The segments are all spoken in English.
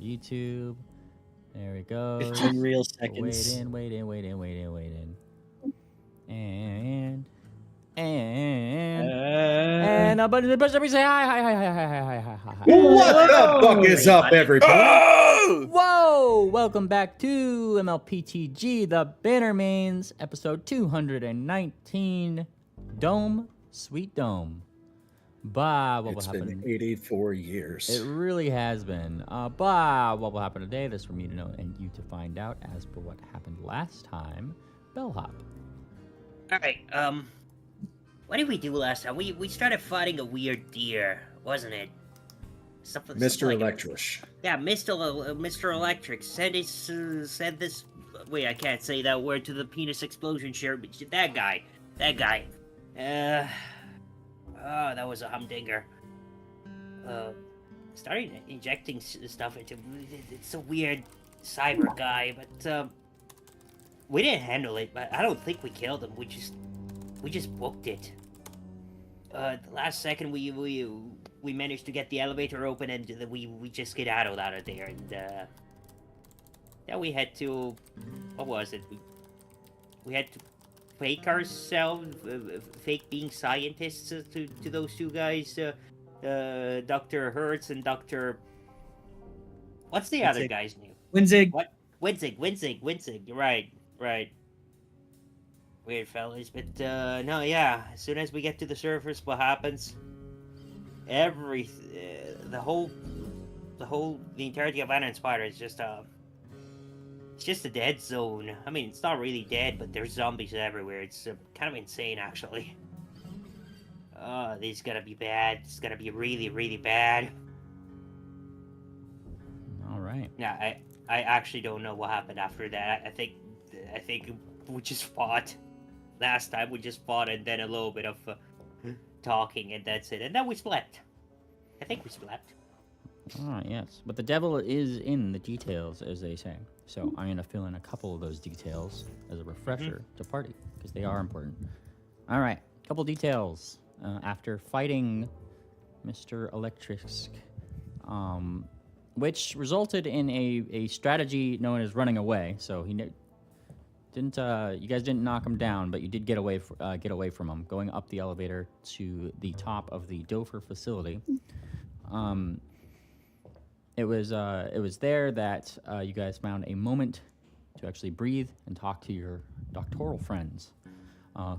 YouTube. There we go. 15 real seconds. Wait in. And everybody say hi. What the fuck is up, everybody? Whoa! Welcome back to mlptg, the Bannermanes, episode 219. Dome, Sweet Dome. What will happen? It's been 84 years. It really has been. What will happen today? This from you to know and you to find out. As for what happened last time, bellhop. All right. What did we do last time? We started fighting a weird deer, wasn't it? Mr. Electric. Yeah, Mr. Electric said this. Wait, I can't say that word to the penis explosion shirt. But that guy. That was a humdinger. Started injecting stuff into. It's a weird cyber guy, but we didn't handle it. But I don't think we killed him. We just booked it. The last second we managed to get the elevator open, and we just skedaddled out of there. And then we had to. What was it? We had to fake ourselves, fake being scientists to those two guys, Dr. Hertz and Dr. What's the other guy's name? Winzig. What? Winzig. You're right. Weird fellas, but no, yeah. As soon as we get to the surface, what happens? The entirety of Iron Spider is just it's just a dead zone. I mean, it's not really dead, but there's zombies everywhere. It's kind of insane, actually. This is gonna be bad. It's gonna be really, really bad. All right. Yeah, I actually don't know what happened after that. I think we just fought. Last time we just fought, and then a little bit of talking, and that's it. And then we slept. I think we slept. Ah, yes. But the devil is in the details, as they say. So I'm going to fill in a couple of those details as a refresher to party, because they are important. All right. Couple details. After fighting Mr. Electric, which resulted in a strategy known as running away. So he didn't. You guys didn't knock him down, but you did get away from him, going up the elevator to the top of the Dofer facility. It was there that you guys found a moment to actually breathe and talk to your doctoral friends,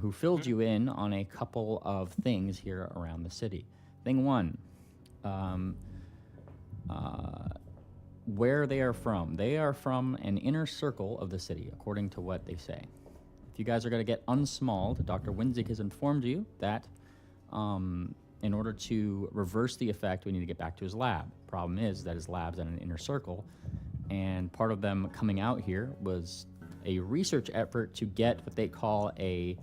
who filled you in on a couple of things here around the city. Thing one, where they are from. They are from an inner circle of the city, according to what they say. If you guys are going to get unsmalled, Dr. Winzig has informed you that in order to reverse the effect, we need to get back to his lab. Problem is that his lab's in an inner circle, and part of them coming out here was a research effort to get what they call a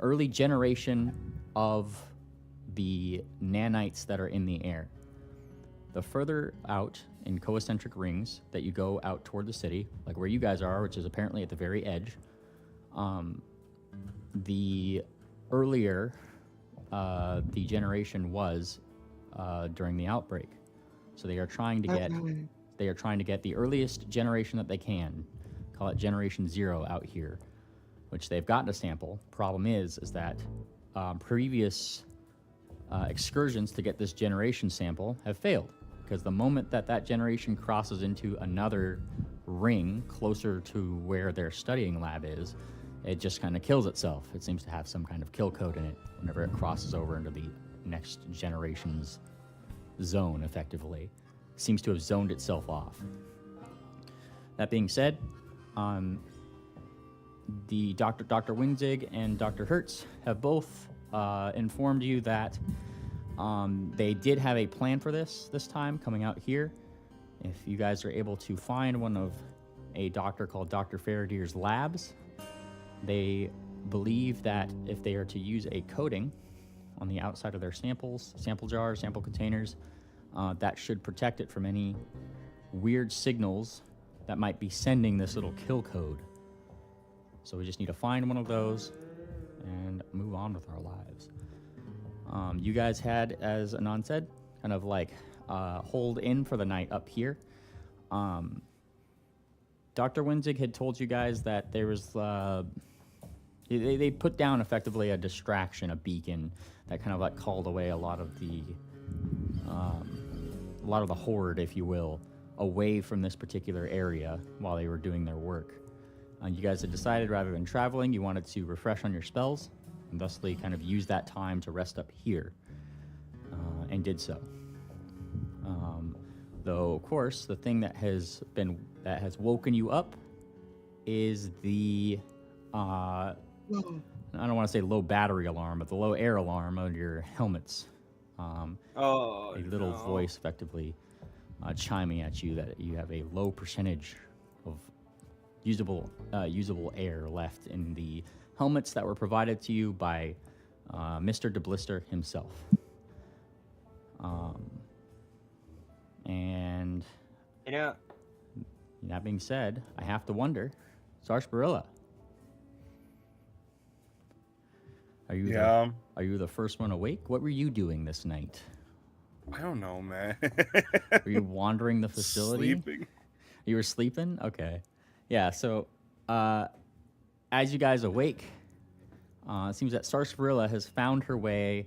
early generation of the nanites that are in the air. The further out in concentric rings that you go out toward the city, like where you guys are, which is apparently at the very edge, the earlier the generation was during the outbreak. So they are trying to get the earliest generation that they can, call it Generation 0 out here, which they've gotten a sample. Problem is that previous excursions to get this generation sample have failed, because the moment that generation crosses into another ring closer to where their studying lab is, it just kind of kills itself. It seems to have some kind of kill code in it whenever it crosses over into the next generation's zone, effectively. It seems to have zoned itself off. That being said, the Dr. Winzig and Dr. Hertz have both informed you that they did have a plan for this time coming out here. If you guys are able to find one of a doctor called Dr. Faraday's labs, they believe that if they are to use a coating on the outside of their samples, sample jars, sample containers, that should protect it from any weird signals that might be sending this little kill code. So we just need to find one of those and move on with our lives. You guys had, as Anand said, kind of like hold in for the night up here. Dr. Winzig had told you guys that there was they put down effectively a distraction, a beacon that kind of like called away a lot of the horde, if you will, away from this particular area while they were doing their work. You guys had decided rather than traveling, you wanted to refresh on your spells and thusly kind of use that time to rest up here, and did so. Though, of course, the thing that has woken you up is the I don't want to say low battery alarm, but the low air alarm on your helmets. A little voice effectively chiming at you that you have a low percentage of usable air left in the helmets that were provided to you by Mr. DeBlister himself. And that being said, I have to wonder, Sarsaparilla, are you the first one awake? What were you doing this night? I don't know, man. Were you wandering the facility? Sleeping. You were sleeping? Okay. Yeah, so as you guys awake, it seems that Sarsaparilla has found her way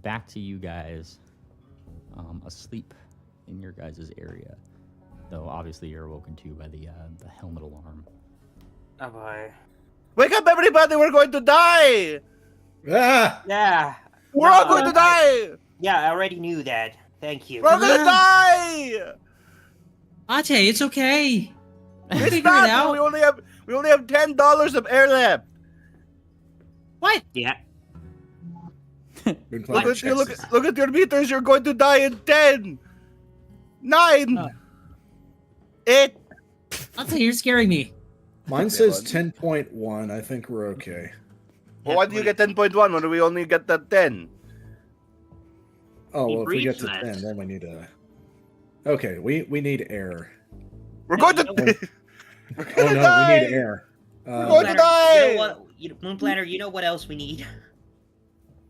back to you guys, asleep in your guys' area. Though obviously you're awoken too by the helmet alarm. Oh boy. Wake up, everybody! We're going to die! Ah! Yeah. We're all going to die! Yeah, I already knew that. Thank you. We're going to die! Ate, it's okay. It's Figure it not. out. We only have $10 of air left. What? Yeah. Look at your meters. You're going to die in 10, 9, 8. Ate, you're scaring me. Mine says 10.1. I think we're okay. Well, why do you get 10.1 when we only get that 10? Oh, He well, if we get to breathes 10, then we need a... Okay, we need air. We're going to. We're Oh, gonna no, die. we need air. We're going to die. You know what, Moon Planner, you know what else we need?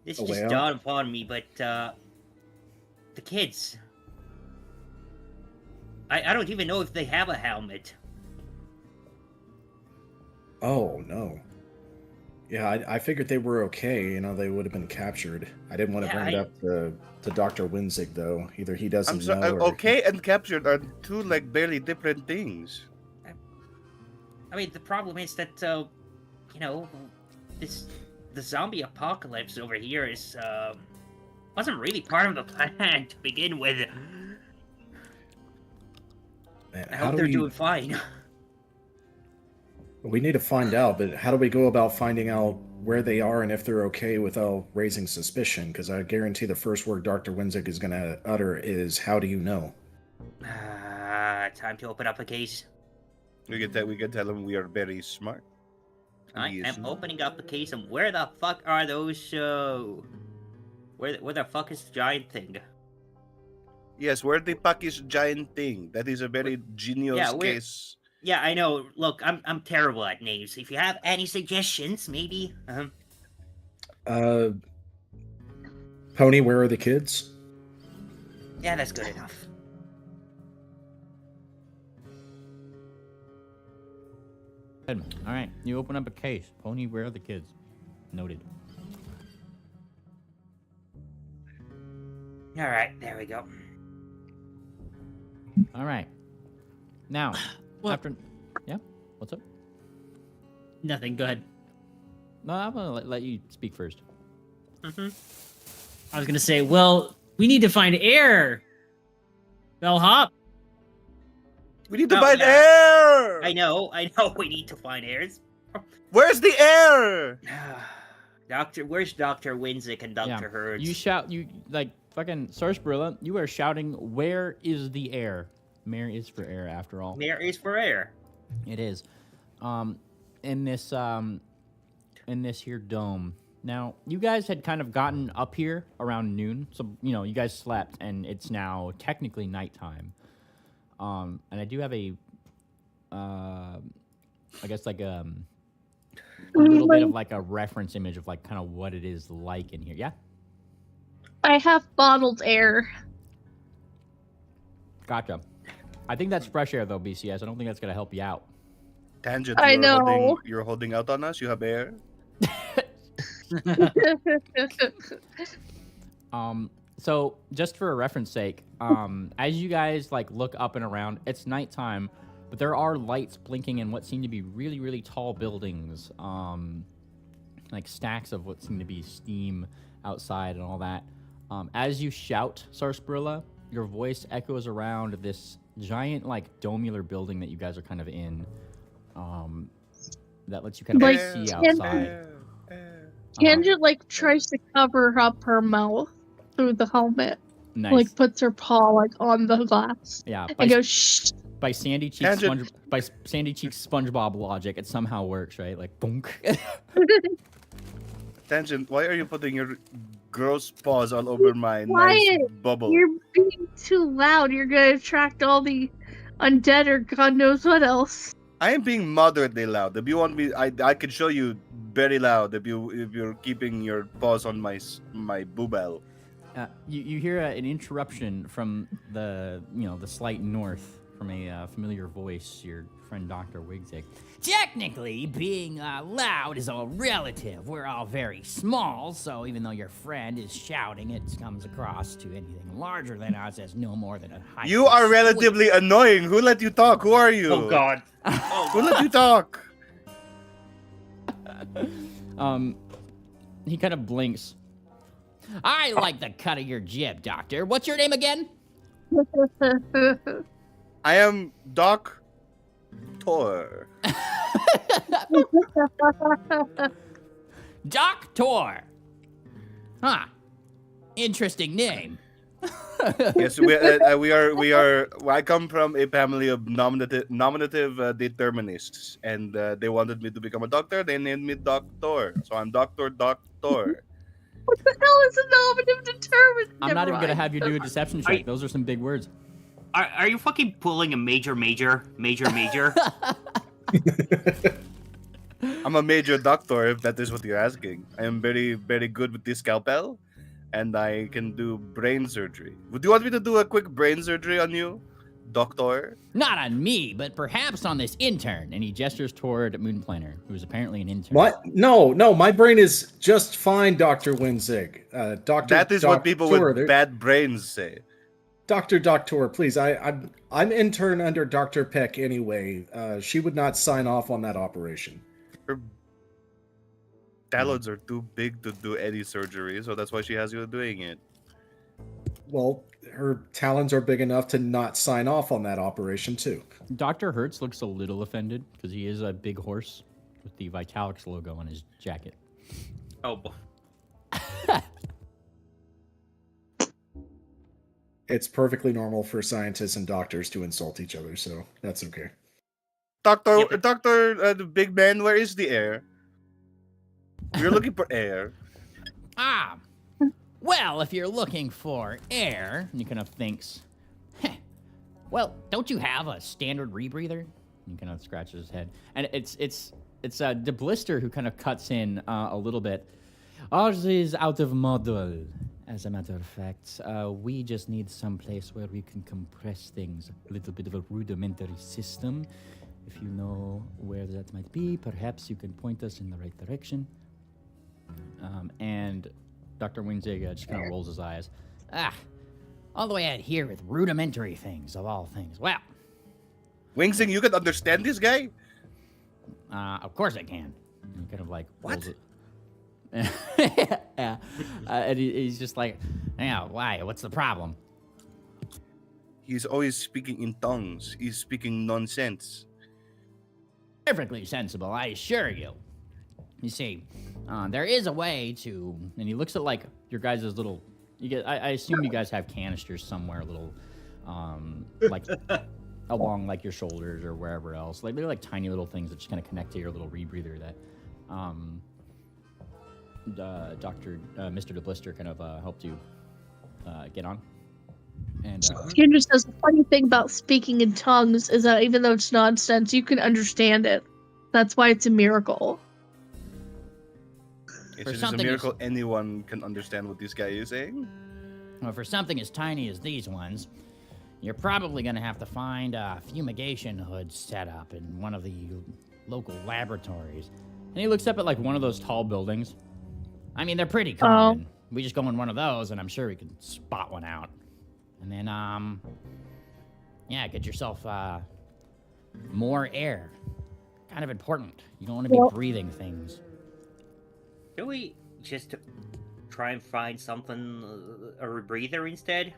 This A just whale? dawned upon me, but the kids. I don't even know if they have a helmet. Oh, no. Yeah, I figured they were okay. You know, they would have been captured. I didn't want to bring it up to Dr. Winzig, though. Either he doesn't I'm sorry. know or... Okay and captured are two like very different things. I mean, the problem is that, you know, the zombie apocalypse over here is, wasn't really part of the plan to begin with. Man, I how hope do they're we... doing fine. We need to find out, but how do we go about finding out where they are and if they're okay without raising suspicion? Because I guarantee the first word Dr. Winzig is going to utter is, how do you know? Time to open up a case. We can tell them we are very smart. I He is am smart. opening up a case, and where the fuck are those, where the fuck is the giant thing? Yes, where the fuck is giant thing? That is a very genius Yeah, where- case. Yeah, I know. Look, I'm terrible at names. If you have any suggestions, maybe. Pony, where are the kids? Yeah, that's good enough. All right, you open up a case. Pony, where are the kids? Noted. All right, there we go. All right. Now, What? after... Yeah? What's up? Nothing. Go ahead. No, I'm going to let you speak first. I was gonna say, well, we need to find air. Bellhop. We need to Oh, find yeah. air. I know. We need to find heirs. Where's the air? Where's Dr. Winzig and Dr. Hertz? You shout, like, fucking Sarsaparilla, you are shouting, where is the air? Mayor is for air, after all. There is for air. It is. In this here dome. Now, you guys had kind of gotten up here around noon, so, you know, you guys slept, and it's now technically nighttime. And I do have a, I guess, like, a little bit of, like, a reference image of, like, kind of what it is like in here. Yeah? I have bottled air. Gotcha. I think that's fresh air though, BCS. I don't think that's gonna help you out. Tangent, I know. you're holding out on us. You have air. So just for a reference sake, as you guys like look up and around, it's nighttime, but there are lights blinking in what seem to be really, really tall buildings. Like stacks of what seem to be steam outside and all that. As you shout, Sarsaparilla, your voice echoes around this giant, like, domular building that you guys are kind of in. That lets you kind of Like, see can- outside. Tangent like tries to cover up her mouth through the helmet. Nice. Like puts her paw like on the glass Yeah. and goes shh. By Sandy Cheeks Tangent. by Sandy Cheeks SpongeBob logic, it somehow works, right? Like boonk. Tangent, why are you putting your gross paws all over my Quiet. nice bubble? You're being too loud. You're gonna attract all the undead or God knows what else. I am being moderately loud. If you want me, I can show you very loud if you're keeping your paws on my boobel. You hear an interruption from the slight north from a familiar voice, your friend Dr. Wigzig. Technically, being loud is all relative. We're all very small, so even though your friend is shouting, it comes across to anything larger than us as no more than a high. You are relatively annoying. Who let you talk? Who are you? Oh God. Who let you talk? He kind of blinks. I like the cut of your jib, Doctor. What's your name again? I am Doc Tor. Doctor. Huh. Interesting name. Yes, we are. I come from a family of nominative determinists, and they wanted me to become a doctor. They named me Doctor, so I'm Doctor. What the hell is a nominative determined? I'm not even gonna Never have you do a deception check. Those are some big words. Are you fucking pulling a major? I'm a major doctor, if that is what you're asking. I am very, very good with the scalpel, and I can do brain surgery. Would you want me to do a quick brain surgery on you, doctor? Not on me, but perhaps on this intern. And he gestures toward Moonplaner, who's apparently an intern. What? No, my brain is just fine, Dr. Winzig. Doctor. That is what people with bad brains say. Doctor, please. I'm intern under Dr. Peck anyway. She would not sign off on that operation. Her talons are too big to do any surgery, so that's why she has you doing it. Well, her talons are big enough to not sign off on that operation too. Dr. Hertz looks a little offended because he is a big horse with the Vitalix logo on his jacket. Oh. It's perfectly normal for scientists and doctors to insult each other, so that's okay. Doctor, the big man, where is the air? We're looking for air. Ah. Well, if you're looking for air, And he kind of thinks. well, don't you have a standard rebreather? And he kind of scratches his head. And it's De Blister who kind of cuts in a little bit. Ours is out of model, as a matter of fact. We just need some place where we can compress things. A little bit of a rudimentary system. If you know where that might be, perhaps you can point us in the right direction. And Dr. Winzig just kind of rolls his eyes. All the way out here with rudimentary things, of all things. Well, Wingsing, you can understand this guy? Of course I can. And he kind of like What? rolls it. Yeah. And he's just like, yeah, why? What's the problem? He's always speaking in tongues. He's speaking nonsense. Perfectly sensible, I assure you. You see, there is a way to... and he looks at like your guys' little. I assume you guys have canisters somewhere, little, like along like your shoulders or wherever else. Like they're like tiny little things that just kind of connect to your little rebreather that, Mr. De Blister kind of helped you get on. And Ginger says the funny thing about speaking in tongues is that even though it's nonsense, you can understand it. That's why it's a miracle. It is a miracle anyone can understand what this guy is saying. Well, for something as tiny as these ones, You're probably gonna have to find a fumigation hood set up in one of the local laboratories. And he looks up at like one of those tall buildings. I mean, they're pretty common. We just go in one of those, and I'm sure we can spot one out. And then, yeah, get yourself more air. Kind of important. You don't want to be breathing things. Can we just try and find something, a rebreather instead?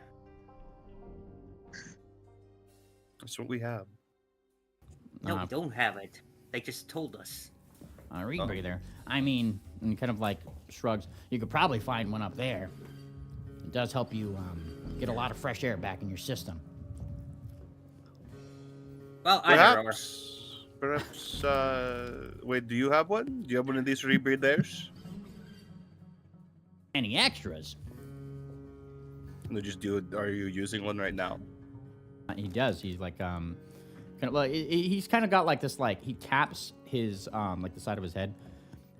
That's what we have. No, we don't have it. They just told us. A rebreather. I mean, and he kind of like shrugs. You could probably find one up there. It does help you get a lot of fresh air back in your system. Well, Perhaps, wait, do you have one? Do you have one of these rebreathers? Any extras? No, just do it. Are you using one right now? He does. He's like kind of like he's kind of got like this like he taps his like the side of his head,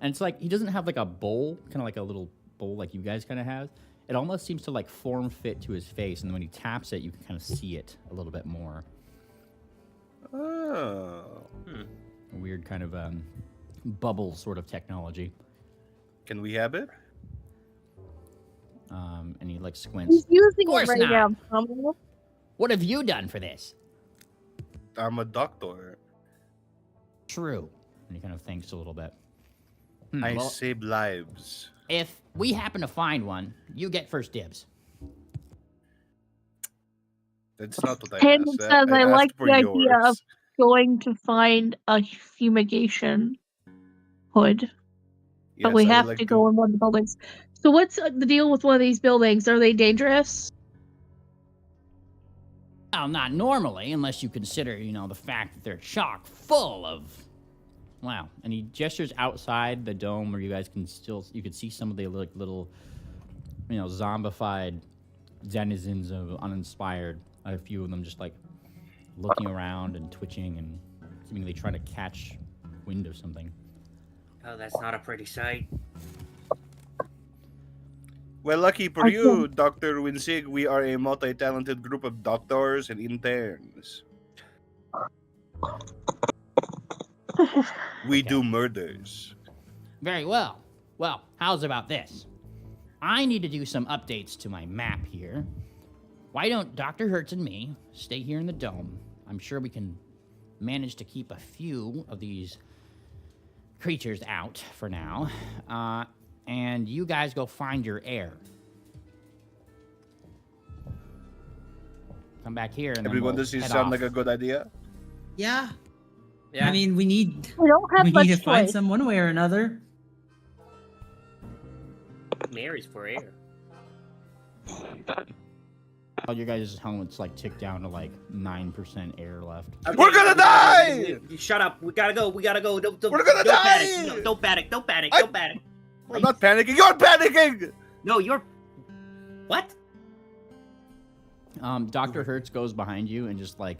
and it's like he doesn't have like a bowl, kind of like a little bowl like you guys kind of have. It almost seems to like form fit to his face, and then when he taps it, you can kind of see it a little bit more. Oh. A weird kind of bubble sort of technology. Can we have it? And he like squints. He's using it course right not. now. Tom. What have you done for this? I'm a doctor. True. And he kind of thinks a little bit. I Well, save lives. If we happen to find one, you get first dibs. That's not what I Ken asked. says, I asked like for the idea of yours. going to find a fumigation hood, but Yes, we I would have like to go in one of the buildings. So what's the deal with one of these buildings? Are they dangerous? Well, not normally, unless you consider, you know, the fact that they're chock full of... wow. And he gestures outside the dome where you guys can still you can see some of the like little zombified denizens of uninspired. A few of them just like looking around and twitching and seemingly trying to catch wind of something. Oh, that's not a pretty sight. Well, lucky for you, Dr. Winsig, we are a multi-talented group of doctors and interns. We do murders. Very well. Well, how's about this? I need to do some updates to my map here. Why don't Dr. Hertz and me stay here in the dome? I'm sure we can manage to keep a few of these creatures out for now. And you guys go find your heir. Come back here and Everyone, then does this head sound off. like a good idea? Yeah. Yeah. I mean, we need We don't have we much need to find choice. some one way or another. Mary's for air. All your guys' helmets like tick down to like 9% air left. We're gonna die! Shut up. We gotta go. We gotta go. Don't, We're gonna don't die! Panic. No, don't panic. Don't panic. Don't panic. I'm not panicking. You're panicking! No, you're... What? Dr. Hertz goes behind you and just like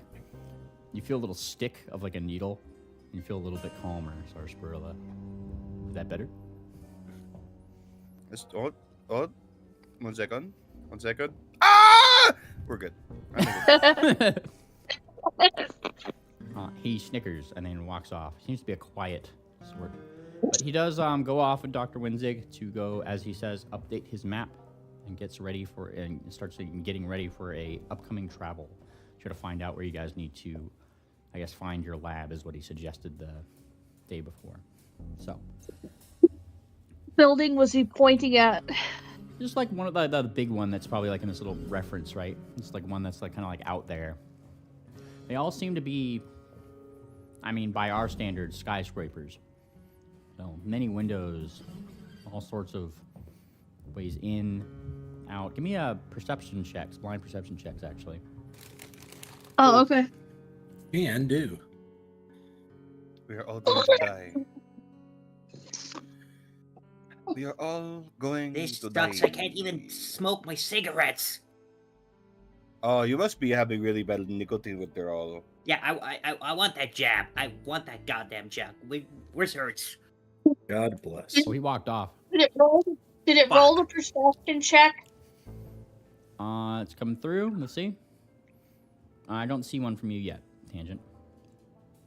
you feel a little stick of like a needle. And you feel a little bit calmer, Sarsaparilla. Is that better? Just, oh, 1 second. 1 second. Ah! We're good. I'm good. He snickers and then walks off. Seems to be a quiet sort. But he does go off with Dr. Winzig to go, as he says, update his map and gets ready for and starts getting ready for a upcoming travel. Try to find out where you guys need to, I guess, find your lab is what he suggested the day before. So, Building was he pointing at? just like one of the big one that's probably like in this little reference, right? It's like one that's like kind of like out there. They all seem to be, I mean, by our standards, skyscrapers. So many windows, all sorts of ways in, out. Give me a perception checks, blind perception checks, actually. Oh, okay. Can do. We are all going to die. We are all going This to die. sucks. I can't even smoke my cigarettes. Oh, you must be having really bad nicotine withdrawal. Yeah, I want that jab. I want that goddamn jab. Where's Hertz? God bless. So he walked off. Did it roll? Did it roll the perception check? It's coming through. Let's see. I don't see one from you yet, Tangent.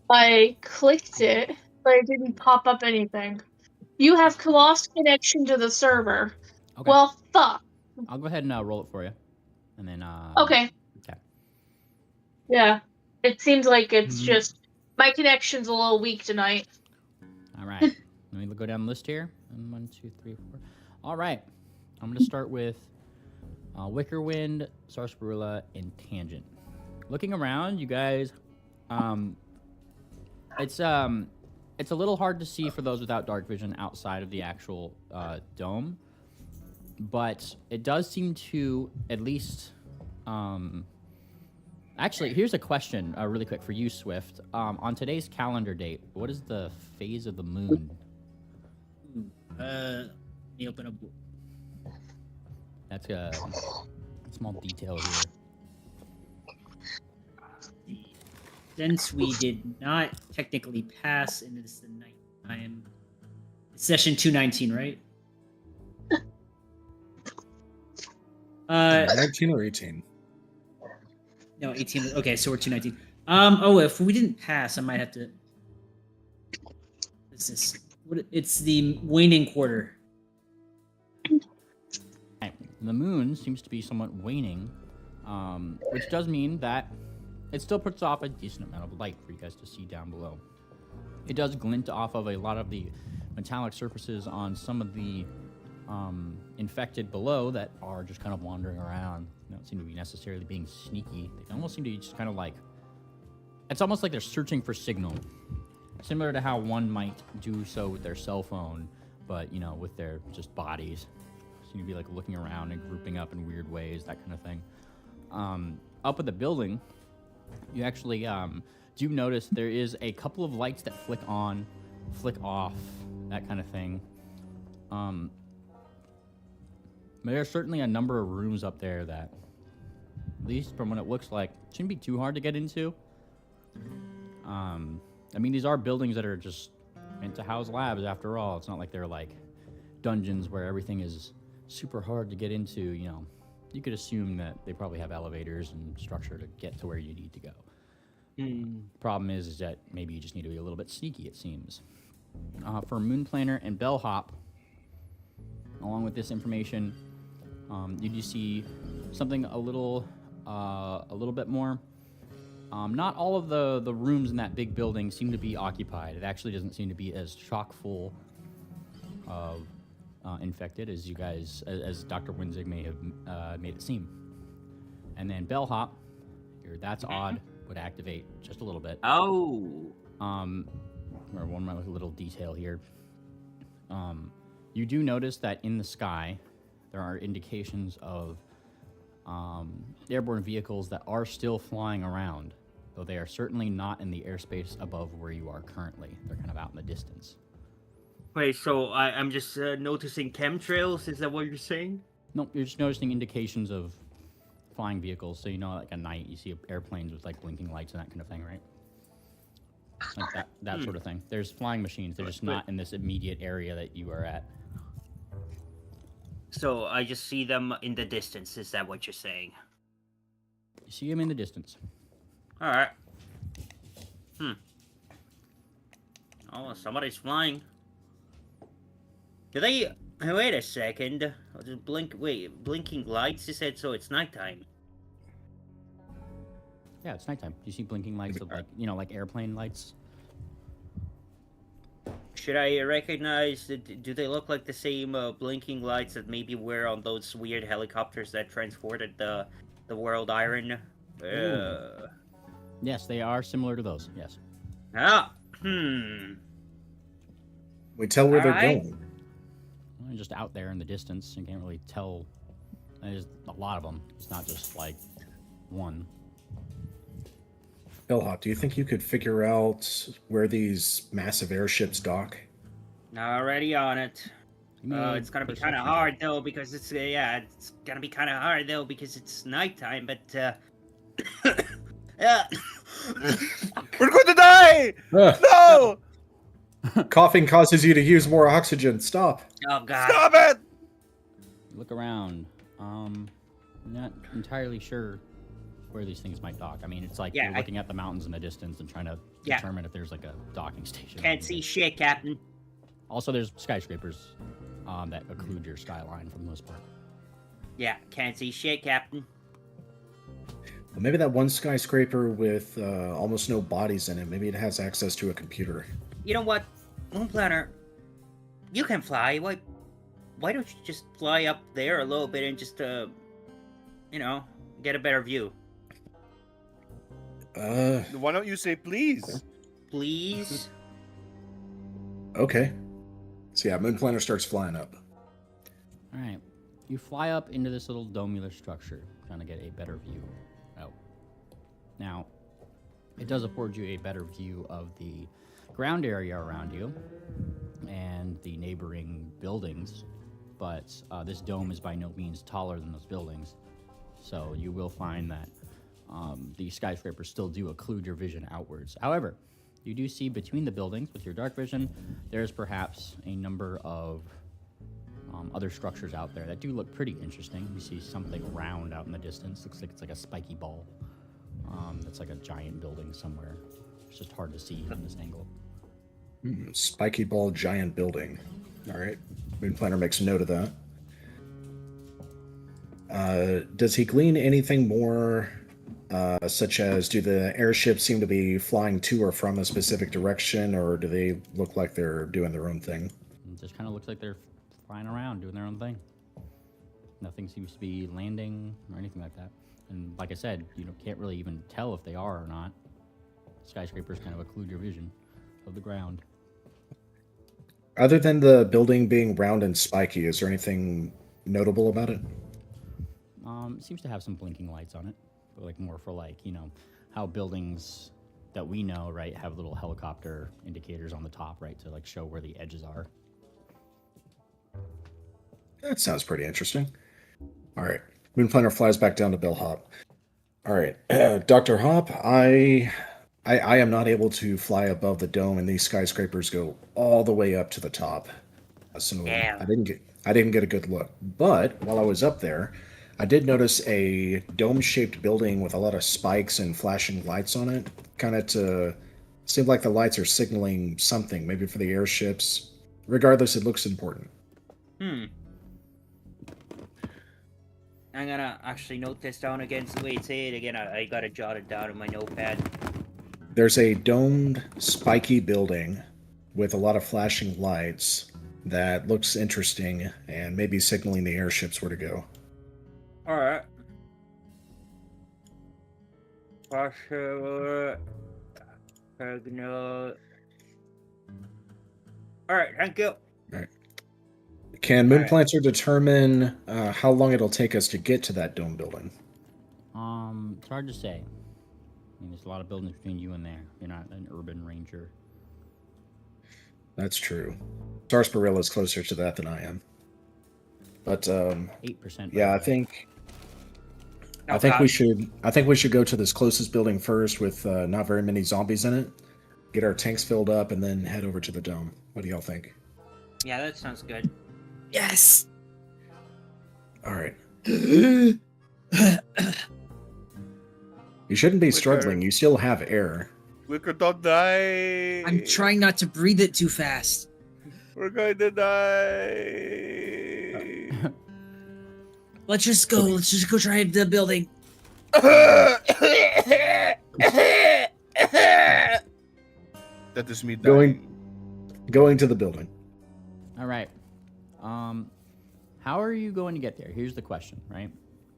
I clicked it, but it didn't pop up anything. You have lost connection to the server. Okay. Well, fuck. I'll go ahead and roll it for you. And then, Okay. Okay. Yeah. It seems like it's Mhm. just my connection's a little weak tonight. All right. Let me go down the list here. 1, 2, 3, 4. All right. I'm going to start with Wickerwind, Sarsaparilla, and Tangent. Looking around, you guys, it's a little hard to see for those without dark vision outside of the actual dome, but it does seem to at least. Actually, here's a question, really quick for you, Swift. On today's calendar date, what is the phase of the moon? Let me open up. That's a small detail here. Since we did not technically pass into this the night time, session 219, right? 19 or 18? No, 18. Okay, so we're 219. Oh, if we didn't pass, I might have to. This is what? It's the waning quarter. Right. The moon seems to be somewhat waning, which does mean that it still puts off a decent amount of light for you guys to see down below. It does glint off of a lot of the metallic surfaces on some of the infected below that are just kind of wandering around. They don't seem to be necessarily being sneaky. They almost seem to be just kind of like, it's almost like they're searching for signal. Similar to how one might do so with their cell phone, but, you know, with their just bodies. Seem to be like looking around and grouping up in weird ways, that kind of thing. Up at the building, you actually do notice there is a couple of lights that flick on, flick off, that kind of thing. There are certainly a number of rooms up there that, at least from what it looks like, shouldn't be too hard to get into. I mean, these are buildings that are just meant to house labs after all. It's not like they're like dungeons where everything is super hard to get into, you know. You could assume that they probably have elevators and structure to get to where you need to go. Problem is that maybe you just need to be a little bit sneaky, it seems. For Moonplaner and Bellhop, along with this information, you do see something a little bit more. Not all of the rooms in that big building seem to be occupied. It actually doesn't seem to be as chock full of infected as you guys, as Dr. Winzig may have made it seem. And then Bellhop, your That's Odd would activate just a little bit. Oh. Or one more little detail here. You do notice that in the sky, there are indications of airborne vehicles that are still flying around, though they are certainly not in the airspace above where you are currently. They're kind of out in the distance. Wait, so I'm just noticing chemtrails? Is that what you're saying? Nope, you're just noticing indications of flying vehicles. So, you know, like at night, you see airplanes with like blinking lights and that kind of thing, right? Like that sort of thing. There's flying machines. They're just not in this immediate area that you are at. So I just see them in the distance. Is that what you're saying? You see them in the distance. All right. Oh, somebody's flying. Do they? Wait a second. I'll just blinking lights. You said so. It's nighttime. Yeah, it's nighttime. You see blinking lights of like, you know, like airplane lights. Should I recognize? Do they look like the same blinking lights that maybe were on those weird helicopters that transported the World Iron? Yes, they are similar to those. Yes. We tell where they're Alright. going. Well, just out there in the distance. You can't really tell. There's a lot of them. It's not just like one. Bellhop, do you think you could figure out where these massive airships dock? Already on it. You may It's gonna be perception kind of check. hard though because it's it's gonna be kind of hard though because it's nighttime. But yeah. We're going to die! No! Coughing causes you to use more oxygen. Stop. Oh god. Stop it! Look around. Not entirely sure where these things might dock. I mean, it's like Yeah, you're looking at the mountains in the distance and trying to Yeah. determine if there's like a docking station. Can't see shit, Captain. Also, there's skyscrapers that occlude your skyline for the most part. Yeah, can't see shit, Captain. Well, maybe that one skyscraper with almost no bodies in it, maybe it has access to a computer. You know what, Moon Planner? You can fly. Why don't you just fly up there a little bit and just, get a better view? Why don't you say please? Please? Okay. So yeah, Moon Planner starts flying up. All right. You fly up into this little domular structure, trying to get a better view out. Now, it does afford you a better view of the ground area around you and the neighboring buildings, but this dome is by no means taller than those buildings, so you will find that the skyscrapers still do occlude your vision outwards. However, you do see between the buildings with your dark vision, there's perhaps a number of other structures out there that do look pretty interesting. You see something round out in the distance. Looks like it's like a spiky ball. That's like a giant building somewhere. It's just hard to see from this angle. Spiky ball giant building. All right. Moon Planner makes a note of that. Does he glean anything more, such as do the airships seem to be flying to or from a specific direction, or do they look like they're doing their own thing? It just kind of looks like they're flying around doing their own thing. Nothing seems to be landing or anything like that. And like I said, you can't really even tell if they are or not. Skyscrapers kind of occlude your vision of the ground. Other than the building being round and spiky, is there anything notable about it? It seems to have some blinking lights on it, but like more for like, how buildings that we know, right, have little helicopter indicators on the top, right, to like show where the edges are. That sounds pretty interesting. All right. Moon Planner flies back down to Bellhop. All right. Dr. Hop, I am not able to fly above the dome, and these skyscrapers go all the way up to the top. So Yeah. I didn't get a good look. But while I was up there, I did notice a dome-shaped building with a lot of spikes and flashing lights on it. Kind of to seem like the lights are signaling something, maybe for the airships. Regardless, it looks important. I'm gonna actually note this down again. So wait, say it again. I gotta jot it down in my notepad. There's a domed, spiky building with a lot of flashing lights that looks interesting and maybe signaling the airships where to go. Alright. Alright, thank you. Can Moon Alright. Planter determine how long it'll take us to get to that dome building? It's hard to say. I mean, there's a lot of buildings between you and there. You're not an urban ranger. That's true. Sarsaparilla is closer to that than I am. But 8%. yeah, I think we should go to this closest building first with not very many zombies in it. Get our tanks filled up and then head over to the dome. What do y'all think? Yeah, that sounds good. Yes. All right. You shouldn't be struggling. You still have air. We could not die. I'm trying not to breathe it too fast. We're going to die. Let's just go. Let's just go try the building. That is me dying. Going to the building. All right. How are you going to get there? Here's the question, right?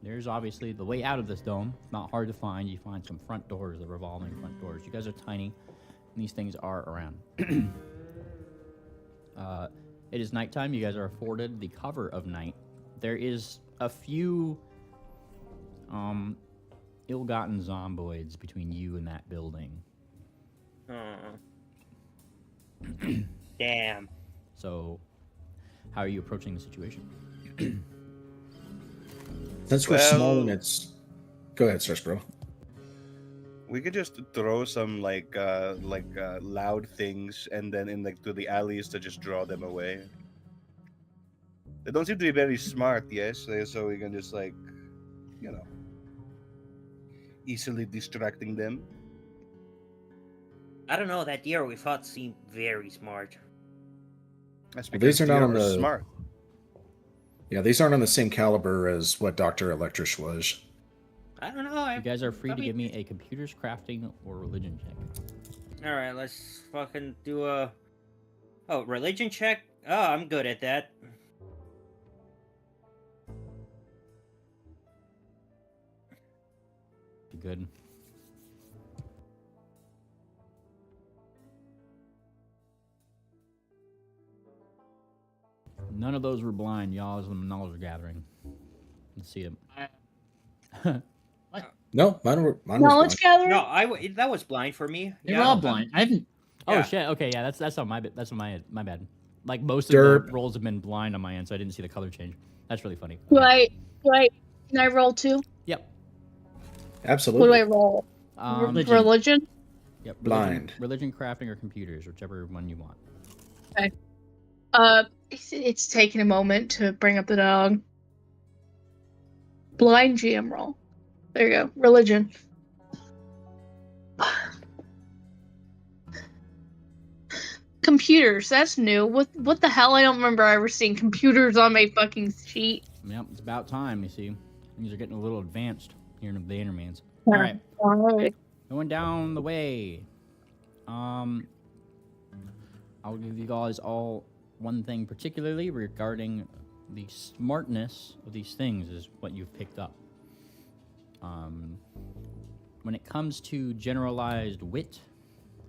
There's obviously the way out of this dome. It's not hard to find. You find some front doors, the revolving front doors. You guys are tiny, and these things are around. It is nighttime. You guys are afforded the cover of night. There is a few ill-gotten zomboids between you and that building. Damn. So, how are you approaching the situation? Since we're small and it's... Go ahead, Stars, bro. We could just throw some loud things and then to the alleys to just draw them away. They don't seem to be very smart, yes. So we can just easily distracting them. I don't know. That deer we fought seemed very smart. That's Well, because these are not they on are the- smart. Yeah, these aren't on the same caliber as what Dr. Electrish was. I don't know. You guys are free to give me a computers crafting or religion check. All right, let's fucking do a. Oh, religion check. Oh, I'm good at that. You good? None of those were blind. Y'all is the knowledge gathering. Let's see them. No, mine was Knowledge blind. gathering? No, that was blind for me. They're Yeah, all blind. I haven't. Oh Yeah. shit. Okay, yeah, that's on my that's on my bad. Like most of Derp. the rolls have been blind on my end, so I didn't see the color change. That's really funny. Do Okay. can I roll too? Yep. Absolutely. What do I roll? Religion. Religion? Yep. Blind. Religion, crafting, or computers, whichever one you want. It's taking a moment to bring up the dog. Blind GM roll. There you go. Religion. Computers, that's new. What the hell? I don't remember ever seeing computers on my fucking sheet. Yep, it's about time. You see, things are getting a little advanced here in the Bannermanes. All right, Alright. going down the way. I'll give you guys all one thing particularly regarding the smartness of these things is what you've picked up. When it comes to generalized wit,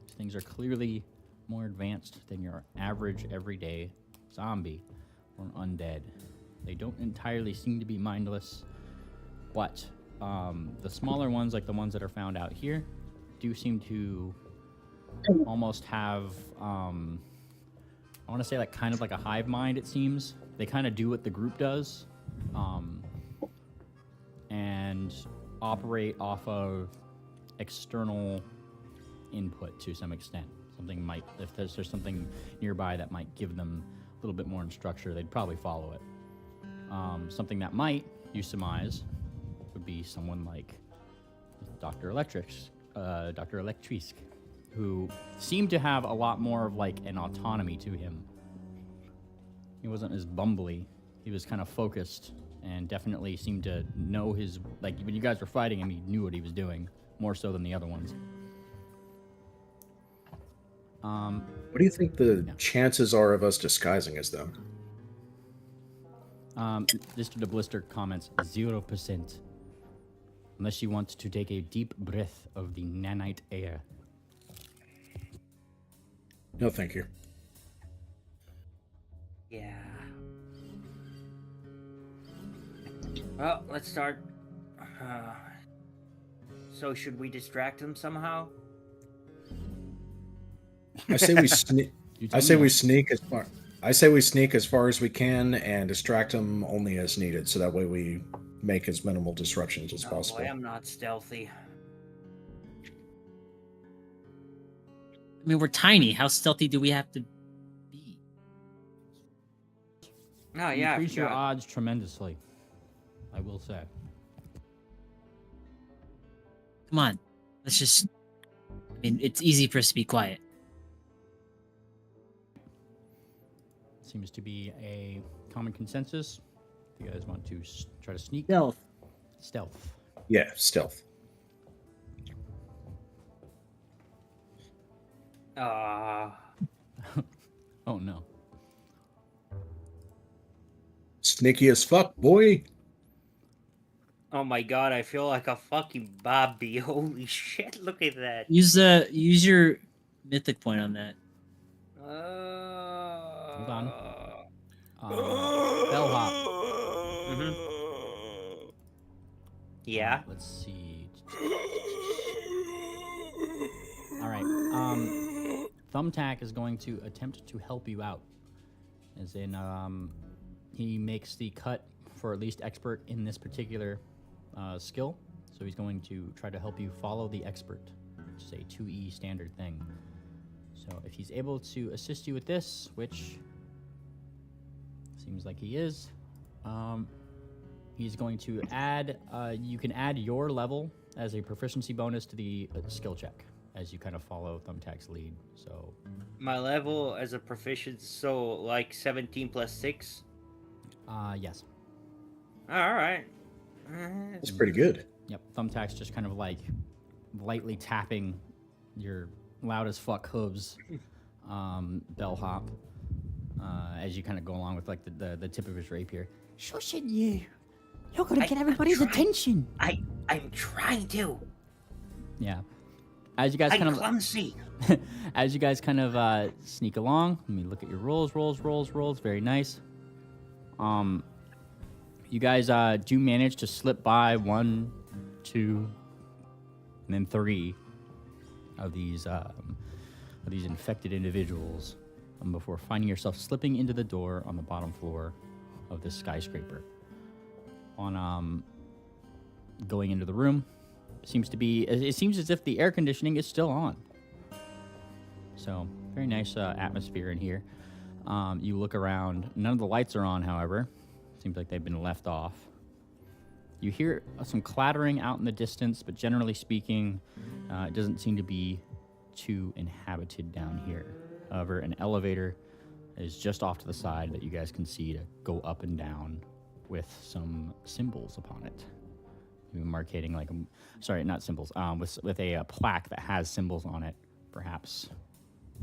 these things are clearly more advanced than your average everyday zombie or undead. They don't entirely seem to be mindless, but the smaller ones, like the ones that are found out here, do seem to almost have, I want to say like kind of like a hive mind, it seems. They kind of do what the group does, and operate off of external input to some extent. Something might, if there's something nearby that might give them a little bit more structure, they'd probably follow it. Something that might, you surmise, would be someone like Dr. Electrisk, who seemed to have a lot more of like an autonomy to him. He wasn't as bumbly. He was kind of focused and definitely seemed to know his, like when you guys were fighting him, he knew what he was doing, more so than the other ones. What do you think the chances are of us disguising as them? Mr. the Blister comments 0%. Unless you want to take a deep breath of the nanite air. No, thank you. Yeah. Well, let's start. So should we distract them somehow? I say we sneak. You tell I say me. we sneak as far. I say we sneak as far as we can and distract them only as needed, so that way we make as minimal disruptions as Oh possible. boy, I'm not stealthy. I mean, we're tiny. How stealthy do we have to be? Oh You yeah, I increase your forgot. odds tremendously, I will say. Come on. Let's just. I mean, it's easy for us to be quiet. Seems to be a common consensus. If you guys want to try to sneak. Stealth. Stealth. Yeah, stealth. Oh no. Sneaky as fuck, boy. Oh my god, I feel like a fucking Bobby. Holy shit, look at that. Use your mythic point on that. Hold on. Bellhop. Yeah. Let's see. All right. Thumbtack is going to attempt to help you out. As in, he makes the cut for at least expert in this particular skill. So he's going to try to help you follow the expert, which is a 2E standard thing. So if he's able to assist you with this, which seems like he is, he's going to add, you can add your level as a proficiency bonus to the skill check as you kind of follow Thumbtack's lead. So, My level as a proficient, so like 17 plus 6. yes. All right. That's pretty good. Yep. Thumbtack's just kind of like lightly tapping your loud as fuck hooves bellhop as you kind of go along with like the tip of his rapier. Shushing you. You're gonna get everybody's trying. attention. I'm trying to. Yeah. As you guys I'm kind of clumsy. as you guys kind of sneak along, let me look at your rolls. Very nice. You guys do manage to slip by 1, 2, and then 3 of these infected individuals before finding yourself slipping into the door on the bottom floor of this skyscraper. On going into the room, it seems as if the air conditioning is still on. So very nice atmosphere in here. You look around, none of the lights are on, however. Seems like they've been left off. You hear some clattering out in the distance, but generally speaking, it doesn't seem to be too inhabited down here. However, an elevator is just off to the side that you guys can see to go up and down with some symbols upon it. Marking like not symbols, with a plaque that has symbols on it, perhaps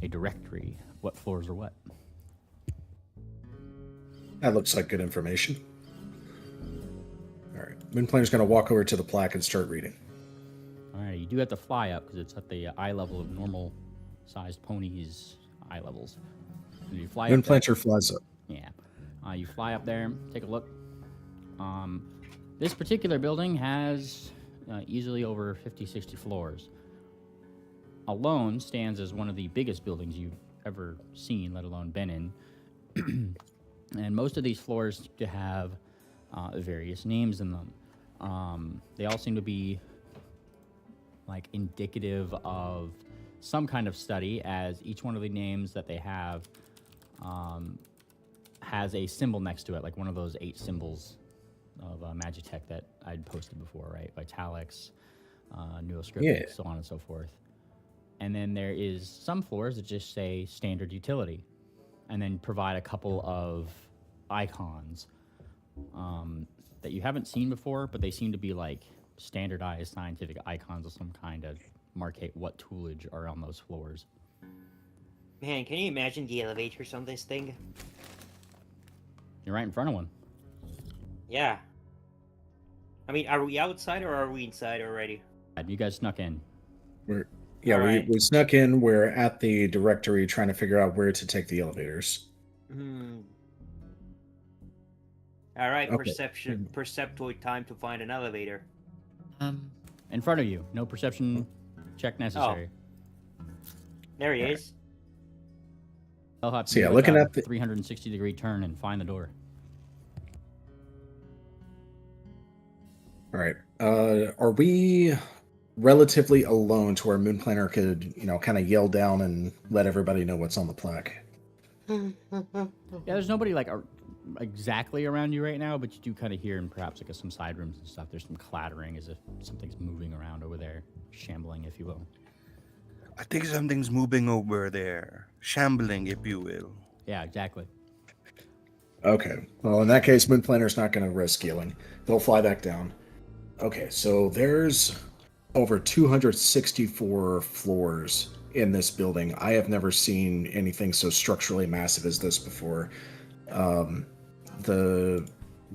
a directory. What floors are what? That looks like good information. All right. Moonplaner's going to walk over to the plaque and start reading. All right, you do have to fly up because it's at the eye level of normal-sized ponies' eye levels. So you fly up Moonplanter flies up. Yeah. You fly up there, take a look. This particular building has easily over 50, 60 floors. Alone stands as one of the biggest buildings you've ever seen, let alone been in. And most of these floors seem to have various names in them. They all seem to be like indicative of some kind of study, as each one of the names that they have has a symbol next to it, like one of those 8 symbols of Magitech that I'd posted before, right? Vitalics, Neoscript, so on and so forth. And then there is some floors that just say standard utility, and then provide a couple of icons that you haven't seen before, but they seem to be like standardized scientific icons of some kind to markate what toolage are on those floors. Man, can you imagine the elevators on this thing? You're right in front of one. Yeah. I mean, are we outside or are we inside already? You guys snuck in. We snuck in. We're at the directory trying to figure out where to take the elevators. All right, Okay. perceptoid time to find an elevator. In front of you. No perception check necessary. There he is. I'll have to So yeah, do looking a at the 360-degree turn and find the door. All right. Are we relatively alone to where Moonplanter could, kind of yell down and let everybody know what's on the plaque? Yeah, there's nobody like exactly around you right now, but you do kind of hear in perhaps like some side rooms and stuff. There's some clattering as if something's moving around over there, shambling, if you will. I think something's moving over there. Shambling, if you will. Yeah, exactly. Okay. Well, in that case, Moonplanter's not going to risk yelling. They'll fly back down. Okay, so there's over 264 floors in this building. I have never seen anything so structurally massive as this before.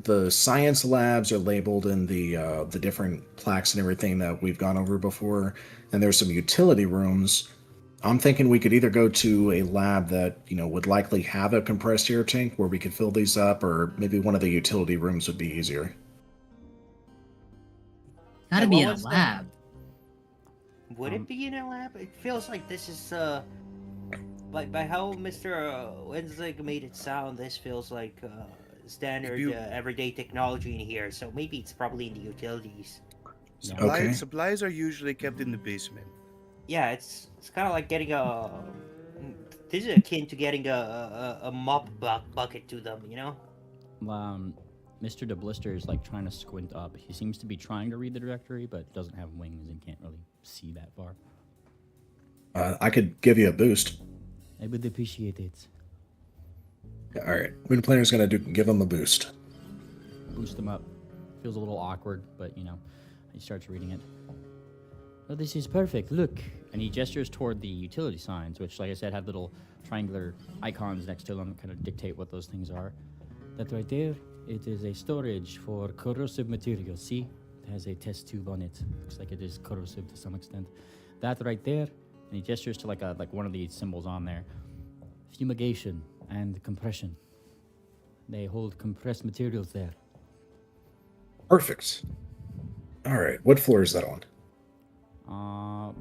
The science labs are labeled in the different plaques and everything that we've gone over before, and there's some utility rooms. I'm thinking we could either go to a lab that would likely have a compressed air tank where we could fill these up, or maybe one of the utility rooms would be easier. Gotta Hey, be what in a was that? lab. Would it be in a lab? It feels like this is by how Mr. Wenzig made it sound, this feels like standard everyday technology in here. So maybe it's probably in the utilities. Okay. Supplies are usually kept in the basement. Yeah, it's kind of like getting this is akin to getting a mop bucket to them, Mr. DeBlister is like trying to squint up. He seems to be trying to read the directory, but doesn't have wings and can't really see that far. I could give you a boost. I would appreciate it. All right, Moon Planner's gonna give him a boost. Boost him up. Feels a little awkward, but you know, he starts reading it. Oh, this is perfect. Look, and he gestures toward the utility signs, which, like I said, had little triangular icons next to them that kind of dictate what those things are. That right there, it is a storage for corrosive materials. See, it has a test tube on it. Looks like it is corrosive to some extent. That right there, and he gestures to like one of these symbols on there. Fumigation and compression. They hold compressed materials there. Perfect. All right, what floor is that on?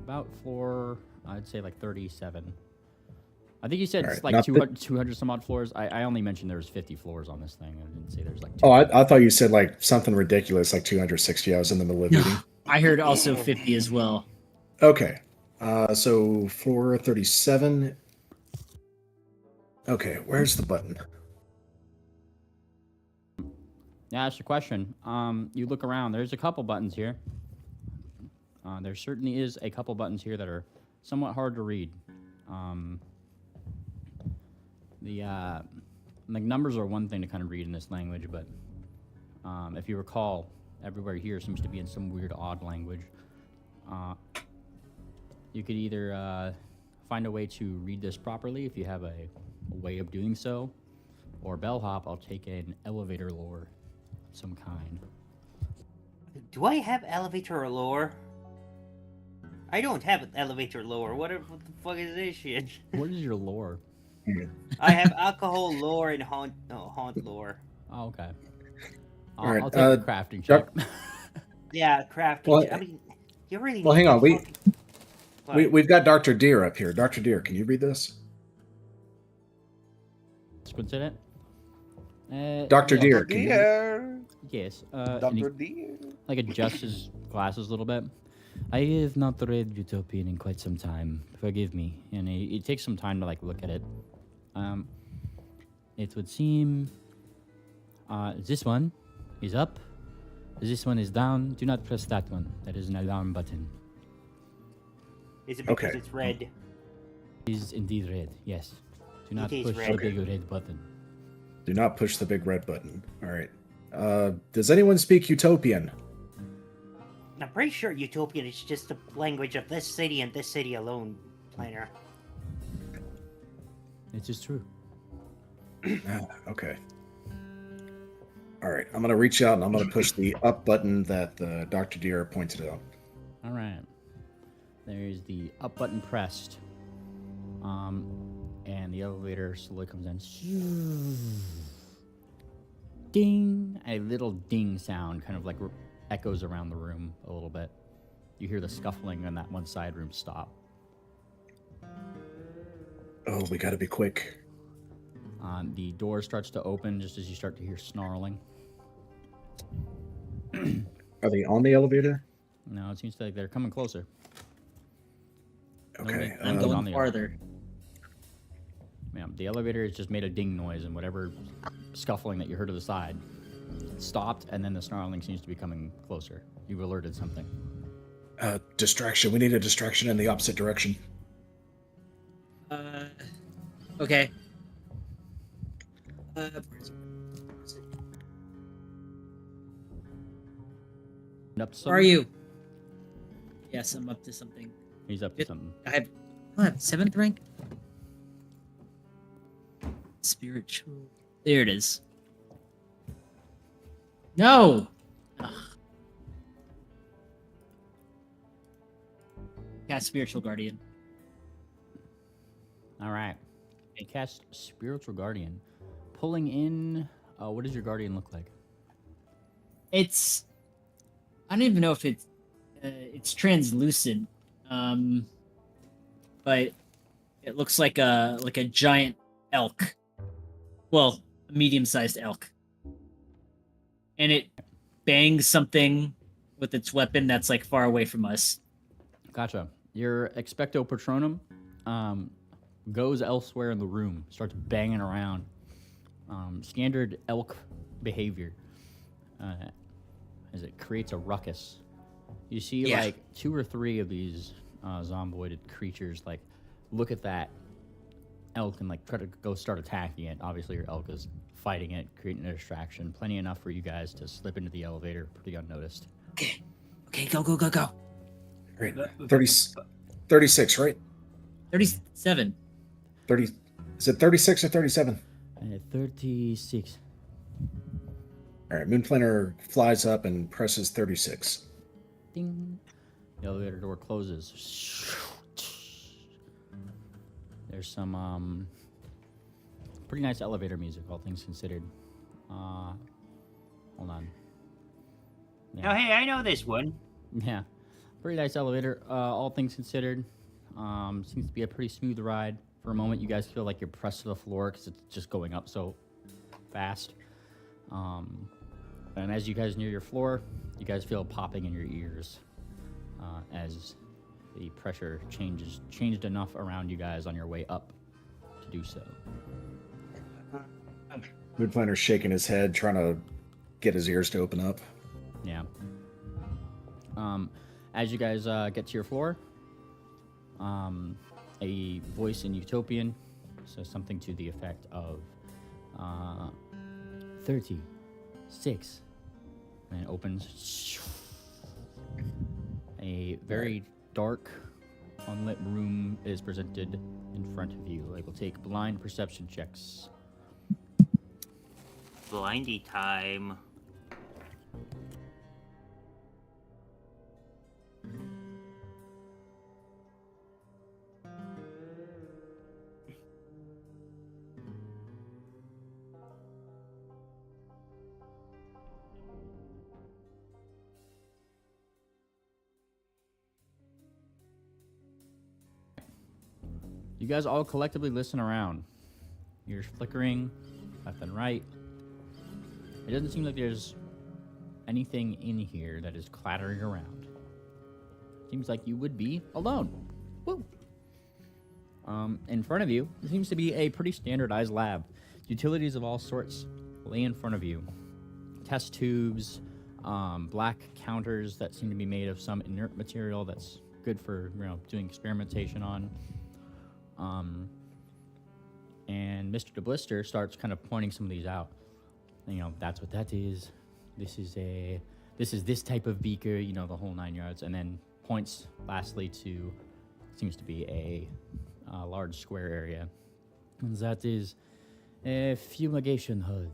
About floor, I'd say like 37. I think you said All it's right, like not 200 some odd floors. I only mentioned there was 50 floors on this thing. I didn't say there's like Oh, I thought you said like something ridiculous, like 260. I was in the middle of eating. I heard also 50 as well. Okay, so floor 37. Okay, where's the button? Yeah, that's the question. You look around. There's a couple buttons here. There certainly is a couple buttons here that are somewhat hard to read. The numbers are one thing to kind of read in this language, but if you recall, everywhere here seems to be in some weird, odd language. You could either find a way to read this properly if you have a way of doing so, or bellhop, I'll take an elevator lore of some kind. Do I have elevator lore? I don't have an elevator lore. What the fuck is this shit? What is your lore? I have alcohol lore and haunt lore. Oh, okay. All right, I'll take a crafting check. Yeah, crafting. Well, I mean, you really. well, need hang on, to fucking- we've got Dr. Deer up here. Dr. Deer, can you read this? What's in it? Dr. Yeah. Deer, can you? Dear. Yes. And he, Dr. Dear. like adjusts his glasses a little bit. I have not read Utopian in quite some time. Forgive me. And it takes some time to like look at it. It would seem this one is up. This one is down. Do not press that one. That is an alarm button. Is it because Okay. it's red? It is indeed red. Yes. Do not It is push red. the big red button. Do not push the big red button. All right. Does anyone speak Utopian? I'm pretty sure Utopian is just the language of this city and this city alone, Planner. It is true. Okay. All right. I'm gonna reach out and I'm gonna push the up button that Dr. Deer pointed out. All right. There's the up button pressed. And the elevator slowly comes in. Ding! A little ding sound kind of like echoes around the room a little bit. You hear the scuffling in that one side room stop. Oh, we gotta be quick. The door starts to open just as you start to hear snarling. Are they on the elevator? No, it seems like they're coming closer. Okay. I'm on going the farther. Yeah, the elevator has just made a ding noise, and whatever scuffling that you heard to the side stopped, and then the snarling seems to be coming closer. You've alerted something. Distraction. We need a distraction in the opposite direction. Okay. Up to Where are something? you? Yes, I'm up to something. He's up to something. I have what? 7th rank? Spiritual. There it is. No! Ugh. Cast Spiritual Guardian. All right. You cast Spiritual Guardian. Pulling in... what does your Guardian look like? It's... I don't even know if it's translucent. But it looks like a giant elk. Well, a medium-sized elk. And it bangs something with its weapon that's like far away from us. Gotcha. Your Expecto Patronum goes elsewhere in the room, starts banging around. Standard elk behavior. as it creates a ruckus. You see Yeah. like 2 or 3 of these zomboided creatures like look at that elk and like try to go start attacking it. Obviously your elk is fighting it, creating a distraction. Plenty enough for you guys to slip into the elevator pretty unnoticed. Okay, go. Great. 36, right? 37. 30. Is it 36 or 37? 36. All right. Moon Planner flies up and presses 36. Ding. The elevator door closes. There's some pretty nice elevator music, all things considered. Hold on. Oh, hey, I know this one. Yeah, pretty nice elevator. All things considered, seems to be a pretty smooth ride. For a moment, you guys feel like you're pressed to the floor because it's just going up so fast. And as you guys near your floor, you guys feel popping in your ears as the pressure changed enough around you guys on your way up to do so. Moon Planner's shaking his head, trying to get his ears to open up. Yeah. As you guys get to your floor, a voice in Utopian says something to the effect of 36, and it opens. A very dark, unlit room is presented in front of you. I will take blind perception checks. Blindy time. You guys all collectively listen around. You're flickering left and right. It doesn't seem like there's anything in here that is clattering around. Seems like you would be alone. Woo! In front of you, it seems to be a pretty standardized lab. Utilities of all sorts lay in front of you. Test tubes, black counters that seem to be made of some inert material that's good for doing experimentation on. And Mr. DeBlister starts kind of pointing some of these out. That's what that is. This is this type of beaker, the whole 9 yards. And then points lastly to, seems to be a large square area. And that is a fumigation hood.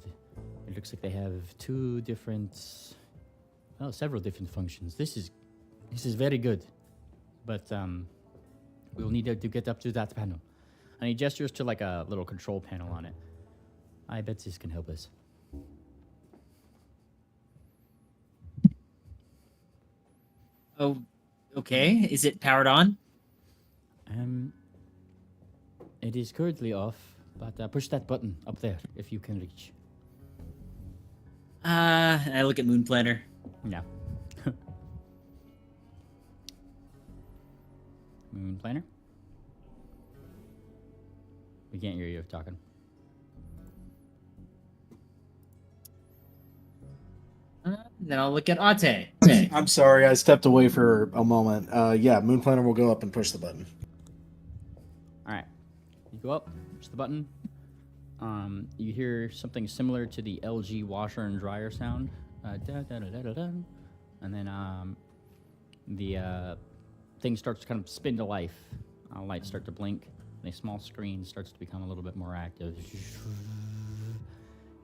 It looks like they have several different functions. This is very good. But, we'll need to get up to that panel. And he gestures to like a little control panel on it. I bet this can help us. Oh, okay. Is it powered on? It is currently off, but push that button up there if you can reach. I look at Moon Planner. Yeah. Moon Planner? We can't hear you talking. Then I'll look at Ate. I'm sorry, I stepped away for a moment. Yeah, Moon Planner will go up and push the button. All right. You go up, push the button. You hear something similar to the LG washer and dryer sound. And then the thing starts to kind of spin to life. Lights start to blink. And a small screen starts to become a little bit more active.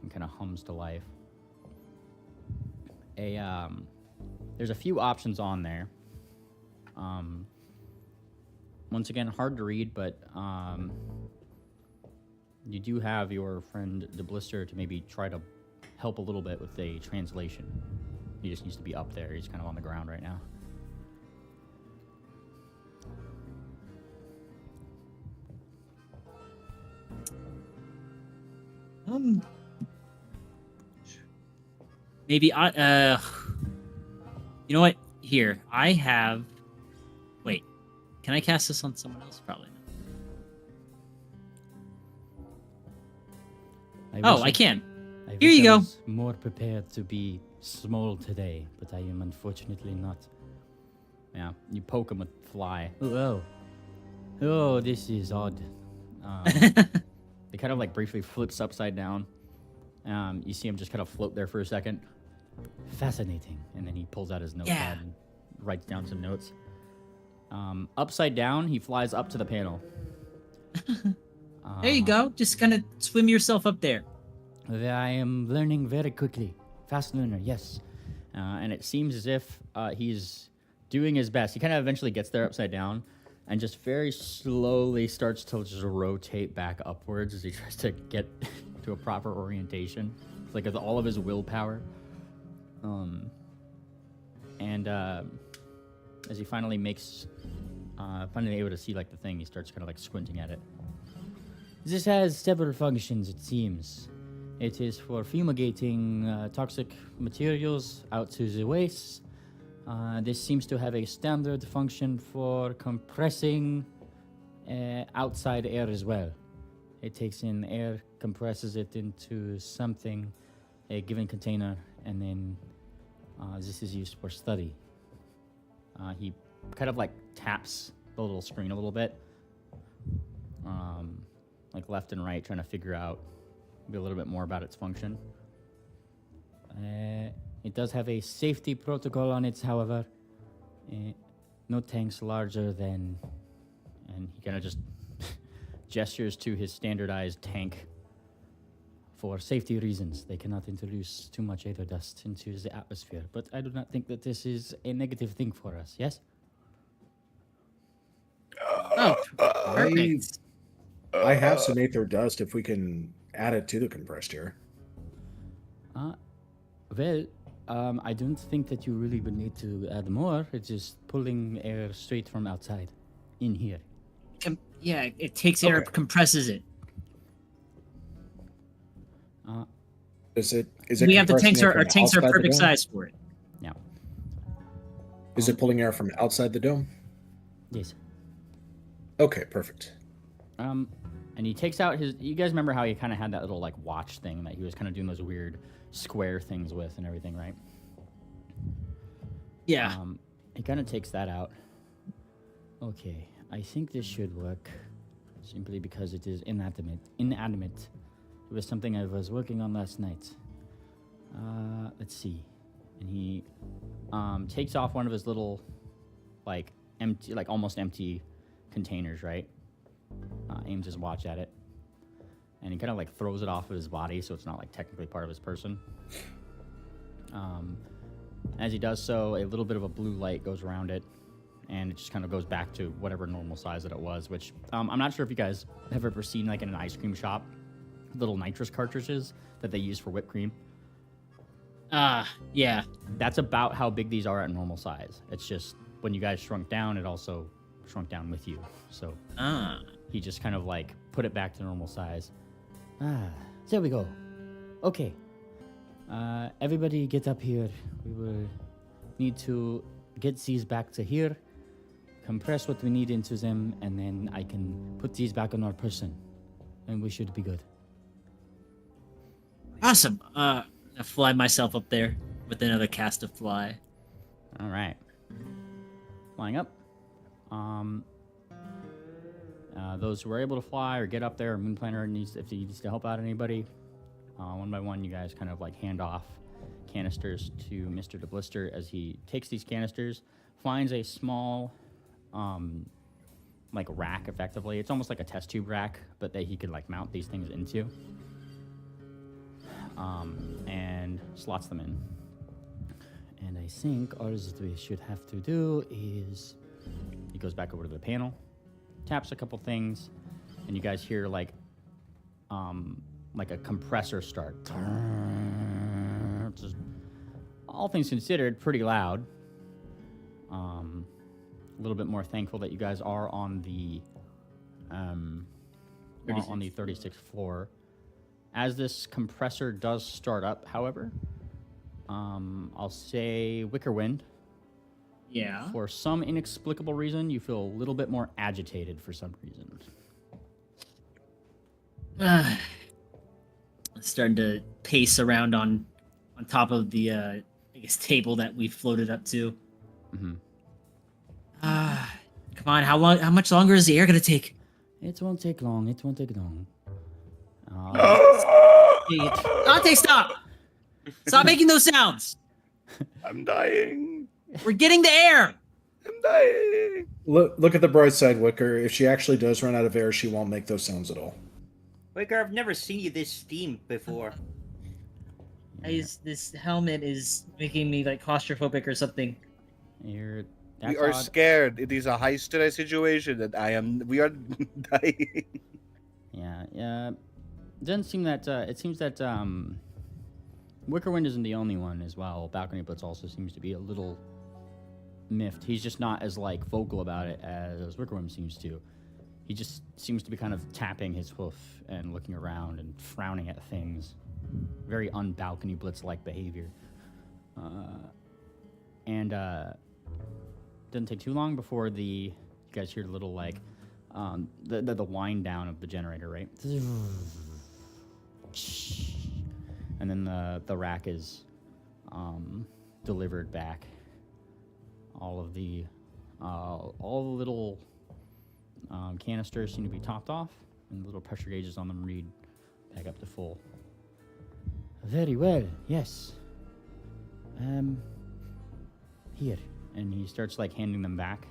And kind of hums to life. There's a few options on there. Once again, hard to read, but you do have your friend DeBlister to maybe try to help a little bit with a translation. He just needs to be up there. He's kind of on the ground right now. Maybe you know what? Here, I have. Wait, can I cast this on someone else? Probably not. I can. Here you go. More prepared to be small today, but I am unfortunately not. Yeah, you poke him with fly. Oh, this is odd. It kind of like briefly flips upside down. You see him just kind of float there for a second. Fascinating. And then he pulls out his notepad and writes down some notes. Upside down, he flies up to the panel. There you go. Just kind of swim yourself up there. I am learning very quickly. Fast learner, yes. And it seems as if he's doing his best. He kind of eventually gets there upside down and just very slowly starts to just rotate back upwards as he tries to get to a proper orientation. It's like with all of his willpower. As he finally finally able to see like the thing, he starts kind of like squinting at it. This has several functions, it seems. It is for fumigating toxic materials out to the waste. This seems to have a standard function for compressing outside air as well. It takes in air, compresses it into something, a given container, and then this is used for study. He kind of like taps the little screen a little bit, like left and right, trying to figure out a little bit more about its function. It does have a safety protocol on it, however. No tanks larger than... And he kind of just gestures to his standardized tank. For safety reasons, they cannot introduce too much air dust into the atmosphere. But I do not think that this is a negative thing for us, yes? Oh, perfect. I have some aether dust if we can add it to the compressed air. Well, I don't think that you really would need to add more. It's just pulling air straight from outside in here. Yeah, it takes air, Okay. compresses it. Is it We have the compressing tanks. air Our from tanks are outside the perfect dome? size for it. Yeah. Is it pulling air from outside the dome? Yes. Okay, perfect. And he takes out his... You guys remember how he kind of had that little, like, watch thing that he was kind of doing those weird square things with and everything, right? Yeah. He kind of takes that out. Okay, I think this should work. Simply because it is inanimate. It was something I was working on last night. Let's see. And he takes off one of his little, like, empty, like almost empty containers, right? Aims his watch at it. And he kind of like throws it off of his body, so it's not like technically part of his person. As he does so, a little bit of a blue light goes around it, and it just kind of goes back to whatever normal size that it was, which I'm not sure if you guys have ever seen like in an ice cream shop, little nitrous cartridges that they use for whipped cream. Yeah. That's about how big these are at normal size. It's just when you guys shrunk down, it also shrunk down with you. So he just kind of like put it back to normal size. There we go. Okay. Everybody get up here. We will need to get these back to here, compress what we need into them, and then I can put these back on our person. And we should be good. Awesome. I fly myself up there with another cast of fly. All right. Flying up. Those who are able to fly or get up there, Moon Planner if he needs to help out anybody, one by one, you guys kind of like hand off canisters to Mr. DeBlister as he takes these canisters, finds a small, like rack, effectively. It's almost like a test tube rack, but that he could like mount these things into, and slots them in. And I think all that we should have to do is he goes back over to the panel, taps a couple things, and you guys hear like a compressor start. Just, all things considered, pretty loud. A little bit more thankful that you guys are on the 36th floor. As this compressor does start up, however, I'll say Wicker Wind. Yeah. For some inexplicable reason, you feel a little bit more agitated for some reason. Starting to pace around on top of the I guess, table that we floated up to. Hmm. Come on, how much longer is the air gonna take? It won't take long. It won't take long. Dante, stop! Stop making those sounds! I'm dying. We're getting the air! I'm dying. Look at the bright side, Wicker. If she actually does run out of air, she won't make those sounds at all. Wicker, I've never seen you this steamed before. This helmet is making me like claustrophobic or something. That's We are odd. scared. It is a high stress situation that we are dying. Yeah. It doesn't seem that. It seems that Wickerwind isn't the only one as well. Balcony Blitz also seems to be a little miffed. He's just not as like vocal about it as Wickerwind seems to. He just seems to be kind of tapping his hoof and looking around and frowning at things. Very un-Balcony Blitz-like behavior. And doesn't take too long before you guys hear the little like the wind down of the generator, right? And then the rack is delivered back. All the little canisters seem to be topped off, and the little pressure gauges on them read back up to full. Very well, yes. Here. And he starts like handing them back.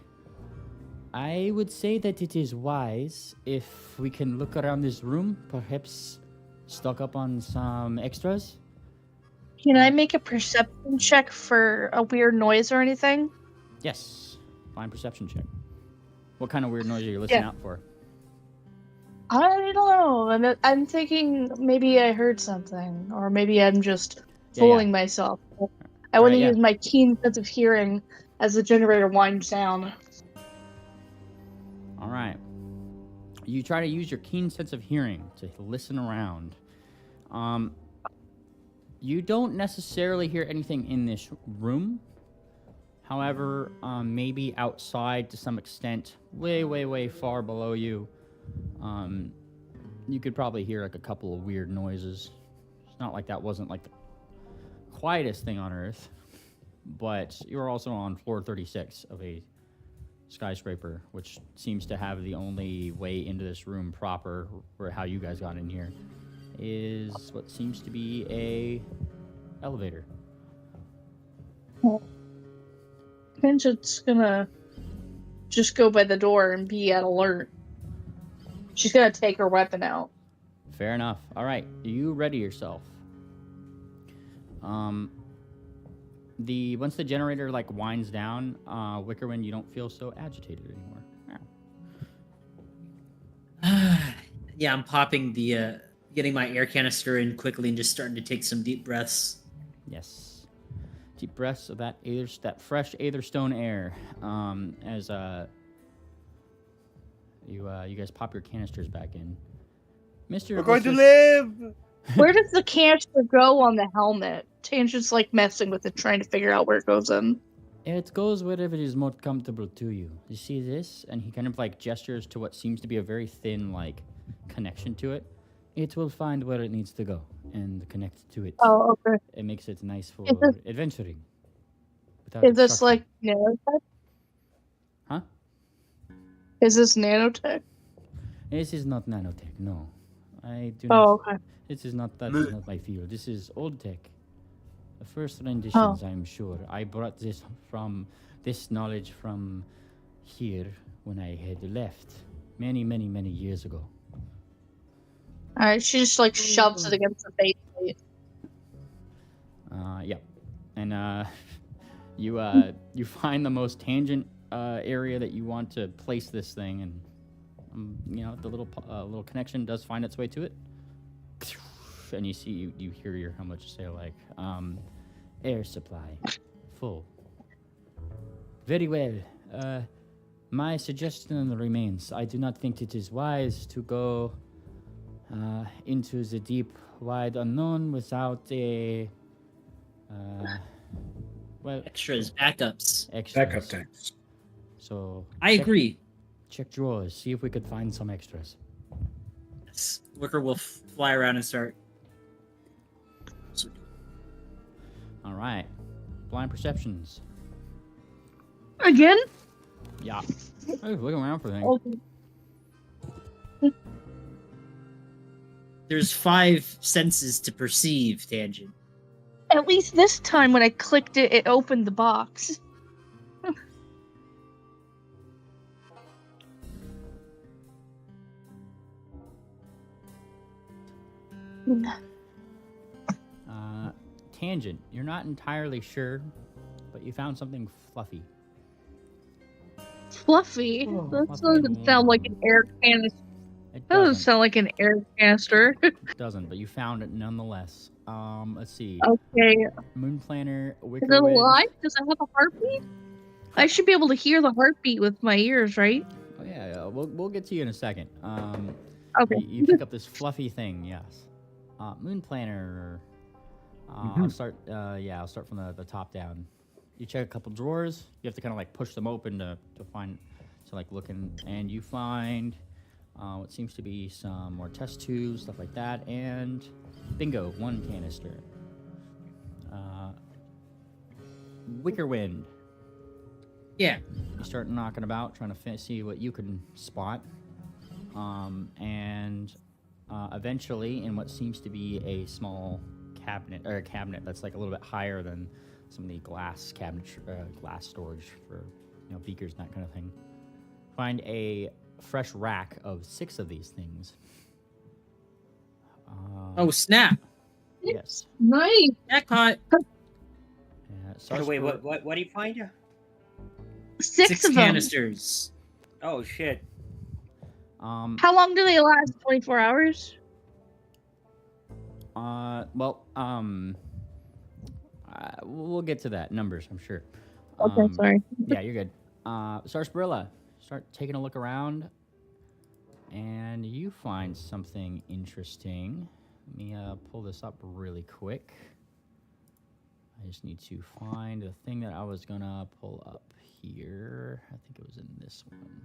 I would say that it is wise if we can look around this room, perhaps stock up on some extras. Can I make a perception check for a weird noise or anything? Yes. Fine perception check. What kind of weird noise are you listening out for? I don't know. I'm thinking maybe I heard something, or maybe I'm just fooling myself. I want to use my keen sense of hearing as the generator winds down. All right. You try to use your keen sense of hearing to listen around. You don't necessarily hear anything in this room. However, maybe outside to some extent, way far below you, you could probably hear like a couple of weird noises. It's not like that wasn't like the quietest thing on Earth, but you're also on floor 36 of a skyscraper, which seems to have the only way into this room proper, or how you guys got in here, is what seems to be a elevator. Pinch's gonna just go by the door and be at alert. She's gonna take her weapon out. Fair enough. All right, you ready yourself. Once the generator like winds down, Wickerwind, you don't feel so agitated anymore. Yeah, I'm popping getting my air canister in quickly and just starting to take some deep breaths. Yes, deep breaths of that fresh Aetherstone air. As you guys pop your canisters back in, Mister. We're going to live. Where does the canister go on the helmet? Tangent's like messing with it, trying to figure out where it goes in. It goes wherever is most comfortable to you. You see this? And he kind of like gestures to what seems to be a very thin like connection to it. It will find where it needs to go and connect to it. Oh, okay. It makes it nice for Is this- adventuring. Is this obstruction. like nanotech? Huh? Is this nanotech? This is not nanotech, no. I do Oh, not. okay. That is not my field. This is old tech. The first renditions, I'm sure. I brought this knowledge from here when I had left many years ago. Alright, she just like shoves it against the face plate. Yeah. And you find the most tangent area that you want to place this thing, and the little connection does find its way to it. And you see, you hear your helmet say like, air supply full. Very well. My suggestion remains. I do not think it is wise to go into the deep, wide unknown without a Extras, backups. Backup tanks. So I agree. Check drawers. See if we could find some extras. Yes. Wicker will fly around and start. All right. Blind perceptions. Again? Yeah. I was looking around for things. Oh, There's 5 senses to perceive, Tangent. at least this time when I clicked it, it opened the box. Tangent. You're not entirely sure, but you found something fluffy. Fluffy? Oh, That fluffy doesn't and sound like warm. an air canister. It That doesn't doesn't. sound like an air canister. It doesn't, but you found it nonetheless. Let's see. Okay. Moon Planner, Is it Wickerwood. alive? Does it have a heartbeat? I should be able to hear the heartbeat with my ears, right? Oh yeah, we'll get to you in a second. Okay. You pick up this fluffy thing, yes. Moon Planner. I'll start. I'll start from the top down. You check a couple drawers. You have to kind of like push them open to find, like looking, and you find what seems to be some more test tubes, stuff like that, and bingo, 1 canister. Wicker Wind. Yeah. You start knocking about, trying to see what you can spot. And eventually, in what seems to be a small cabinet that's like a little bit higher than some of the glass glass storage for beakers and that kind of thing, find a fresh rack of 6 of these things. Oh, snap. Yes. Nice. Jackpot. So wait, what do you find? 6 of them. canisters. Oh shit. How long do they last? 24 hours? We'll get to that. Numbers, I'm sure. Okay, sorry. Yeah, you're good. Sarsaparilla, start taking a look around, and you find something interesting. Let me pull this up really quick. I just need to find the thing that I was gonna pull up here. I think it was in this one.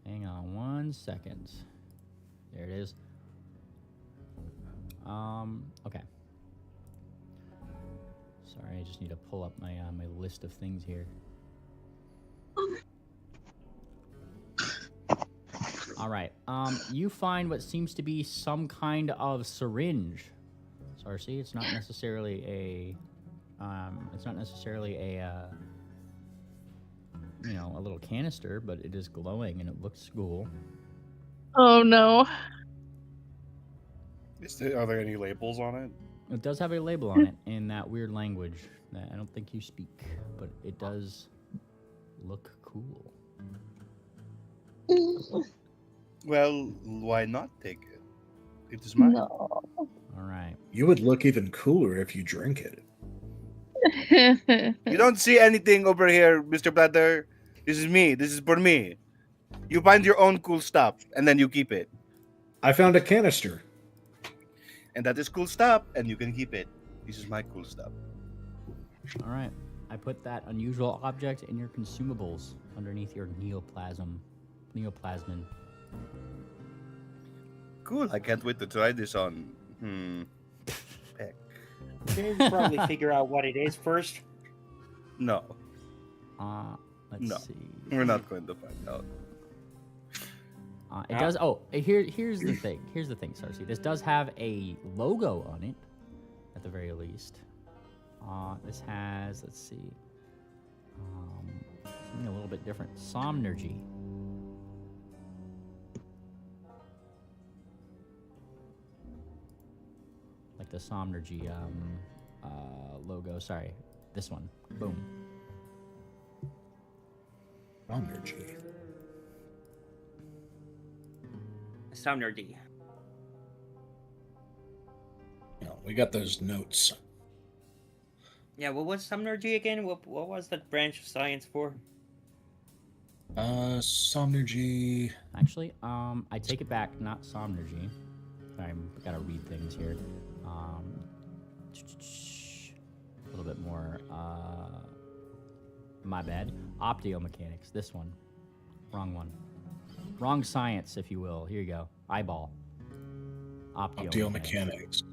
Hang on 1 second. There it is. Okay. Sorry, I just need to pull up my my list of things here. All right. You find what seems to be some kind of syringe. Sarcy, it's not necessarily a a little canister, but it is glowing and it looks cool. Oh no. Are there any labels on it? It does have a label on it in that weird language that I don't think you speak, but it does look cool. Well, why not take it? It is mine. No. All right. You would look even cooler if you drink it. You don't see anything over here, Mr. Platter. This is me. This is for me. You find your own cool stuff, and then you keep it. I found a canister. And that is cool stuff, and you can keep it. This is my cool stuff. All right. I put that unusual object in your consumables underneath your neoplasmin. Cool. I can't wait to try this on. Peck. Can you probably figure out what it is first? No, Let's No. see. we're not going to find out. It does. Oh, here's the thing. Here's the thing, Sarcy. This does have a logo on it, at the very least. This has, let's see, something a little bit different. Somnergy. Like the Somnergy logo. Sorry, this one. Boom. Energy. Sound nerdy. No, we got those notes. Yeah, what was Somnergy again? What was that branch of science for? Somnergy. Actually, I take it back. Not Somnergy. I gotta read things here. A little bit more. My bad. Optiomechanics. This one. Wrong one. Wrong science, if you will. Here you go. Eyeball. Optiomechanics. Optiomechanics.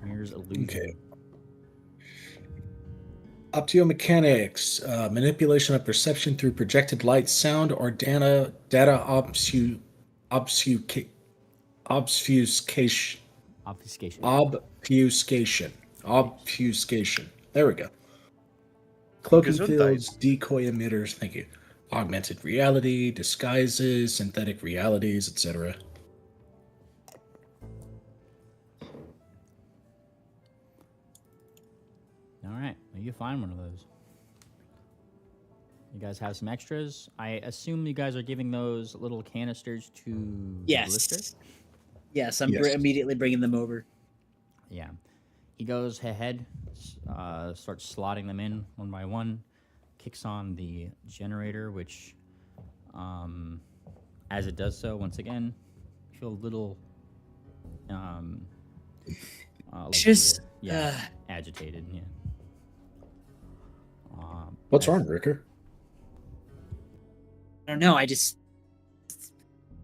Here's illusion. Okay. Optomechanics, manipulation of perception through projected light, sound, or data obfuscation. Obfuscation. Obfuscation. There we go. Cloaking Gesundheit. fields, decoy emitters. Thank you. Augmented reality, disguises, synthetic realities, etc. All right. Well, you find one of those. You guys have some extras. I assume you guys are giving those little canisters to Yes. Blister? Yes, I'm Yes. immediately bringing them over. Yeah. He goes ahead, starts slotting them in one by one, kicks on the generator, which, as it does so, once again, you feel a little, Just, agitated. Yeah. What's wrong, Ricker? I don't know. I just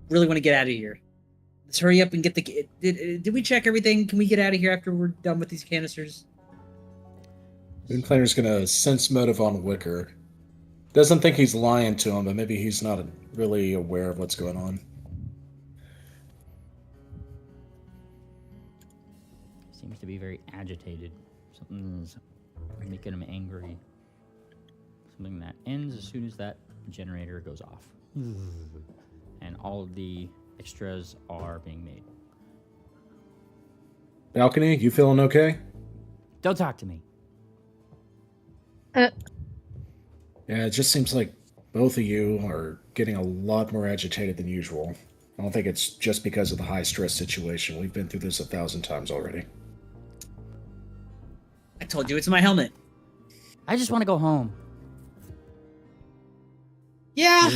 really want to get out of here. Let's hurry up and get the. Did we check everything? Can we get out of here after we're done with these canisters? Moonplaner's gonna sense motive on Wicker. Doesn't think he's lying to him, but maybe he's not really aware of what's going on. Seems to be very agitated. Something's making him angry. Something that ends as soon as that generator goes off. And all of the extras are being made. Balcony, you feeling okay? Don't talk to me. Yeah, it just seems like both of you are getting a lot more agitated than usual. I don't think it's just because of the high stress situation. We've been through this 1,000 times already. I told you it's my helmet. I just want to go home. Yeah,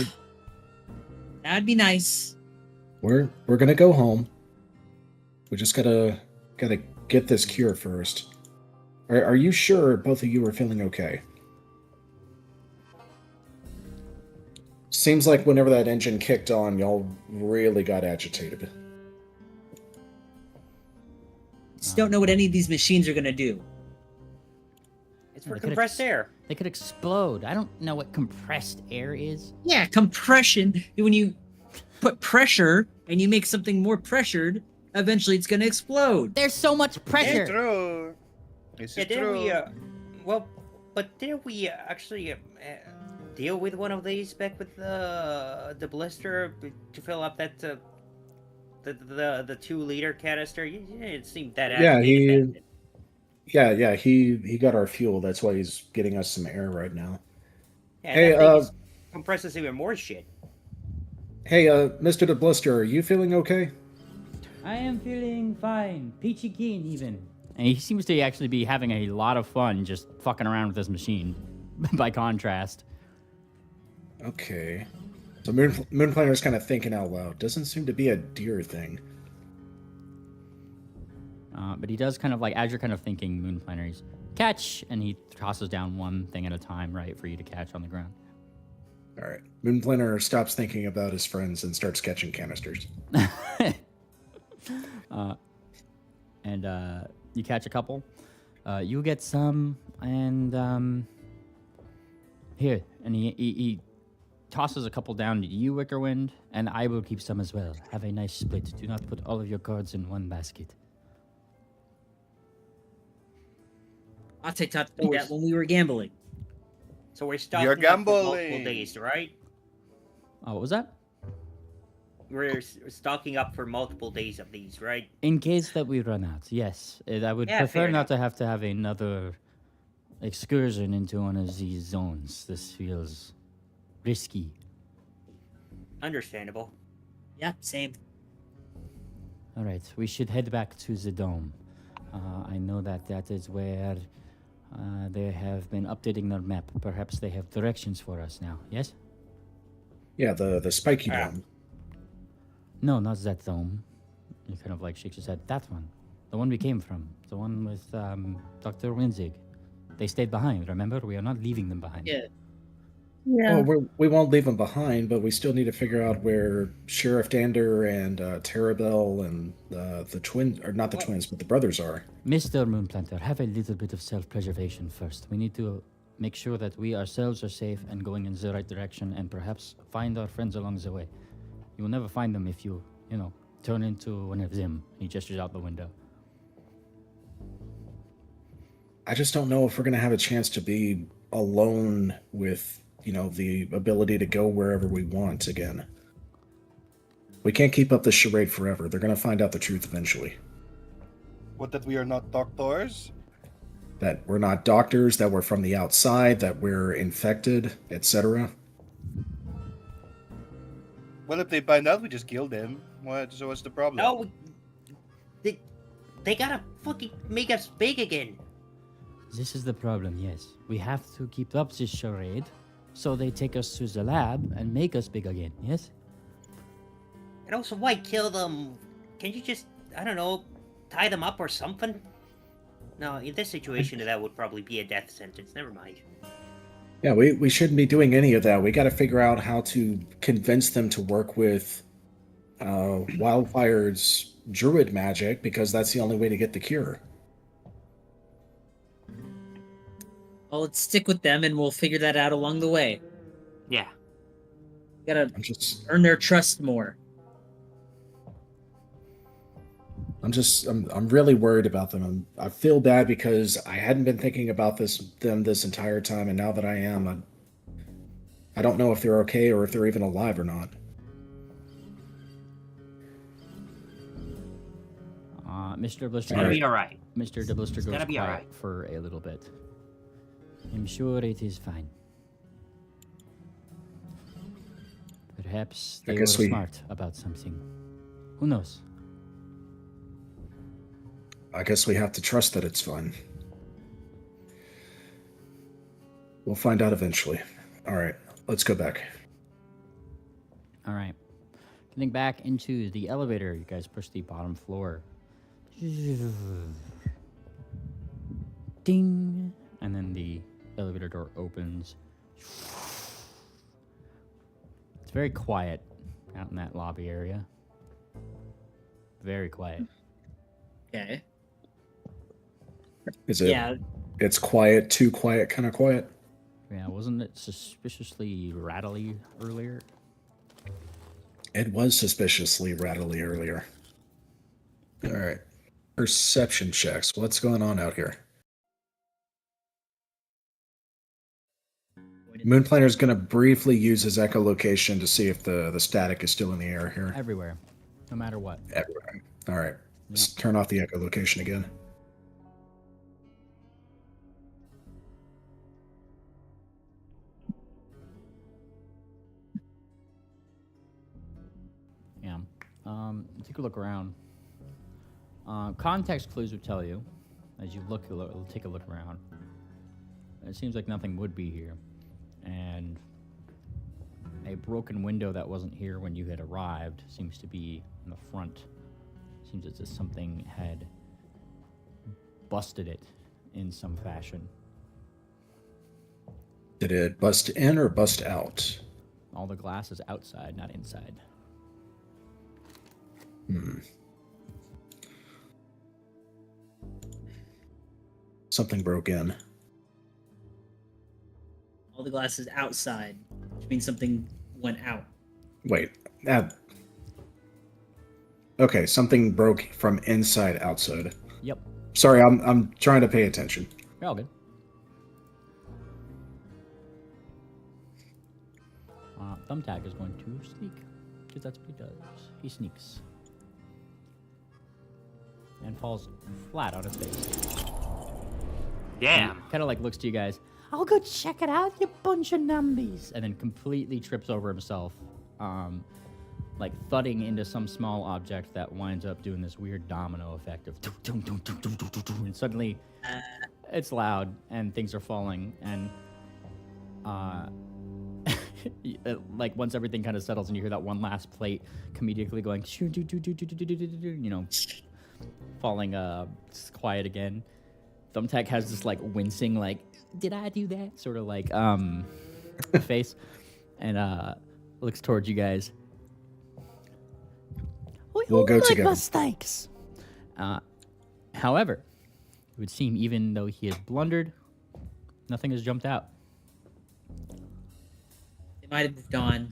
that'd be nice. We're gonna go home. We just gotta get this cure first. Are you sure both of you are feeling okay? Seems like whenever that engine kicked on, y'all really got agitated. Just don't know what any of these machines are gonna do. It's for They could compressed air. They could explode. I don't know what compressed air is. Yeah, compression. When you put pressure and you make something more pressured, eventually it's gonna explode. There's so much It's pressure. true. This Yeah, is didn't true. we? But didn't we actually deal with one of these back with the blister to fill up that the 2-liter canister? It seemed that Yeah, agitated back then. he got our fuel. That's why he's getting us some air right now. Yeah, Hey, that thing compresses even more shit. Hey, Mr. DeBlister, are you feeling okay? I am feeling fine. Peachy keen even. And he seems to actually be having a lot of fun just fucking around with this machine, by contrast. Okay. So Moonplaner's kind of thinking out loud. Doesn't seem to be a deer thing. But he does kind of like, as you're kind of thinking, Moonplaner, he's catch, and he tosses down one thing at a time, right, for you to catch on the ground. All right. Moonplaner stops thinking about his friends and starts catching canisters. And you catch a couple. You get some, and here, and he tosses a couple down to you, Wickerwind, and I will keep some as well. Have a nice split. Do not put all of your cards in one basket. I'll take that when we were gambling. So we're stocking You're up for multiple gambling. days, right? Oh, what was that? We're stocking up for multiple days of these, right? In case that we run out, yes. I would Yeah, prefer fair not to have another excursion into one of these zones. This feels risky. Understandable. Yeah, same. All right, we should head back to the dome. I know that is where they have been updating their map. Perhaps they have directions for us now. Yes? Yeah, the spiky Ah. one. No, not that dome. He kind of like shakes his head. That one. The one we came from. The one with Dr. Winzig. They stayed behind, remember? We are not leaving them behind. Yeah. Yeah. Oh, we won't leave them behind, but we still need to figure out where Sheriff Dander and Terabel and the twins, or not the twins, but the brothers are. Mr. Moonplanter, have a little bit of self-preservation first. We need to make sure that we ourselves are safe and going in the right direction, and perhaps find our friends along the way. You will never find them if you turn into one of them. He gestures out the window. I just don't know if we're going to have a chance to be alone with, the ability to go wherever we want again. We can't keep up this charade forever. They're going to find out the truth eventually. What, that we are not doctors? That we're not doctors, that we're from the outside, that we're infected, etc. Well, if they find out, we just kill them. So what's the problem? No, they gotta fucking make us big again. This is the problem, yes. We have to keep up this charade, so they take us to the lab and make us big again, yes? And also, why kill them? Can you just, I don't know, tie them up or something? No, in this situation, that would probably be a death sentence. Never mind. Yeah, we shouldn't be doing any of that. We got to figure out how to convince them to work with Wildfire's druid magic, because that's the only way to get the cure. Well, let's stick with them, and we'll figure that out along the way. Yeah. Gotta I'm just earn their trust more. I'm really worried about them. I feel bad because I hadn't been thinking about them this entire time, and now that I am, I don't know if they're okay or if they're even alive or not. Mr. Blister. It's gonna be alright. Mr. DeBlister goes gonna be quiet alright. for a little bit. I'm sure it is fine. Perhaps I they were guess we- smart about something. Who knows? I guess we have to trust that it's fine. We'll find out eventually. All right, let's go back. All right. Getting back into the elevator, you guys push the bottom floor. Ding! And then the elevator door opens. It's very quiet out in that lobby area. Very quiet. Okay. Is it? Yeah. It's quiet, too quiet, kind of quiet. Yeah, wasn't it suspiciously rattly earlier? It was suspiciously rattly earlier. All right. Perception checks. What's going on out here? Moonplaner's going to briefly use his echolocation to see if the static is still in the air here. Everywhere. No matter what. Everywhere. All right. Let's Yep. turn off the echolocation again. Yeah. Take a look around. Context clues would tell you, as you take a look around. It seems like nothing would be here, and a broken window that wasn't here when you had arrived seems to be in the front. Seems as if something had busted it in some fashion. Did it bust in or bust out? All the glass is outside, not inside. Something broke in. All the glass is outside, which means something went out. Wait. Okay, something broke from inside outside. Yep. Sorry, I'm trying to pay attention. You're all good. Thumbtack is going to sneak, because that's what he does. He sneaks. And falls flat on his face. Damn. Kind of like looks to you guys. I'll go check it out, you bunch of numbies. And then completely trips over himself. Like thudding into some small object that winds up doing this weird domino effect of and suddenly it's loud and things are falling and like once everything kind of settles and you hear that one last plate comedically going you know, falling quiet again. Thumbtack has this like wincing like did I do that sort of like face and looks towards you guys. We'll go together. Mistakes. However, it would seem even though he has blundered, Nothing has jumped out. They might have moved on.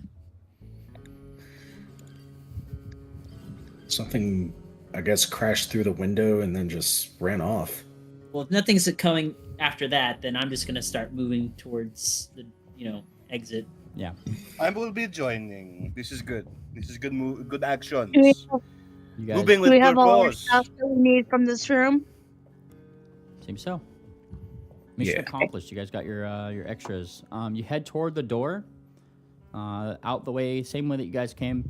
Something, I guess, crashed through the window and then just ran off. Well, if nothing's coming after that, then I'm just gonna start moving towards the, exit. Yeah. I will be joining. This is good. This is good actions. Do You guys Moving do with we have all our purpose. stuff that we need from this room? seem so. Mission Yeah. accomplished. You guys got your extras. You head toward the door, out the way, same way that you guys came,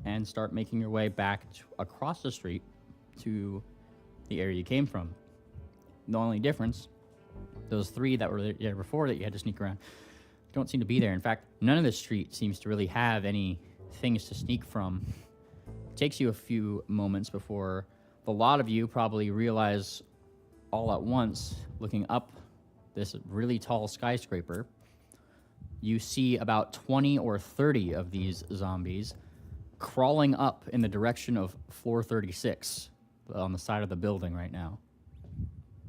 and start making your way back across the street to the area you came from. The only difference, those 3 that were there before that you had to sneak around, don't seem to be there. In fact, none of the street seems to really have any things to sneak from. It takes you a few moments before the lot of you probably realize all at once, looking up this really tall skyscraper, you see about 20 or 30 of these zombies crawling up in the direction of floor 36 on the side of the building right now.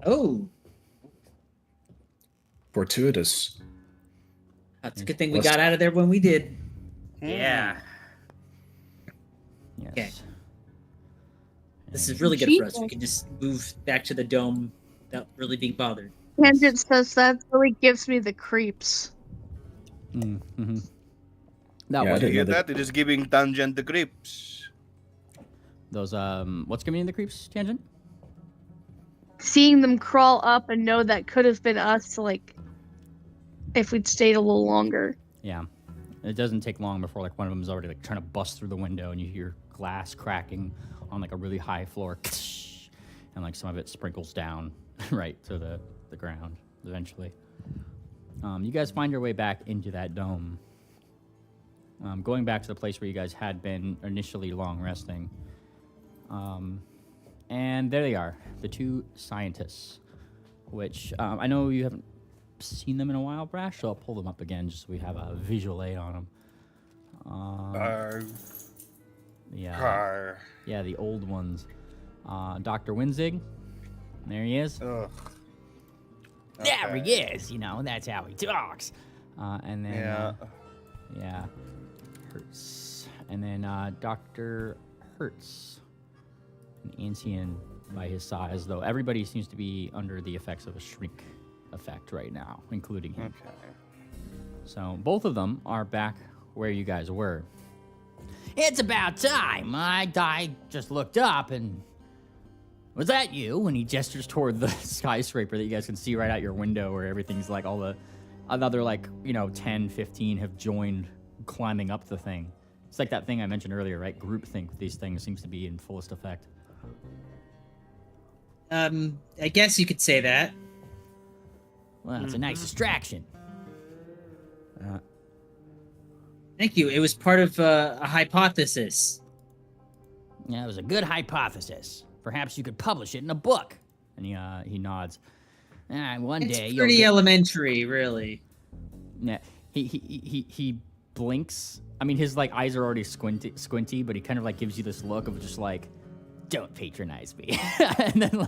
Oh, Fortuitous. that's a good thing we Let's- got out of there when we did. Yeah. Yes. Okay. This And- is really good for us. We can just move back to the dome without really being bothered. Tangent says that really gives me the creeps. Mm-hmm. That Yeah, I was didn't You know get that? It is giving Tangent the creeps. those what's giving you the creeps, Tangent? Seeing them crawl up and know that could have been us, like, if we'd stayed a little longer. Yeah. It doesn't take long before like one of them is already like trying to bust through the window and you hear glass cracking on like a really high floor and like some of it sprinkles down right to the ground eventually. You guys find your way back into that dome. Going back to the place where you guys had been initially long resting. And there they are, the 2 scientists, which I know you haven't seen them in a while, Brash, so I'll pull them up again just so we have a visual aid on them. Yeah, the old ones. Dr. Winzig, there he is. Ugh. There he Okay. is. That's how he talks. And then, Yeah. Hertz. And then Dr. Hertz, an ancient by his size, though everybody seems to be under the effects of a shrink effect right now, including him. Okay. So both of them are back where you guys were. It's about time. I just looked up and. Was that you? When he gestures toward the skyscraper that you guys can see right out your window where everything's like all the another 10, 15 have joined climbing up the thing. It's like that thing I mentioned earlier, right? Groupthink with these things seems to be in fullest effect. I guess you could say that. Well, it's a nice distraction. Thank you. It was part of a hypothesis. Yeah, it was a good hypothesis. Perhaps you could publish it in a book. And he nods. One It's day pretty you'll. elementary, really. Yeah, he blinks. I mean, his eyes are already squinty, but he kind of gives you this look of just don't patronize me, and then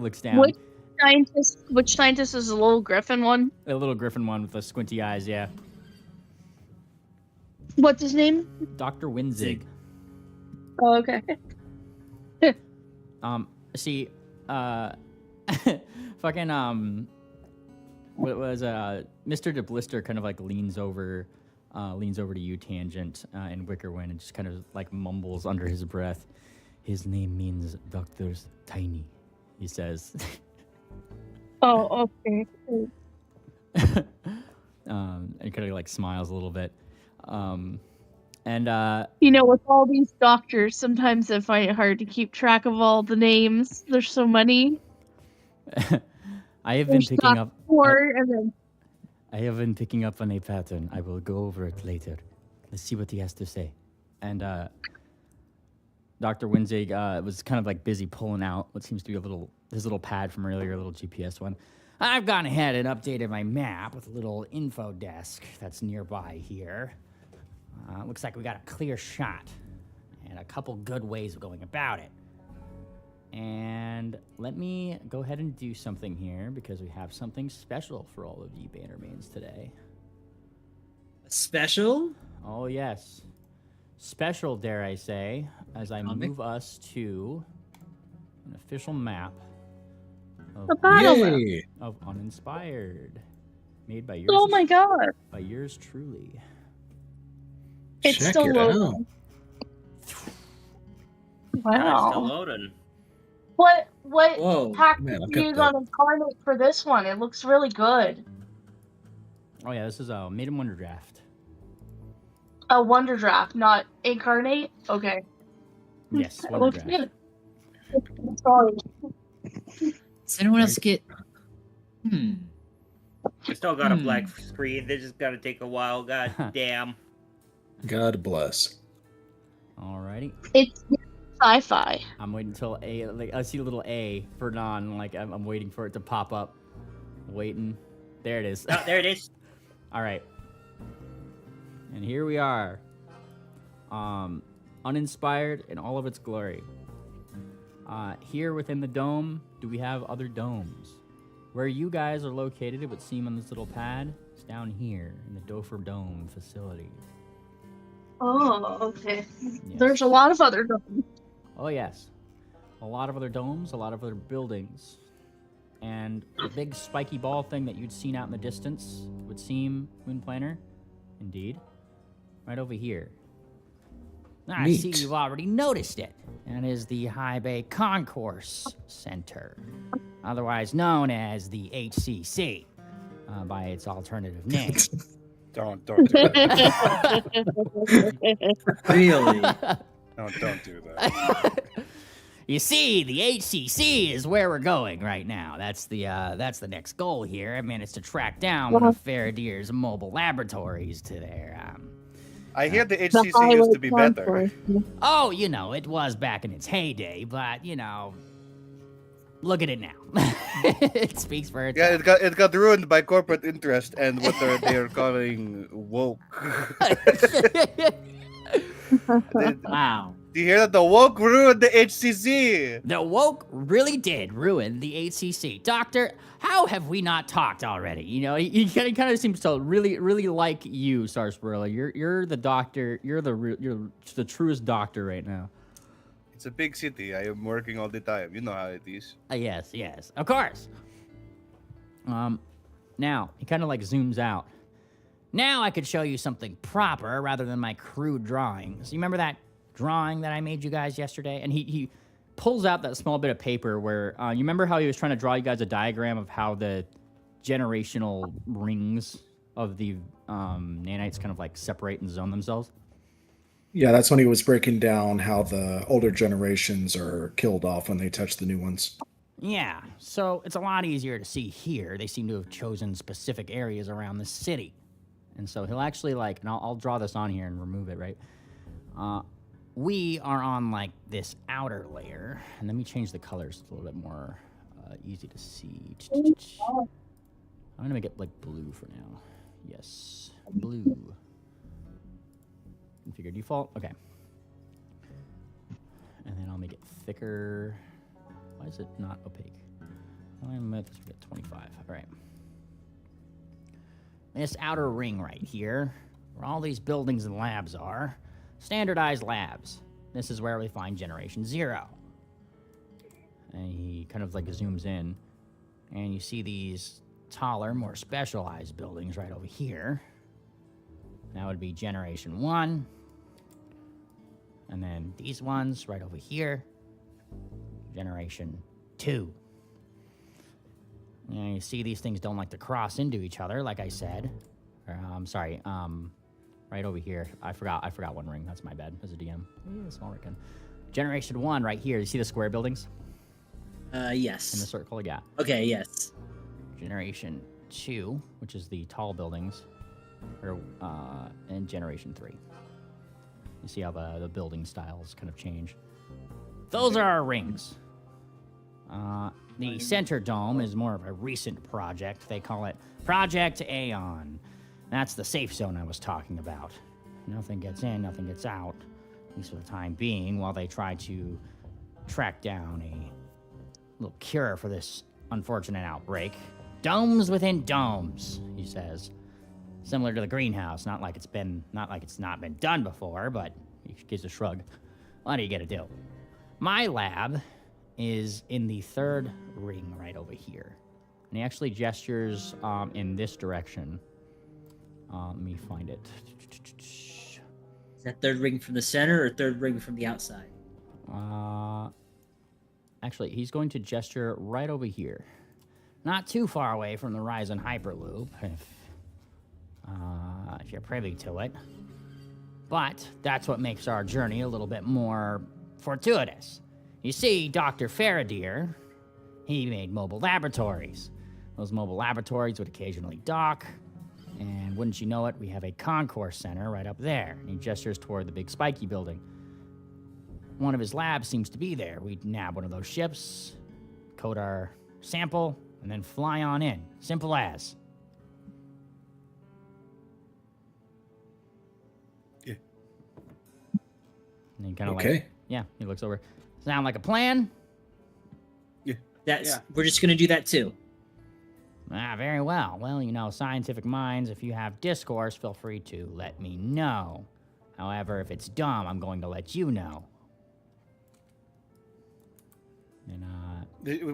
looks down. Which scientist is the little griffin one? The little griffin one with the squinty eyes, yeah. What's his name? Dr. Winzig. Oh, okay. See, fucking, what was, Mr. DeBlister kind of leans over to you, Tangent, and Wickerwind, and just kind of mumbles under his breath. His name means Doctor's Tiny, he says. Oh, okay. And kind of smiles a little bit. And With all these doctors, sometimes I find it hard to keep track of all the names. There's so many. I have been picking up. And then I have been picking up on a pattern. I will go over it later. Let's see what he has to say. And Dr. Winzig was kind of busy pulling out what seems to be his little pad from earlier, a little GPS one. I've gone ahead and updated my map with a little info desk that's nearby here. Looks like we got a clear shot and a couple good ways of going about it. And let me go ahead and do something here because we have something special for all of you Bannermanes today. Special? Oh, yes. Special, dare I say, as I move us to an official map The battle map. Yay! of Uninspired. Made by yours, Oh my god. by yours truly. It's Check still it loading. Ah, it's still Wow. loading. What Whoa. pack Man, did I've you got use the- on Incarnate for this one? It looks really good. Oh, yeah, this is a Made in Wonder draft. A Wonder Draft, not Incarnate? Okay. Yes, That Wonder looks draft. good. Sorry. Does anyone else get... We still got a black screen. They just gotta take a while. God damn. God bless. Alrighty. It's sci-fi. I'm waiting until A. Like I see a little A for non. Like I'm waiting for it to pop up. Waiting. There it is. Oh, there it is. All right. And here we are. Uninspired in all of its glory. Here within the dome, do we have other domes? Where you guys are located, it would seem on this little pad, is down here in the Dofer Dome facility. Oh, okay. Yes. There's a lot of other domes. Oh, yes. A lot of other domes, a lot of other buildings. And the big spiky ball thing that you'd seen out in the distance would seem, Moon Planner, indeed, right over here. I see Neat. you've already noticed it. That is the High Bay Concourse Center, otherwise known as the HCC, by its alternative name. Don't do that. Really? Don't do that. You see, the HCC is where we're going right now. That's the next goal here. I mean, it's to track down one of Faradyr's mobile laboratories to their I hear the The HCC used highway to be better. concourse. Oh, you know, it was back in its heyday, but you know, look at it now. It speaks for itself. Yeah, it got ruined by corporate interest and what they're calling woke. Wow. Do you hear that? The woke ruined the HCC. The woke really did ruin the HCC. Doctor, how have we not talked already? You know, he kind of seems to really like you, Sarsaparilla. You're the doctor. You're the truest doctor right now. It's a big city. I am working all the time. You know how it is. Yes, of course. Now he kind of like zooms out. Now I could show you something proper rather than my crude drawings. You remember that drawing that I made you guys yesterday? And he pulls out that small bit of paper where you remember how he was trying to draw you guys a diagram of how the generational rings of the nanites kind of like separate and zone themselves. Yeah, that's when he was breaking down how the older generations are killed off when they touch the new ones. Yeah, so it's a lot easier to see here. They seem to have chosen specific areas around the city. And so he'll actually like, and I'll draw this on here and remove it, right? We are on like this outer layer. And let me change the colors a little bit more easy to see. I'm gonna make it like blue for now. Yes, blue. Configure default, okay. And then I'll make it thicker. Why is it not opaque? I'm at 25, all right. This outer ring right here, where all these buildings and labs are, standardized labs. This is where we find Generation 0. And he kind of like zooms in, and you see these taller, more specialized buildings right over here. That would be Generation 1. And then these ones right over here, Generation 2. And you see these things don't like to cross into each other, like I said. Sorry, right over here. I forgot one ring. That's my bad as a DM. Yeah, small ring. Generation 1 right here. You see the square buildings Yes. in the circle? Yeah. Okay, yes. Generation 2, which is the tall buildings, and Generation 3. You see how the building styles kind of change. Those are our rings. The center dome is more of a recent project. They call it Project Aeon. That's the safe zone I was talking about. Nothing gets in, nothing gets out, at least for the time being, while they try to track down a little cure for this unfortunate outbreak. Domes within domes, he says. Similar to the greenhouse, not like it's not been done before, but he gives a shrug. What do you gotta do? My lab is in the third ring right over here. And he actually gestures in this direction. Let me find it. Is that third ring from the center or third ring from the outside? Actually, he's going to gesture right over here. Not too far away from the Ryzen Hyperloop, if you're privy to it. But that's what makes our journey a little bit more fortuitous. You see, Dr. Faradir, he made mobile laboratories. Those mobile laboratories would occasionally dock, and wouldn't you know it, we have a concourse center right up there. And he gestures toward the big spiky building. One of his labs seems to be there. We'd nab one of those ships, code our sample, and then fly on in. Simple as. Yeah. And he kind of Okay. he looks over. Sound like a plan? We're just gonna do that too. Ah, very well. Well, you know, scientific minds, if you have discourse, feel free to let me know. However, if it's dumb, I'm going to let you know. And,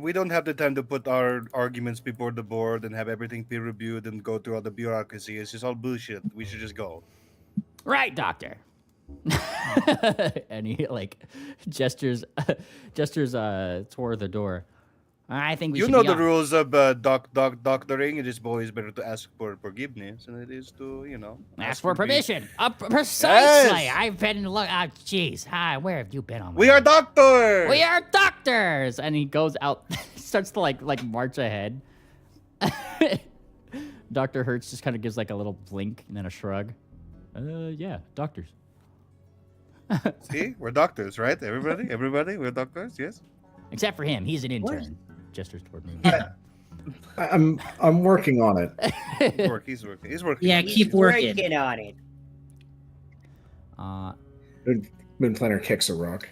We don't have the time to put our arguments before the board and have everything peer reviewed and go through all the bureaucracy. It's just all bullshit. We should just go. right, doctor. And he, like, gestures toward the door. I think we You should know be the on- rules of doctoring. It is always better to ask for forgiveness than it is to, Ask for permission. permission. Precisely. Yes. I've been look. Jeez. Hi. Where have you been on? We are doctors. We are doctors. And he goes out, starts to like march ahead. Dr. Hertz just kind of gives like a little blink and then a shrug. Yeah, doctors. See, we're doctors, right? Everybody, we're doctors. Yes. Except for him, he's an intern. Gestures toward me. I'm working on it. He's working. Yeah, keep working. Working on it. Moon Planner kicks a rock.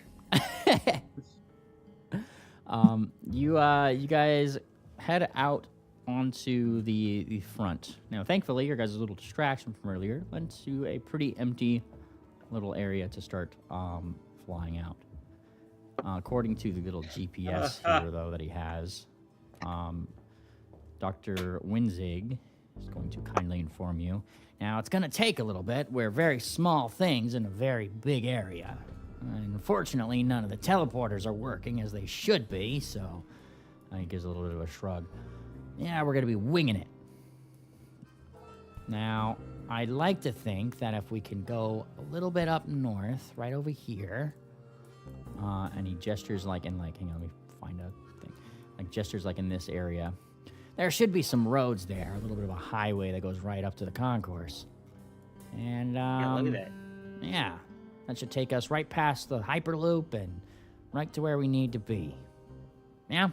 You guys head out onto the front. Now, thankfully, your guys' little distraction from earlier led to a pretty empty little area to start flying out. According to the little GPS here, though, that he has, Dr. Winzig is going to kindly inform you. Now, it's going to take a little bit. We're very small things in a very big area. And unfortunately, none of the teleporters are working as they should be, so he gives a little bit of a shrug. Yeah, we're going to be winging it. Now, I'd like to think that if we can go a little bit up north, right over here, and he gestures hang on, let me find a thing. Gestures in this area. There should be some roads there, a little bit of a highway that goes right up to the concourse. And, Yeah, look at that. yeah, that should take us right past the Hyperloop and right to where we need to be. Yeah?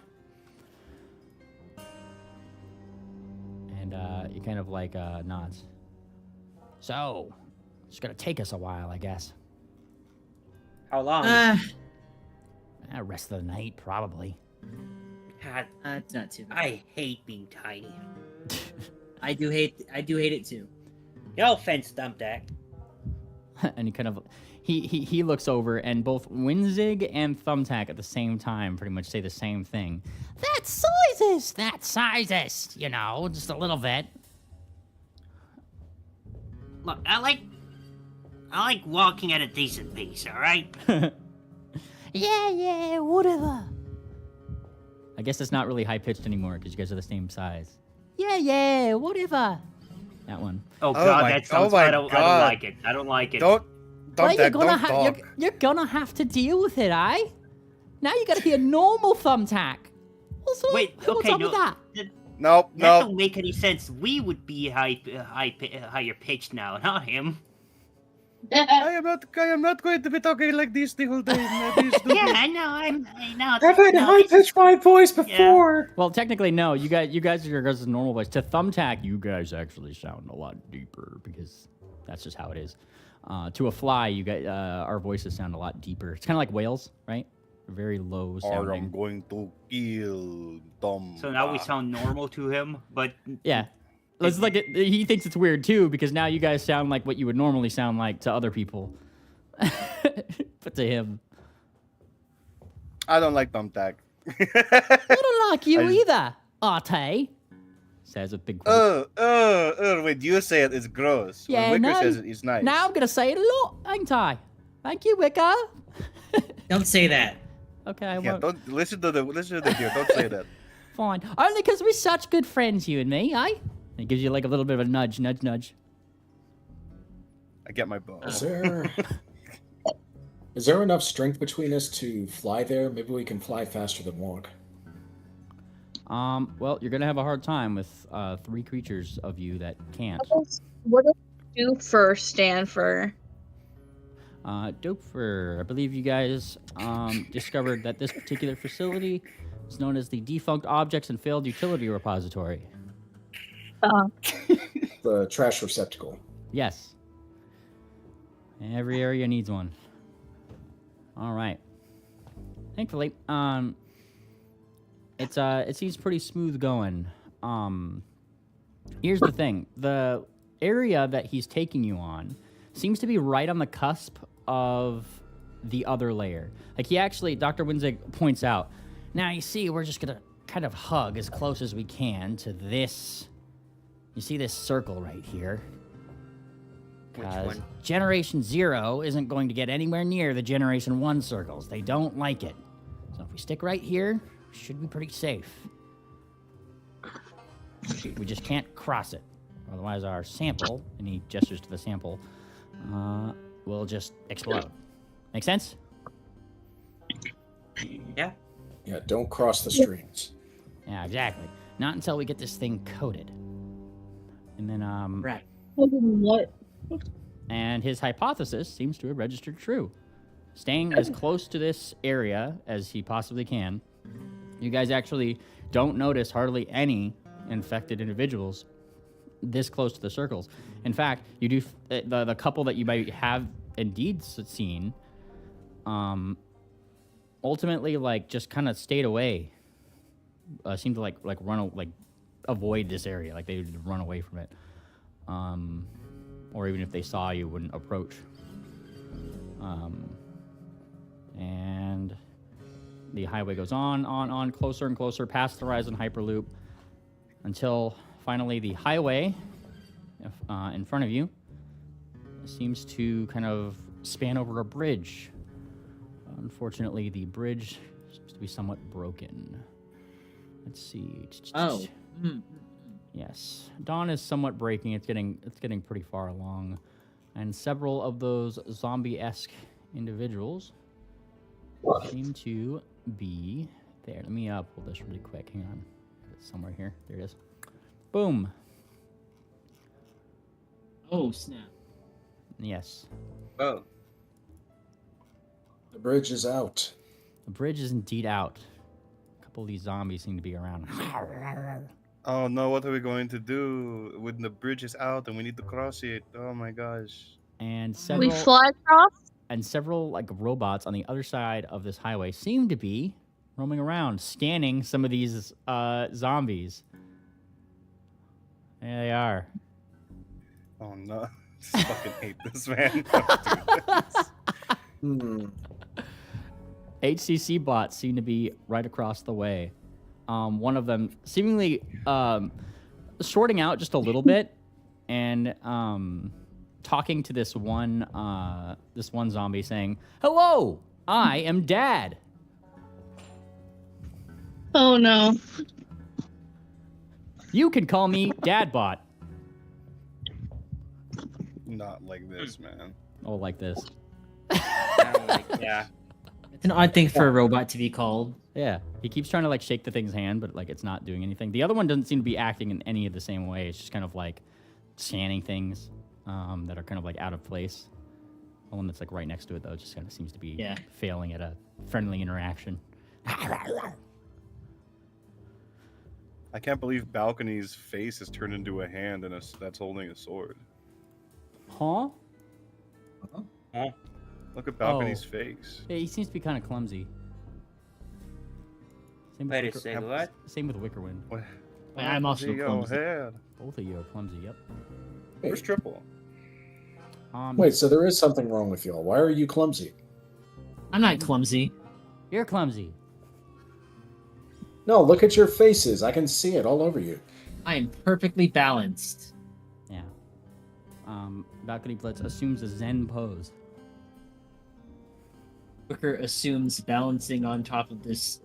And, he kind of nods. So, it's gonna take us a while, I guess. How long? Rest of the night, probably. God, It's not too bad. I hate being tiny. I do hate it too. No offense, Thumbtack. And he kind of he looks over, and both Winzig and Thumbtack at the same time pretty much say the same thing. That's sizest, you know, just a little bit. Look, I like walking at a decent pace, alright? Yeah, whatever. I guess it's not really high-pitched anymore because you guys are the same size. Yeah, whatever. That one. Oh Oh god, my- that sounds oh my I don't God. like it. I don't like it. Don't Well, talk. you're gonna have to deal with it, eh? Now you gotta be a normal Thumbtack. Wait, what's okay, up no. with that? No. That don't make any sense. We would be higher pitched now, not him. I am not going to be talking like this the whole time. Yeah, I know. I know. I've had no, high this is- pitched my voice before. Well, technically, no. You guys are your guys' normal voice. To Thumbtack, you guys actually sound a lot deeper because that's just how it is. To a fly, you guys, our voices sound a lot deeper. It's kind of like whales, right? very low Or I'm sounding. going to kill Tom. So now we sound normal to him, but Yeah. It's like he thinks it's weird too because now you guys sound like what you would normally sound like to other people. But to him. I don't like thumbtack. I don't like you I- either, Arte. Says a big voice. When you say it, it's gross. Yeah, when Wicker no. says it, it's nice. Now I'm gonna say it a lot, ain't I? Thank you, Wicker. Don't say that. Okay, I Yeah, won't. don't listen to the deer. Don't say that. Fine. Only because we're such good friends, you and me, eh? He gives you like a little bit of a nudge, nudge, nudge. I get my bow. Is there enough strength between us to fly there? Maybe we can fly faster than walk. Well, you're gonna have a hard time with 3 creatures of you that can't. What does do first stand for? Doper, I believe you guys discovered that this particular facility is known as the Defunct Objects and Failed Utility Repository. The trash receptacle. Yes. Every area needs one. All right. Thankfully, it seems pretty smooth going. Here's the thing: the area that he's taking you on seems to be right on the cusp of the other layer. Like he actually, Dr. Winzig points out. Now you see, we're just gonna kind of hug as close as we can to this. You see this circle right here? Which 'Cause one? Generation 0 isn't going to get anywhere near the Generation 1 circles. They don't like it. So if we stick right here, we should be pretty safe. We just can't cross it. Otherwise our sample, and he gestures to the sample, will just explode. Make sense? Yeah. Yeah, don't cross the streams. Yeah, exactly. Not until we get this thing coated. And then, Right. What? and his hypothesis seems to have registered true. Staying as close to this area as he possibly can, you guys actually don't notice hardly any infected individuals this close to the circles. In fact, you do the couple that you might have indeed seen, ultimately like just kind of stayed away. Seemed to like avoid this area, like they would run away from it. Or even if they saw you, wouldn't approach. And the highway goes on, closer and closer, past the Horizon Hyperloop, until finally the highway in front of you seems to kind of span over a bridge. Unfortunately, the bridge seems to be somewhat broken. Let's see. Oh. Yes, dawn is somewhat breaking. It's getting pretty far along, and several of those zombie-esque individuals seem to be there. Let me pull this really quick. Hang on, it's somewhere here. There it is. Boom. Oh, snap. Yes, Oh, The bridge is out. the bridge is indeed out. A couple of these zombies seem to be around. oh no! What are we going to do when the bridge is out and we need to cross it? Oh my gosh! And We several fly across? and several like robots on the other side of this highway seem to be roaming around, scanning some of these zombies. There they are. Oh no! I fucking hate this, man. Hmm. HCC bots seem to be right across the way. One of them seemingly sorting out just a little bit and talking to this one zombie, saying, "Hello, I am Dad." Oh no. You can call me Dadbot. Not like this, man. Oh, like this. Yeah. It's an odd thing for a robot to be called. Yeah, he keeps trying to like shake the thing's hand, but like it's not doing anything. The other one doesn't seem to be acting in any of the same way. It's just kind of like scanning things that are kind of like out of place. The one that's like right next to it though just kind of seems to be failing at a friendly interaction. I can't believe Balcony's face has turned into a hand and that's holding a sword. Huh? Look at Balcony's face. Yeah, he seems to be kind of clumsy. Wait a second, what? Same with Wickerwind. I'm also Clumsy, clumsy. head. Both of you are clumsy. Yep. Where's Triple? Wait, so there is something wrong with y'all. Why are you clumsy? I'm not clumsy. You're clumsy. No, look at your faces. I can see it all over you. I am perfectly balanced. Yeah. Balcony Blitz assumes a Zen pose. Wicker assumes balancing on top of this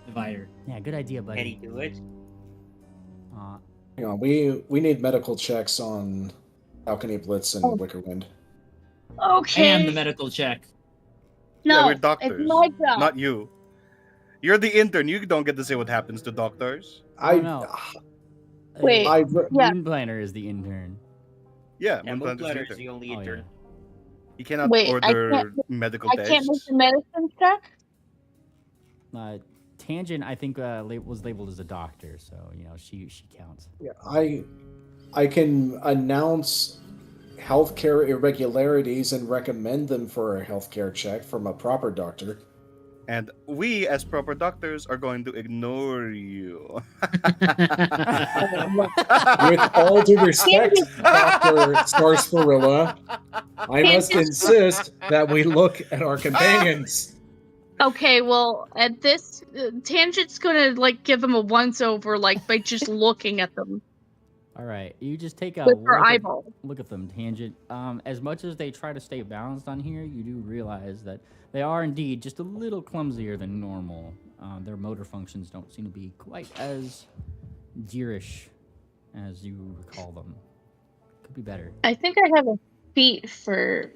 divider. Yeah, good idea, buddy. Can he do it? Hang on, we need medical checks on Balcony Blitz and Wickerwind. Okay. And the medical check. No, Yeah, we're doctors, it's my job. not you. You're the intern. You don't get to say what happens to doctors. I no. Wait. I Yeah. Moon Planner is the intern. Yeah, Yeah, Moonplanter's the Moonplanner is intern. the only Oh, intern. yeah. He cannot Wait, I order can't- medical I tests. can't make the medicine check? Tangent, I think, was labeled as a doctor, so she counts. I can announce healthcare irregularities and recommend them for a healthcare check from a proper doctor. And we, as proper doctors, are going to ignore you. With all due respect, Dr. Sarsaparilla, I must insist that we look at our companions. Okay, well, at this, Tangent's gonna, give them a once-over, by just looking at them All right, you just take a with her look eyeball. look at them, Tangent. As much as they try to stay balanced on here, you do realize that they are indeed just a little clumsier than normal. Their motor functions don't seem to be quite as deerish as you recall them. Could be better. I think I have a feat for,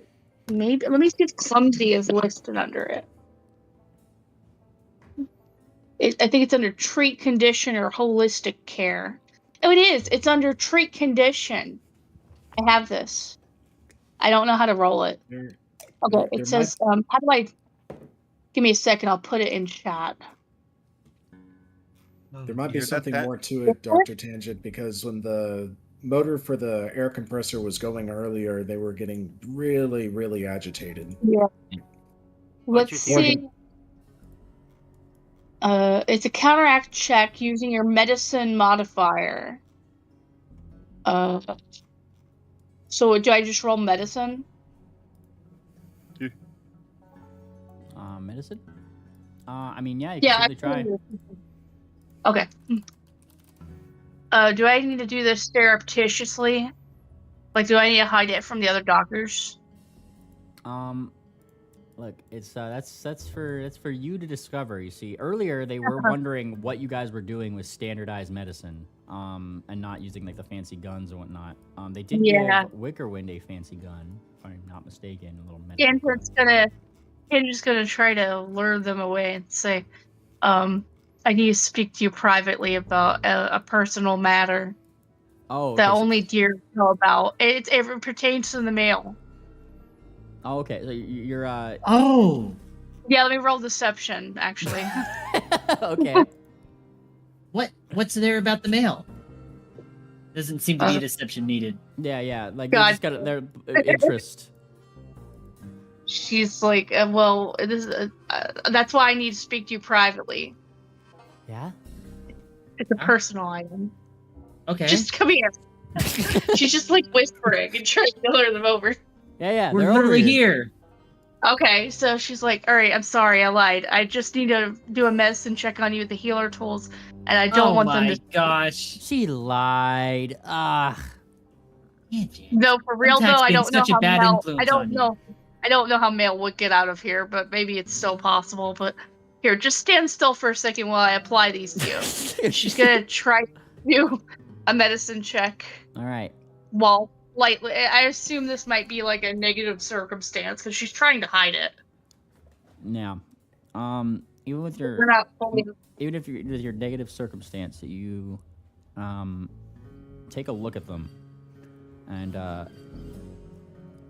maybe, let me see if clumsy is listed under it. I think it's under treat condition or holistic care. Oh, it is. It's under treat condition. I have this. I don't know how to roll it. Okay, it says, how do I... Give me a second, I'll put it in chat. There might be Hear that, something Pat? more to it, Dr. Tangent, because when the motor for the air compressor was going earlier, they were getting really, really agitated. Yeah. What'd Let's you see. think? It's a counteract check using your medicine modifier. So do I just roll medicine? Medicine? I mean, yeah, you Yeah. can certainly try. Okay. Do I need to do this surreptitiously? Do I need to hide it from the other doctors? Look, it's that's for you to discover. You see, earlier they were wondering what you guys were doing with standardized medicine, and not using the fancy guns and whatnot. They did give Wickerwind a fancy gun, if I'm not mistaken, a little medical gun. Andrew's gonna try to lure them away and say, I need to speak to you privately about a personal matter that only deer know about. It pertains to the mail. Oh, okay. So you're Oh! Yeah, let me roll deception, actually. okay. What's there about the mail? Doesn't seem to be a deception needed. Yeah. They God. just got their interest. She's like, well, that's why I need to speak to you privately. Yeah. It's a personal item. Okay. Just come here. She's just whispering and trying to lure them over. Yeah. We're they're over literally here. Okay, so she's like, all right, I'm sorry, I lied. I just need to do a medicine check on you with the healer tools, and I don't want them to... Oh my gosh. She lied. No, for real though, I don't know such a how bad Mel... influence I don't on you. know. I don't know how Mel would get out of here, but maybe it's still possible. But here, just stand still for a second while I apply these to you. She's gonna try to do a medicine check. All right. Well, lightly. I assume this might be a negative circumstance because she's trying to hide it. Now, even with your We're not fully... even if you're with your negative circumstance, you take a look at them, and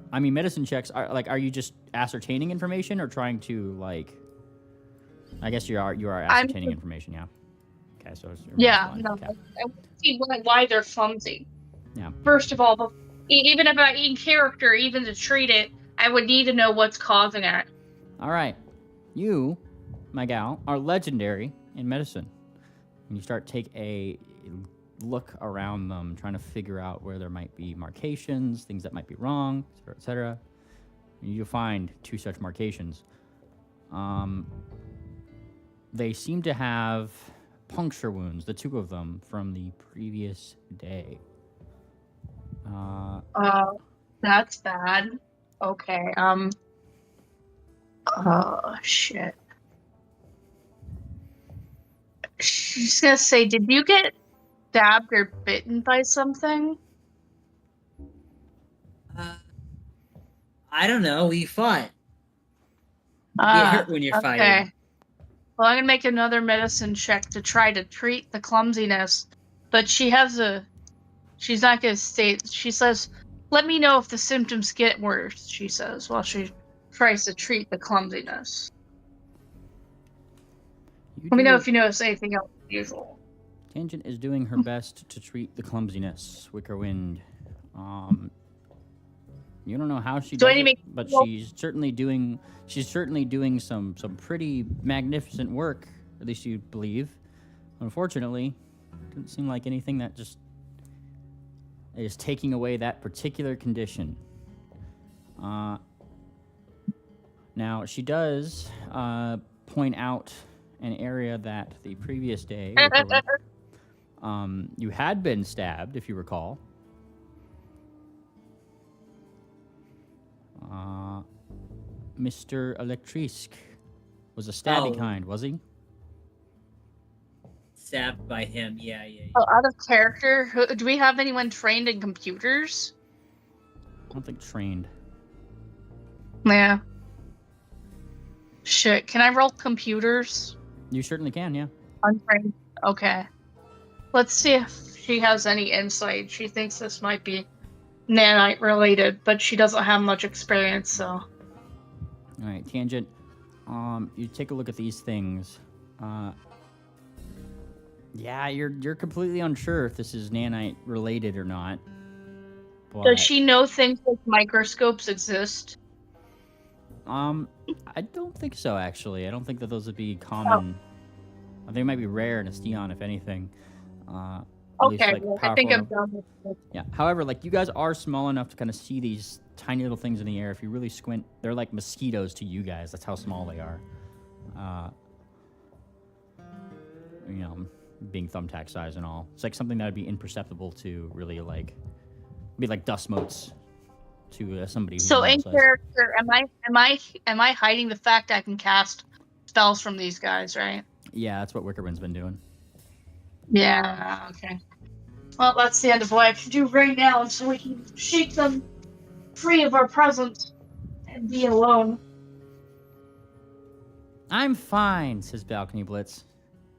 I mean, medicine checks are you just ascertaining information or trying to I guess you are ascertaining information, yeah. Okay, so it's no. okay. I want to see why they're clumsy. Yeah. First of all, even if in character, even to treat it, I would need to know what's causing it. All right, you my gal, are legendary in medicine. When you start take a look around them, trying to figure out where there might be marcations, things that might be wrong, etc., you find 2 such marcations. They seem to have puncture wounds, the 2 of them, from the previous day. That's bad. Okay, oh, shit. She's gonna say, did you get stabbed or bitten by something? I don't know. We fought. You get hurt when you're fighting. Well, I'm gonna make another medicine check to try to treat the clumsiness, but she's not gonna state. She says, "Let me know if the symptoms get worse." She says while she tries to treat the clumsiness. Let me know if you notice anything else unusual. Tangent is doing her best to treat the clumsiness. Wickerwind. You don't know how she does it, but she's certainly doing some pretty magnificent work, at least you believe. Unfortunately, it doesn't seem like anything that just is taking away that particular condition. Now, she does point out an area that the previous day you had been stabbed, if you recall. Mr. Electrisk was a stabby kind, was he? Stabbed by him, yeah. Oh, out of character, do we have anyone trained in computers? I don't think trained. Yeah. Shit, can I roll computers? You certainly can, yeah. Untrained. Okay. Let's see if she has any insight. She thinks this might be nanite related, but she doesn't have much experience, so. All right, Tangent. You take a look at these things. Yeah, you're completely unsure if this is nanite related or not. But, does she know things like microscopes exist? I don't think so, actually. I don't think that those would be common. I think it might be rare in Estion, if anything. Okay, well, I think I'm done with this. Yeah. However, like, you guys are small enough to kind of see these tiny little things in the air. If you really squint, they're like mosquitoes to you guys. That's how small they are. You know, being thumbtack size and all. It's like something that would be imperceptible to really be like dust motes to somebody who's So in size. character, am I hiding the fact I can cast spells from these guys, right? Yeah, that's what Wickerwind's been doing. Yeah, okay. Well, that's the end of what I can do right now until we can shake them free of our presence and be alone. I'm fine, says Balcony Blitz.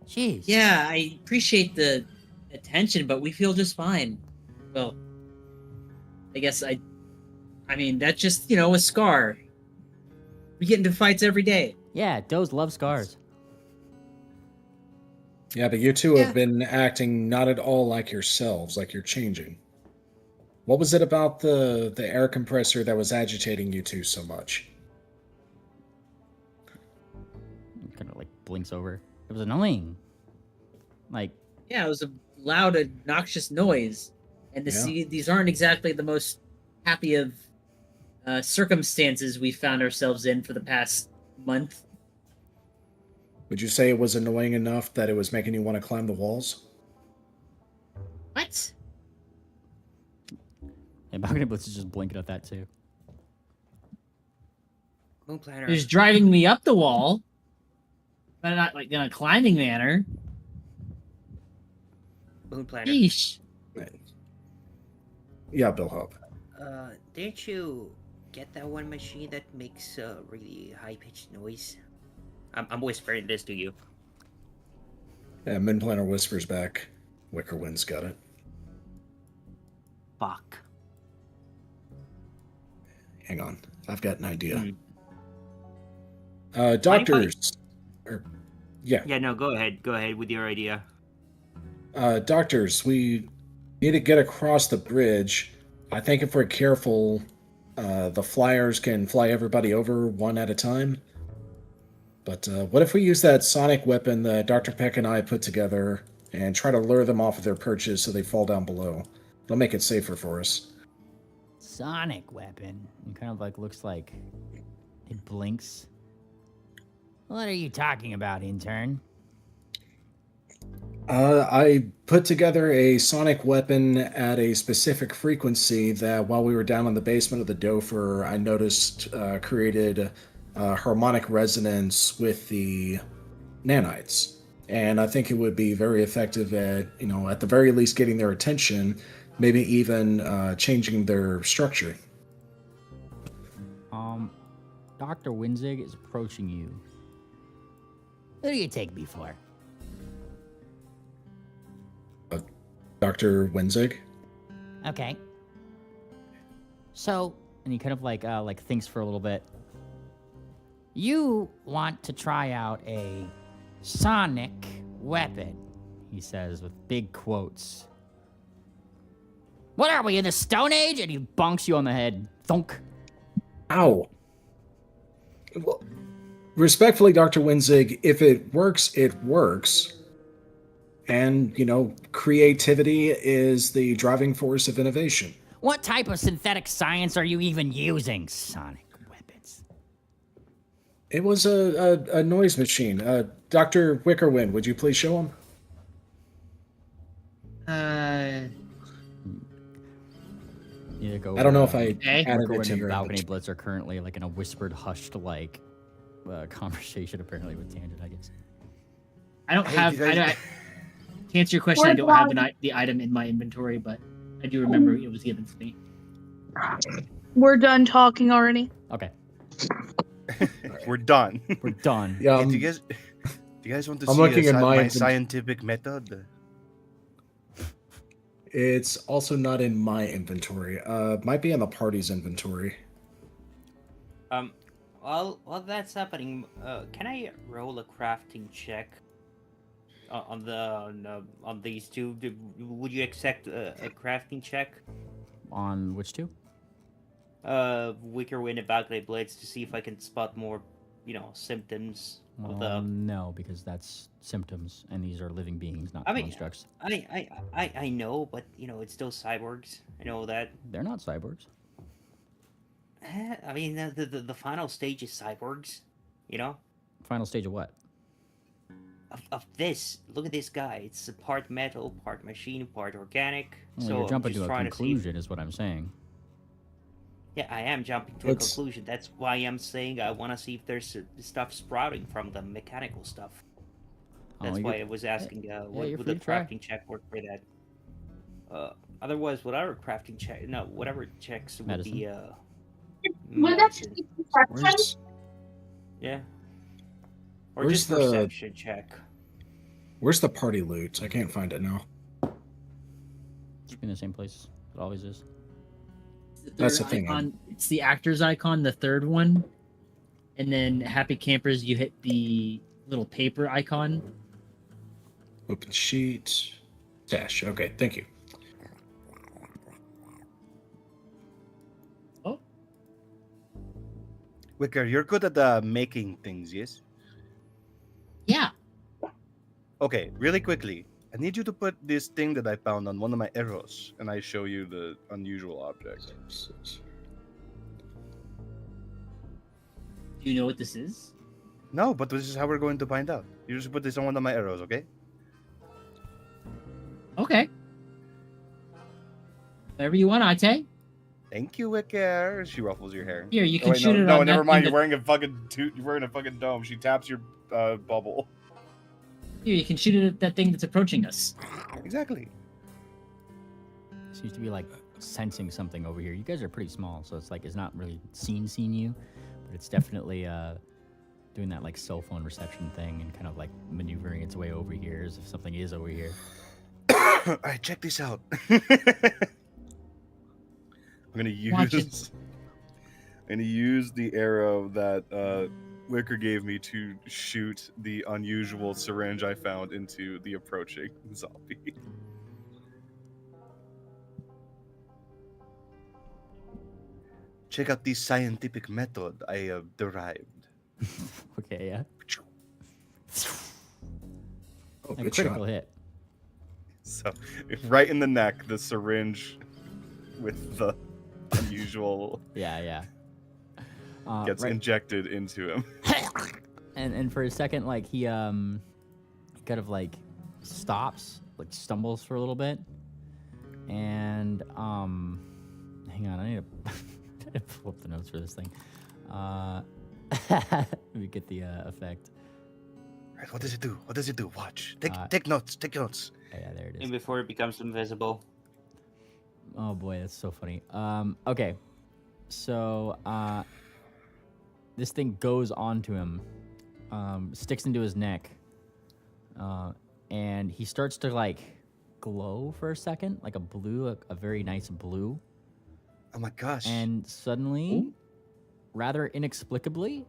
Jeez. Yeah, I appreciate the attention, but we feel just fine. Well, I guess I mean, that's just, a scar. We get into fights every day. Yeah, does love scars. Yeah, but you two have been acting not at all like yourselves, like you're changing. What was it about the air compressor that was agitating you two so much? Kind of like blinks over. It was annoying. Like, yeah, it was a loud, obnoxious noise. And to see these aren't exactly the most happy of circumstances we found ourselves in for the past month. Would you say it was annoying enough that it was making you want to climb the walls? What? Yeah, Balcony Blitz is just blinking at that too. Moon Planner. It was driving me up the wall, but not like in a climbing manner. Moon Planner. Yeesh. Yeah, Bill Hope. Didn't you get that one machine that makes a really high-pitched noise? I'm whispering this to you. Yeah, Minplanner whispers back. Wickerwind's got it. Fuck. Hang on. I've got an idea. Mm. Doctors. Yeah, no, go ahead. Go ahead with your idea. Doctors, we need to get across the bridge. I think if we're careful, the flyers can fly everybody over one at a time. But what if we use that sonic weapon that Dr. Peck and I put together and try to lure them off of their perches so they fall down below? It'll make it safer for us. Sonic weapon. It kind of like looks like it blinks. What are you talking about, intern? I put together a sonic weapon at a specific frequency that while we were down in the basement of the Dofer, I noticed created harmonic resonance with the nanites. And I think it would be very effective at, at the very least getting their attention, maybe even changing their structure. Dr. Winzig is approaching you. Who do you take me for? Dr. Winzig? Okay. So, And he kind of like thinks for a little bit. you want to try out a sonic weapon? He says with big quotes. What are we, in the Stone Age? And he bonks you on the head. Thunk. Ow. Well, respectfully, Dr. Winzig, if it works, it works. And, creativity is the driving force of innovation. What type of synthetic science are you even using? Sonic weapons. It was a noise machine. Dr. Wickerwind, would you please show him? Either go. I don't know if I Okay. added it Wickerwind to and your Balcony inventory. Blitz are currently like in a whispered, hushed conversation apparently with Tangent, I guess. I don't have. you guys- To answer your question, I don't have the item in my inventory, but I do remember it was given to me. We're done talking already. Okay, We're done. we're done. Yeah, Hey, do you guys want to I'm see looking at my my invent- scientific method? it's also not in my inventory. Might be in the party's inventory. While that's happening, can I roll a crafting check on these two? Would you accept a crafting check? On which two? Wickerwind and Balcony Blades to see if I can spot more, symptoms of the. No, because that's symptoms, and these are living beings, not I mean, constructs. I know, but it's still cyborgs. I know that. They're not cyborgs. I mean, the final stage is cyborgs. Final stage of what? Of this. Look at this guy. It's a part metal, part machine, part organic. Well, so you're I'm jumping just to a trying to see. conclusion, is what I'm saying. Yeah, I am jumping to It's- a conclusion. That's why I'm saying I want to see if there's stuff sprouting from the mechanical stuff. That's why I was asking, would you're the free to try. crafting check work for that? Otherwise, whatever crafting check, whatever checks would be, Would that medicine. be perception? Where's, Yeah. Or Where's just the- perception check. where's the party loot? I can't find it now. Should be in the same place. It always is. That's Third the thing, icon, it's the actor's icon, the third one. And then Happy Campers, you hit the little paper icon. Open sheet. Dash. Okay, thank you. Oh, Wicker, you're good at making things, yes? yeah. Okay, really quickly. I need you to put this thing that I found on one of my arrows, and I show you the unusual object. Do you know what this is? No, but this is how we're going to find out. You just put this on one of my arrows, okay? Okay. Whatever you want, Ate. Thank you, Wicker. She ruffles your hair. Here, you Oh, can wait, shoot no, it no, on never that mind. thing You're wearing a fucking dome. She taps your bubble. Here, you can shoot it at that thing that's approaching us. Exactly. Seems to be like sensing something over here. You guys are pretty small, so it's like it's not really seen you, but it's definitely doing that like cell phone reception thing and kind of like maneuvering its way over here as if something is over here. All right, check this out. I'm gonna Watch use. I'm gonna use the arrow that Wicker gave me to shoot the unusual syringe I found into the approaching zombie. Check out the scientific method I have derived. Okay, yeah. Oh, A good critical shot. hit. So, right in the neck, the syringe with the unusual Yeah. gets Right. injected into him. And for a second, like he kind of like stops, like stumbles for a little bit, and hang on, I need to pull up the notes for this thing. Let me get the effect. Right, what does it do? What does it do? Watch. Take Uh, take notes. Take notes. Yeah, there it is. And before it becomes invisible. Oh boy, that's so funny. Okay, so this thing goes onto him, sticks into his neck, and he starts to like glow for a second, like a blue, a very nice blue, Oh my gosh. and suddenly, rather inexplicably,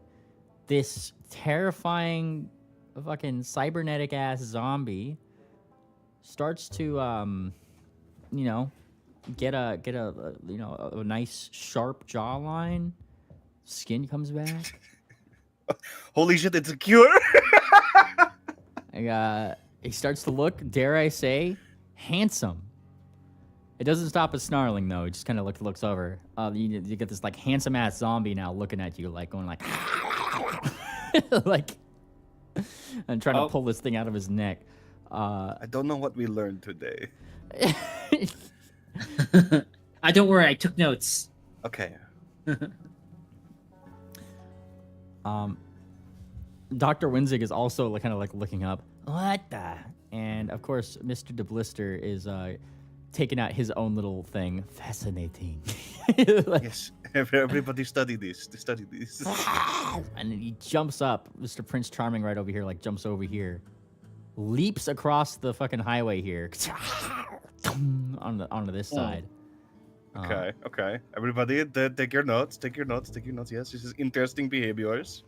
this terrifying, fucking cybernetic ass zombie starts to, you know, get a a nice sharp jawline. Skin comes back. Holy shit, it's a cure. He starts to look, dare I say, handsome. It doesn't stop at snarling though. It just kind of looks over. You get this like handsome ass zombie now looking at you, like going like, like, and trying to pull this thing out of his neck. I don't know what we learned today. Don't worry, I took notes. Okay. Dr. Winzig is also like, kind of like looking up. What the? And of course, Mr. DeBlister is taking out his own little thing. Fascinating. Like, Yes. Everybody study this. Study this. and he jumps up. Mr. Prince Charming right over here, like jumps over here, leaps across the fucking highway here, onto this side. Okay. Everybody, take your notes. Take your notes. Yes, this is interesting behaviors.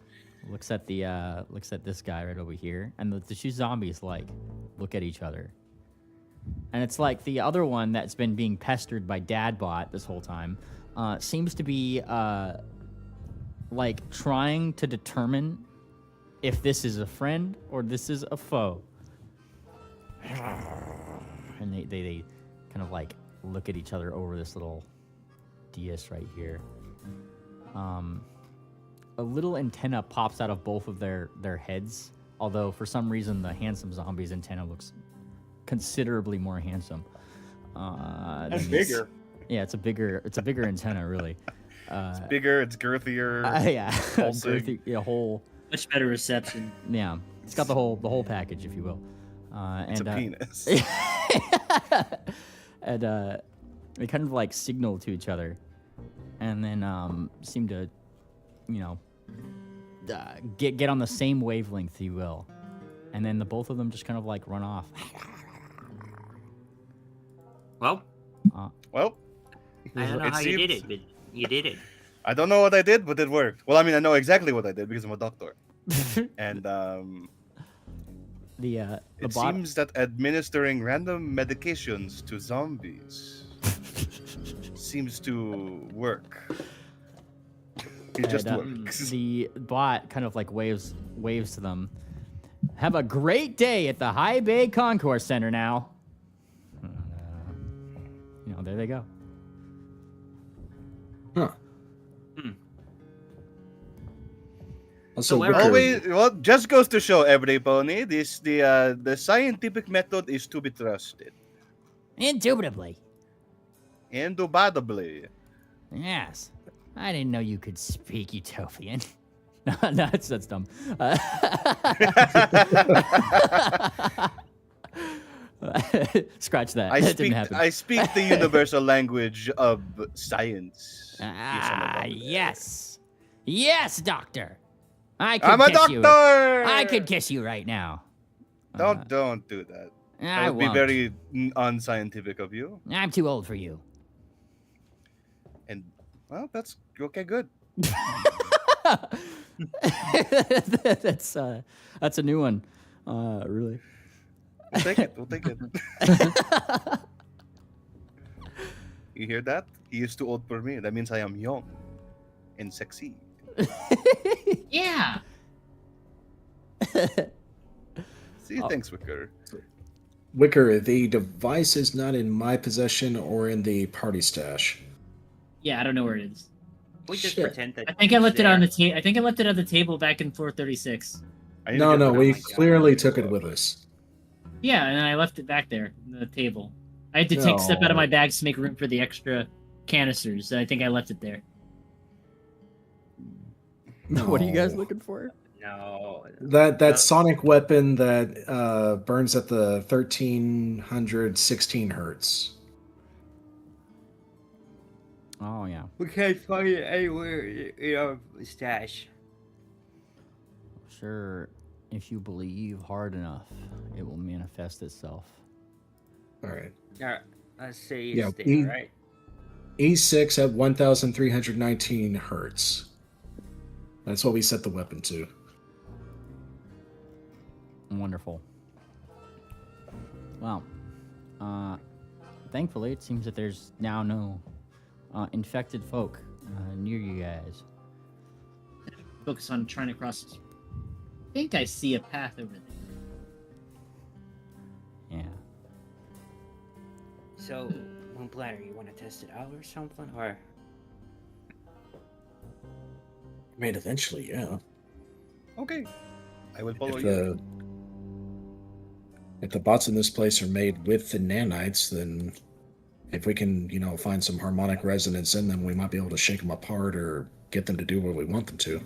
Looks at this guy right over here, and the two zombies like look at each other, and it's like the other one that's been being pestered by Dadbot this whole time seems to be like trying to determine if this is a friend or this is a foe, and they kind of like look at each other over this little dais right here. A little antenna pops out of both of their heads, although for some reason the handsome zombie's antenna looks considerably more handsome. It's bigger. Yeah, it's a bigger antenna, really. It's bigger. It's girthier. Yeah, pulsing. whole. Much better reception. Yeah, it's got the whole package, if you will. It's a penis. And they kind of like signal to each other, and then seem to, you know, get on the same wavelength, if you will, and then the both of them just kind of like run off. Well, Well, I don't know it how you did seems- it, but you did it. I don't know what I did, but it worked. Well, I mean, I know exactly what I did because I'm a doctor. And The it bot- seems that administering random medications to zombies seems to work. It just and, works. the bot kind of like waves to them. Have a great day at the High Bay Concourse Center now. You know, there they go. Huh. Also, However- Wicker- Well, just goes to show, every pony, the scientific method is to be trusted. Indubitably. Indubitably. Yes. I didn't know you could speak Utopian. No, that's dumb. Scratch that. That didn't happen. I speak the universal language of science. Yes. Yes, doctor. I could I'm a kiss you. doctor. I could kiss you right now. Don't do that. I That would be won't. very unscientific of you. I'm too old for you. And well, that's okay. Good. That's a new one. Really. We'll take it. We'll take it. You hear that? He is too old for me. That means I am young and sexy. Yeah. See, thanks, Wicker. Wicker, the device is not in my possession or in the party stash. Yeah, I don't know where it is. We just Shit. pretend that. I think I left it there. on the table. I think I left it on the table back in 436. I need to No, get no, the- we my God. clearly took it with us. Yeah, and I left it back there on the table. I had to take step out of my bags to make room for the extra canisters. And I think I left it there. What are you guys No. looking for? No. That sonic weapon that burns at the 1316 hertz. Oh yeah. We can't find it anywhere in our stash. Sure. If you believe hard enough, it will manifest itself. All right. Yeah, let's say Yeah, it's there, we- right? E6 at 1319 hertz. That's what we set the weapon to. Wonderful. Well, thankfully, it seems that there's now no infected folk near you guys. Focus on trying to cross this. I think I see a path over there. Yeah. So, Moon Planner, you want to test it out or something? Or I mean, eventually, yeah. Okay, I will follow If you. if the bots in this place are made with the nanites, then if we can, find some harmonic resonance in them, we might be able to shake them apart or get them to do what we want them to.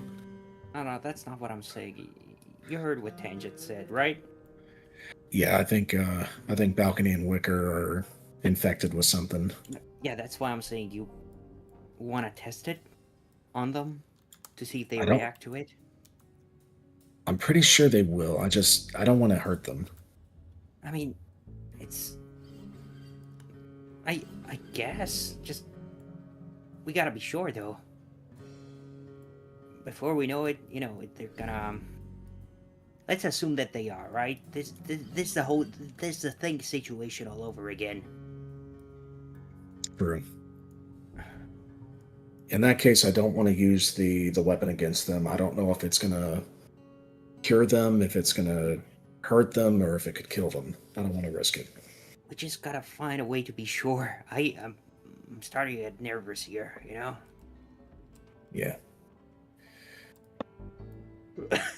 no, that's not what I'm saying. You heard what Tangent said, right? Yeah, I think Balcony and Wicker are infected with something. Yeah, that's why I'm saying you want to test it on them to see if they I don't- react to it. I'm pretty sure they will. I don't want to hurt them. I mean, it's. I guess just we gotta be sure though. Before we know it, they're gonna. Let's assume that they are right. This the thing situation all over again. True. In that case, I don't want to use the weapon against them. I don't know if it's gonna cure them, if it's gonna hurt them, or if it could kill them. I don't want to risk it. We just gotta find a way to be sure. I'm starting to get nervous here. Yeah.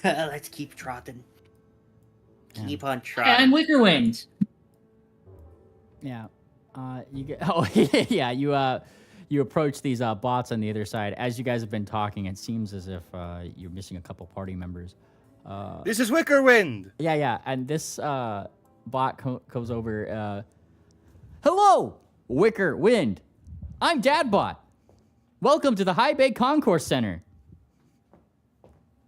Let's keep trotting. Keep on Hey, trotting. I'm Wicker Winged. Yeah. You get. Oh yeah. You approach these bots on the other side. As you guys have been talking, it seems as if you're missing a couple party members. This is Wicker Wind. Yeah. And this bot comes over. Hello, Wicker Wind. I'm Dadbot. Welcome to the High Bay Concourse Center.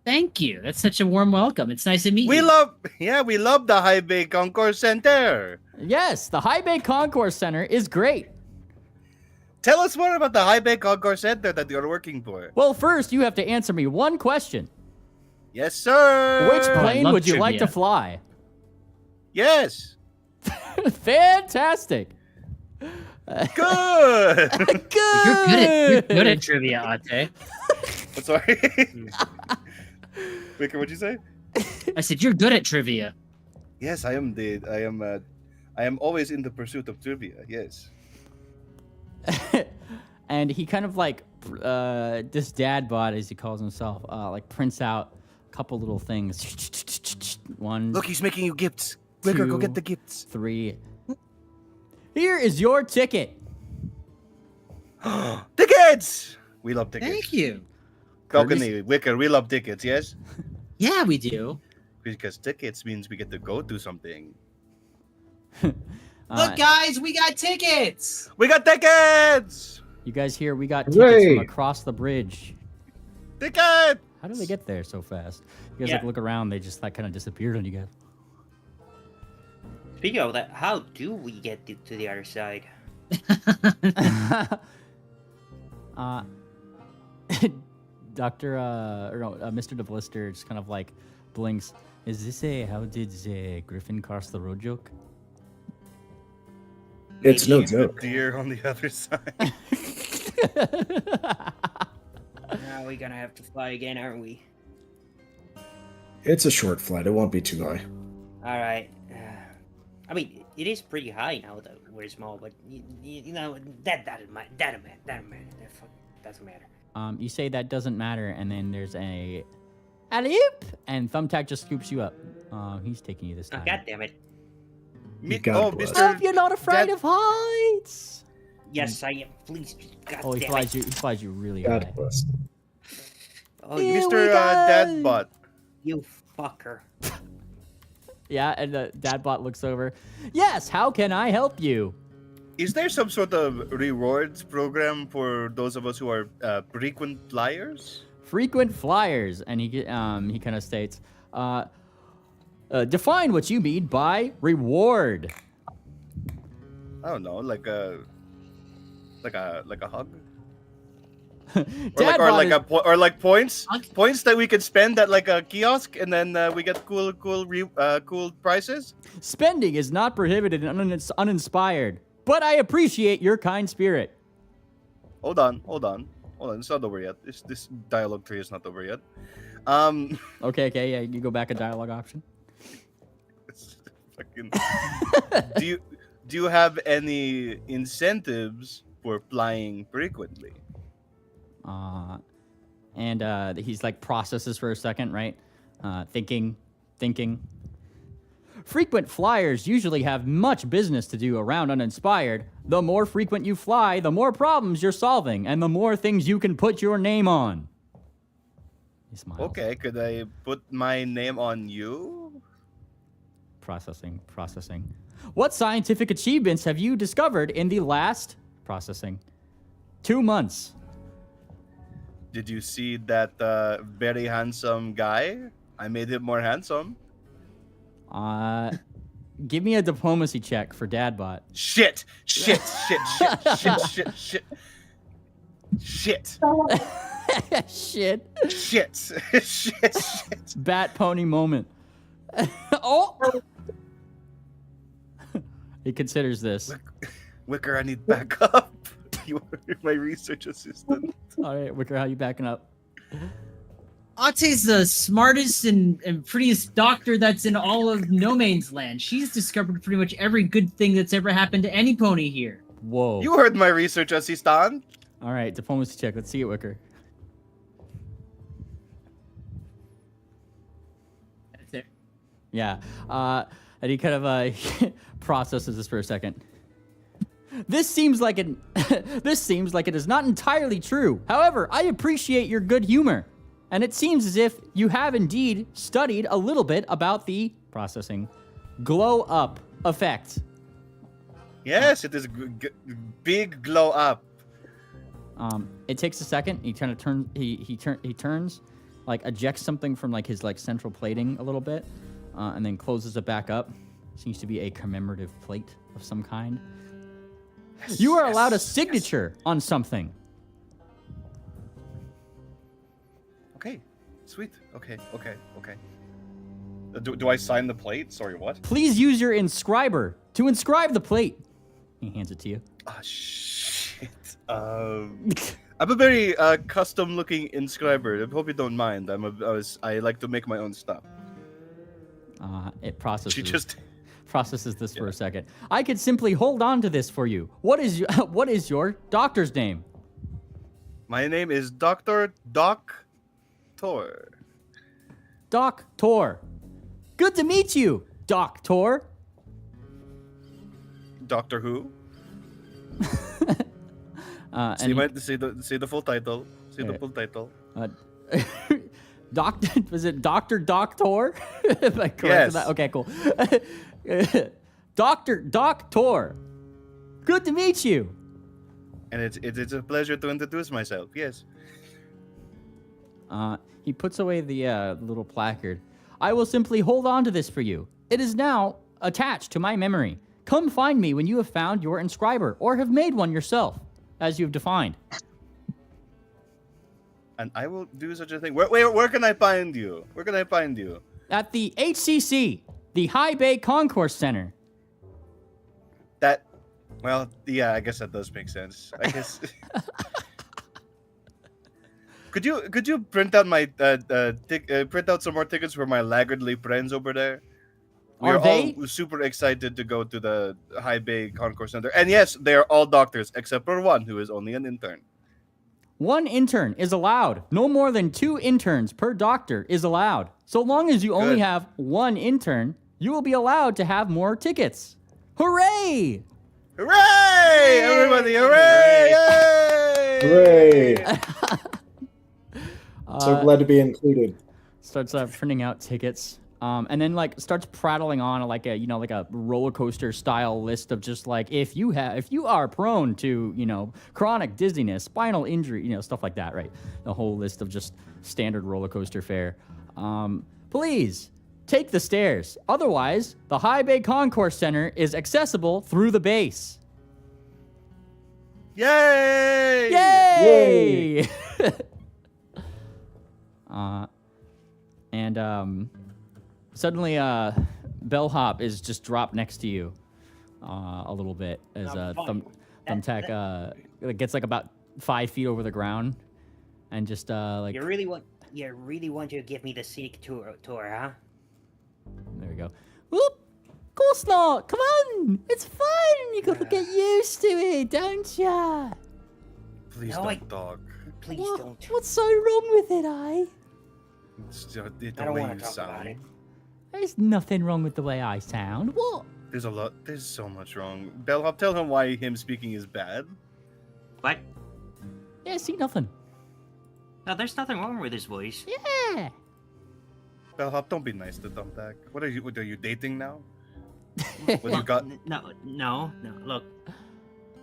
Thank you. That's such a warm welcome. It's nice to meet We you. love the High Bay Concourse Center. Yes, the High Bay Concourse Center is great. Tell us more about the High Bay Concourse Center that you're working for. Well, first you have to answer me one question. Yes, sir. Which plane love would you like to trivia. fly? Yes. Fantastic. Good. Good. You're good at trivia, Ate. I'm sorry. Wicker, what'd you say? I said you're good at trivia. Yes, I am. I am always in the pursuit of trivia. Yes. And he kind of like this Dadbot, as he calls himself, like prints out a couple little things. One, Look, he's making you gifts. Wicker, go Two. get the gifts. 3. Here is your ticket. Tickets. We love tickets. Thank you. Balcony, Wicker, we love tickets. Yes. Yeah, we do. Because tickets means we get to go to something. Look, guys, we got tickets. We got tickets. You guys here? We got tickets Hooray. from across the bridge. Ticket. How did they get there so fast? You guys Yeah. like look around, they just like kind of disappeared on you guys. Speaking of that, how do we get to the other side? Dr. Mr. DeBlister just kind of like blinks. Is this a how did the Griffin cross the road joke? It's no The joke. deer on the other side. Now we're gonna have to fly again, aren't we? It's a short flight. It won't be too high. All right. I mean, it is pretty high now that we're small, but you know that doesn't matter. That doesn't matter. You say that doesn't matter, and then there's a alley-oop, and Thumbtack just scoops you up. He's taking you this Oh, time. God damn it! God bless. Hope you're not afraid That- of heights. Yes, I am. Please, God Oh, he damn flies it! you. He flies you really God high. bless. Oh, Here you, we Mr. go. Dadbot. you fucker! Yeah, and the Dadbot looks over. Yes, how can I help you? Is there some sort of rewards program for those of us who are frequent flyers? Frequent flyers, and he kind of states, define what you mean by reward. I don't know, like a hug, Dadbot is- or like points, Hug? points that we can spend at like a kiosk, and then we get cool prices. Spending is not prohibited and uninspired, but I appreciate your kind spirit. Hold on. It's not over yet. This dialogue tree is not over yet. Okay, yeah, you go back a dialogue option. It's fucking. Do you have any incentives for flying frequently? And he's like processes for a second, right? Thinking. Frequent flyers usually have much business to do around uninspired. The more frequent you fly, the more problems you're solving, and the more things you can put your name on. He smiles. Okay, could I put my name on you? Processing. What scientific achievements have you discovered in the last 2 months? Did you see that very handsome guy? I made him more handsome. Give me a diplomacy check for Dadbot. Shit. Shit. Bat pony moment. Oh! He considers this. Wicker, I need backup. You are my research assistant. All right, Wicker, how you backing up? Ate's the smartest and prettiest doctor that's in all of No Man's Land. She's discovered pretty much every good thing that's ever happened to any pony here. Whoa. You heard my research assistant. All right, diplomacy check. Let's see it, Wicker. That's it. Yeah. And he kind of processes this for a second. This seems like it is not entirely true. However, I appreciate your good humor. And it seems as if you have indeed studied a little bit about the processing glow up effect. Yes, it is big glow up. It takes a second. He kind of turns. He turns, like ejects something from like his like central plating a little bit, and then closes it back up. Seems to be a commemorative plate of some kind. You are allowed a signature on something. Okay, sweet. Okay. Do I sign the plate? Sorry, what? Please use your inscriber to inscribe the plate. He hands it to you. Ah, shit. I'm a very custom-looking inscriber. I hope you don't mind. I like to make my own stuff. It processes. She just. Processes this for a second. I could simply hold on to this for you. What is your doctor's name? My name is Dr. Doc Tor. Doc Tor. Good to meet you, Doc Tor. Doctor Who? And See the full title. See the full title. Doctor, was it Dr. Doctor? Am I correct Yes. with that? Okay, cool. Dr. Doctor. Good to meet you. And it's a pleasure to introduce myself. Yes. He puts away the little placard. I will simply hold on to this for you. It is now attached to my memory. Come find me when you have found your inscriber or have made one yourself, as you've defined. And I will do such a thing. Where can I find you? Where can I find you? At the HCC, the High Bay Concourse Center. Well, yeah, I guess that does make sense. I guess. Could you print out my print out some more tickets for my laggardly friends over there? We Are are they? all super excited to go to the High Bay Concourse Center. And yes, they are all doctors except for one who is only an intern. 1 intern is allowed. No more than 2 interns per doctor is allowed. So long as you only Good. have 1 intern, you will be allowed to have more tickets. Hooray! Hooray! Everybody, hooray! Yay! Hooray! So glad to be included. Starts printing out tickets. And then like starts prattling on like a roller coaster style list of just like if you are prone to chronic dizziness, spinal injury, stuff like that, right? The whole list of just standard roller coaster fare. Please take the stairs. Otherwise, the High Bay Concourse Center is accessible through the base. Yay! Yay! And suddenly, Bellhop is just dropped next to you a little bit as Thumbtack gets like about 5 feet over the ground, and just like You really want to give me the scenic tour, huh? there we go. Whoop! Of course not. Come on, it's fun. You gotta get used to it, don't ya? Please No, don't talk. Please don't. What's so wrong with it, eh? It's just the I don't way want you to talk about it. sound. There's nothing wrong with the way I sound. What? There's so much wrong. Bellhop, tell him why him speaking is bad. What? Yeah, see nothing. No, there's nothing wrong with his voice. Yeah. Bellhop, don't be nice to Thumbtack. What are you dating now? What you got? No. Look,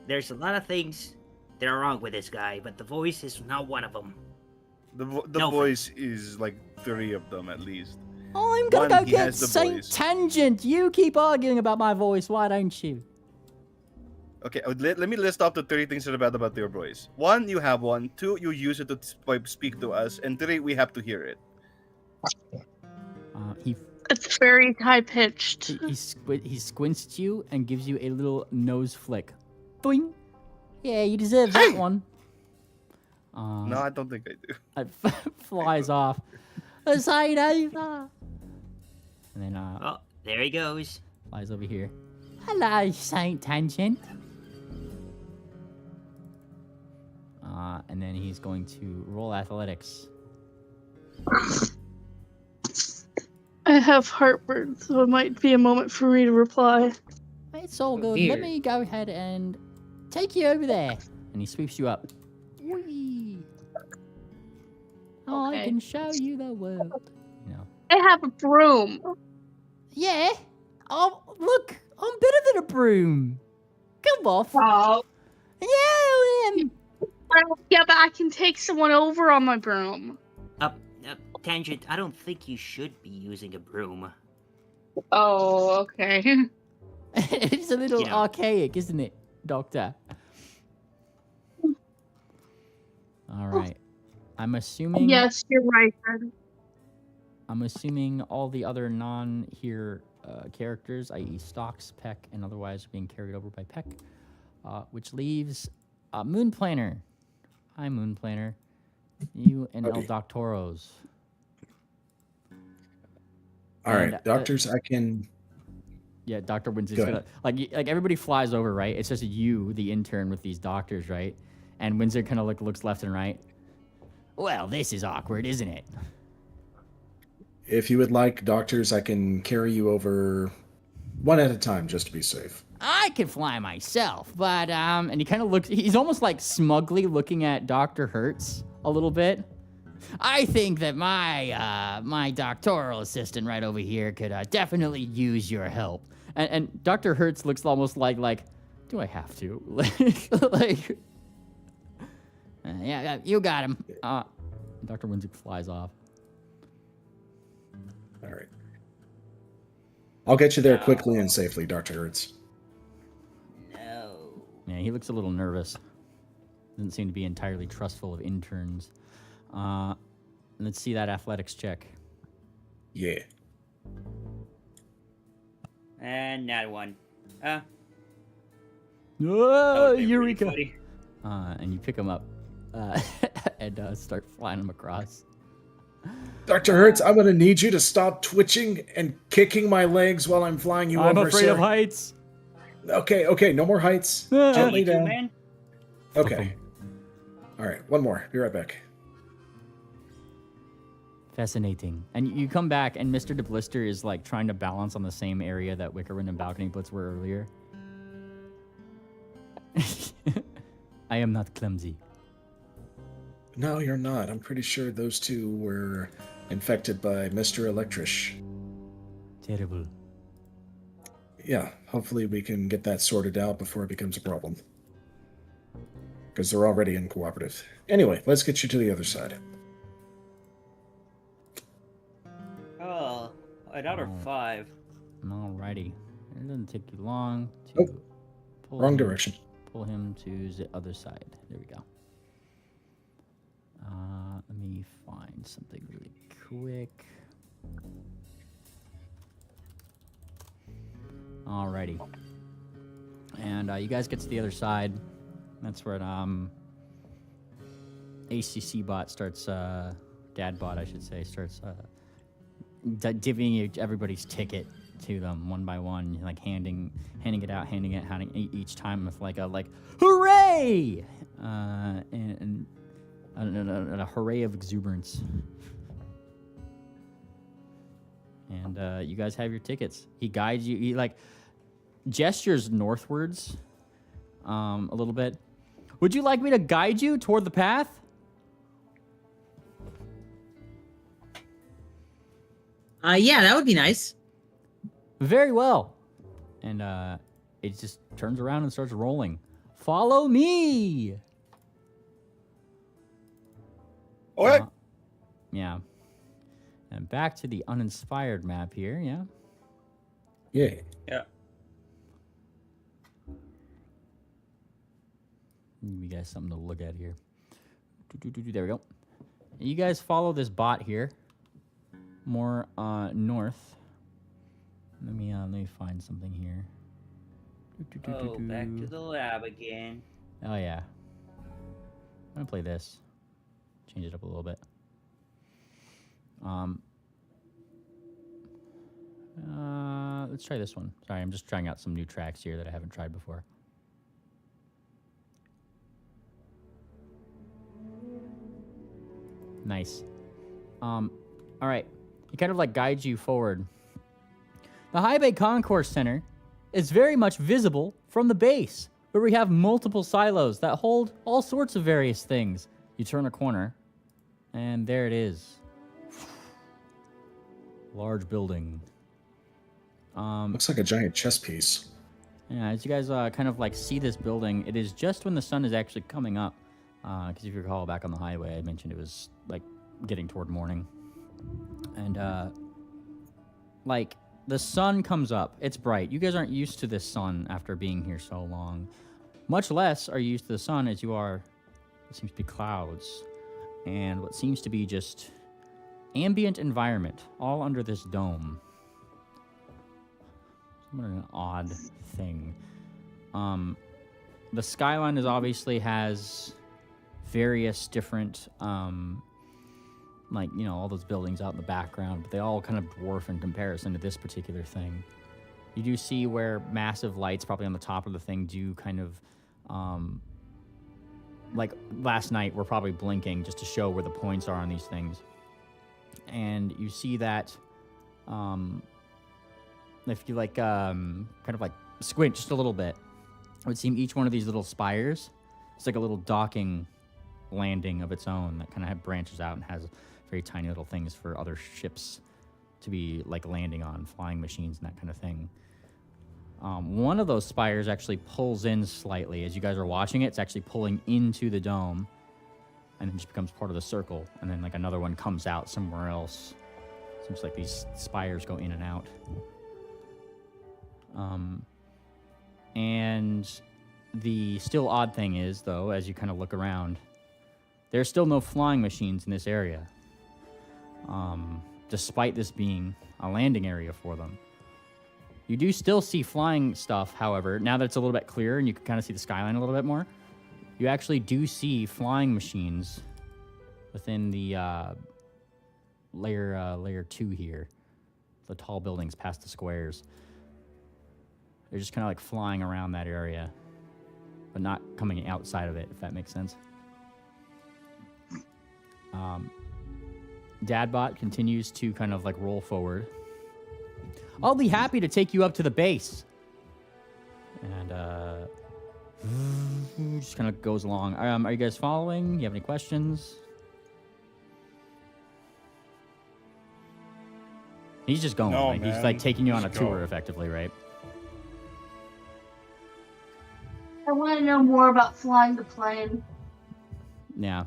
there's a lot of things that are wrong with this guy, but the voice is not one of them. The No, voice is like 3 of them at least. I'm gonna One, go he get has the Saint voice. Tangent. You keep arguing about my voice, why don't you? Okay, let me list off the 3 things that are bad about your voice. 1, you have one. 2, you use it to speak to us. And 3, we have to hear it. It's very high pitched. He squints at you and gives you a little nose flick. Boing. Yeah, you deserve that one. No, I don't think I do. It flies off. It's ain't over. And then Oh, there he goes. flies over here. Hello, Saint Tangent. And then he's going to roll athletics. I have heartburn, so it might be a moment for me to reply. It's all good. dear. Let me go ahead and take you over there. And he sweeps you up. Whee! I Okay. can show you the world. I have a broom. Yeah. Oh, look. I'm better than a broom. Come off. Oh. Yeah, Yeah, but I can take someone over on my broom. Tangent, I don't think you should be using a broom. Oh, okay. It's a little archaic, isn't it, Doctor? All right. I'm assuming. Yes, you're right, Fred. I'm assuming all the other non-here characters, i.e., Stocks, Peck, and otherwise are being carried over by Peck, which leaves Moon Planner. Hi, Moon Planner. You and El Doctoros. All right, doctors, I can. Yeah, Dr. Windsor's Go gonna like everybody flies over, right? It's just you, the intern, with these doctors, right? And Windsor kind of looks left and right. Well, this is awkward, isn't it? If you would like, doctors, I can carry you over one at a time just to be safe. I can fly myself, but and he kind of looks. He's almost like smugly looking at Dr. Hertz a little bit. I think that my doctoral assistant right over here could definitely use your help. And Dr. Hertz looks almost like, do I have to? Yeah, you got him. Dr. Windsor flies off. All right. I'll get you there quickly and safely, Dr. Hertz. No. Yeah, he looks a little nervous. Doesn't seem to be entirely trustful of interns. Let's see that athletics check. Yeah. And not one. Oh, That would've been really Eureka! funny. And you pick him up. and start flying them across. Dr. Hertz, I'm going to need you to stop twitching and kicking my legs while I'm flying you I'm over, afraid sir. of heights. Okay, no more heights. Ah. Gently You too, down. man. Okay. All right, one more. Be right back. Fascinating. And you come back, and Mr. DeBlister is like trying to balance on the same area that Wickerwind and Balcony Blitz were earlier. I am not clumsy. No, you're not. I'm pretty sure those two were infected by Mr. Electrish. Terrible. Yeah, hopefully we can get that sorted out before it becomes a problem. Because they're already uncooperative. Anyway, let's get you to the other side. Oh, another 5. Alrighty. It doesn't take you long to Oh, pull wrong him, direction. pull him to the other side. There we go. Let me find something really quick. Alrighty. And you guys get to the other side. That's where ACC bot starts, dad bot I should say, starts divvying everybody's ticket to them one by one, like handing it out, handing each time with like a hooray, and a hooray of exuberance. And you guys have your tickets. He guides you. He like gestures northwards, a little bit. Would you like me to guide you toward the path? Yeah, that would be nice. Very well. And it just turns around and starts rolling. Follow me. Okay. Yeah. And back to the uninspired map here, yeah? Yeah. Yeah. Give you guys something to look at here. There we go. You guys follow this bot here. More north. Let me find something here. Oh, back to the lab again. Oh yeah. I'm gonna play this. Change it up a little bit. Let's try this one. Sorry, I'm just trying out some new tracks here that I haven't tried before. Nice. All right. It kind of like guides you forward. The High Bay Concourse Center is very much visible from the base, where we have multiple silos that hold all sorts of various things. You turn a corner, and there it is. Large building. Looks like a giant chess piece. Yeah, as you guys kind of like see this building, it is just when the sun is actually coming up. Because if you recall back on the highway, I mentioned it was like getting toward morning. And like the sun comes up. It's bright. You guys aren't used to this sun after being here so long. Much less are you used to the sun as you are, it seems to be clouds. And what seems to be just ambient environment all under this dome. Somewhat an odd thing. The skyline is obviously has various different like, you know, all those buildings out in the background, but they all kind of dwarf in comparison to this particular thing. You do see where massive lights probably on the top of the thing do kind of like last night we're probably blinking just to show where the points are on these things. And you see that if you like kind of like squint just a little bit, it would seem each one of these little spires, it's like a little docking landing of its own that kind of branches out and has very tiny little things for other ships to be like landing on, flying machines and that kind of thing. One of those spires actually pulls in slightly. As you guys are watching it, it's actually pulling into the dome and it just becomes part of the circle. And then like another one comes out somewhere else. Seems like these spires go in and out. And the still odd thing is, though, as you kind of look around, there's still no flying machines in this area. Despite this being a landing area for them. You do still see flying stuff, however, now that it's a little bit clearer and you can kind of see the skyline a little bit more. You actually do see flying machines within the layer 2 here, the tall buildings past the squares. They're just kind of like flying around that area, but not coming outside of it, if that makes sense. Dadbot continues to kind of like roll forward. I'll be happy to take you up to the base. And just kind of goes along. Are you guys following? You have any questions? He's just going. No, Like, he's man. like taking you on a Just tour, go. effectively, right? I want to know more about flying the plane. Yeah.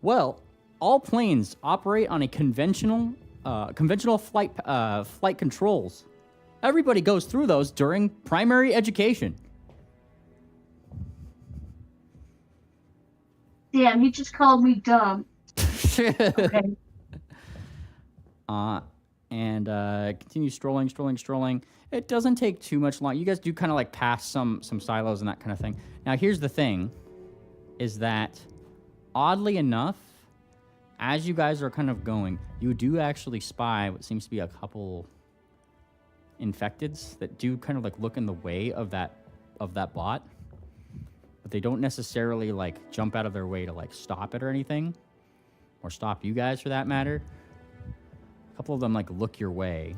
Well, all planes operate on a conventional flight controls. Everybody goes through those during primary education. Damn, he just called me dumb. Okay. And continue strolling. It doesn't take too much long. You guys do kind of like pass some silos and that kind of thing. Now, here's the thing, is that oddly enough, as you guys are kind of going, you do actually spy what seems to be a couple infecteds that do kind of like look in the way of that bot, but they don't necessarily like jump out of their way to like stop it or anything, or stop you guys for that matter. A couple of them like look your way.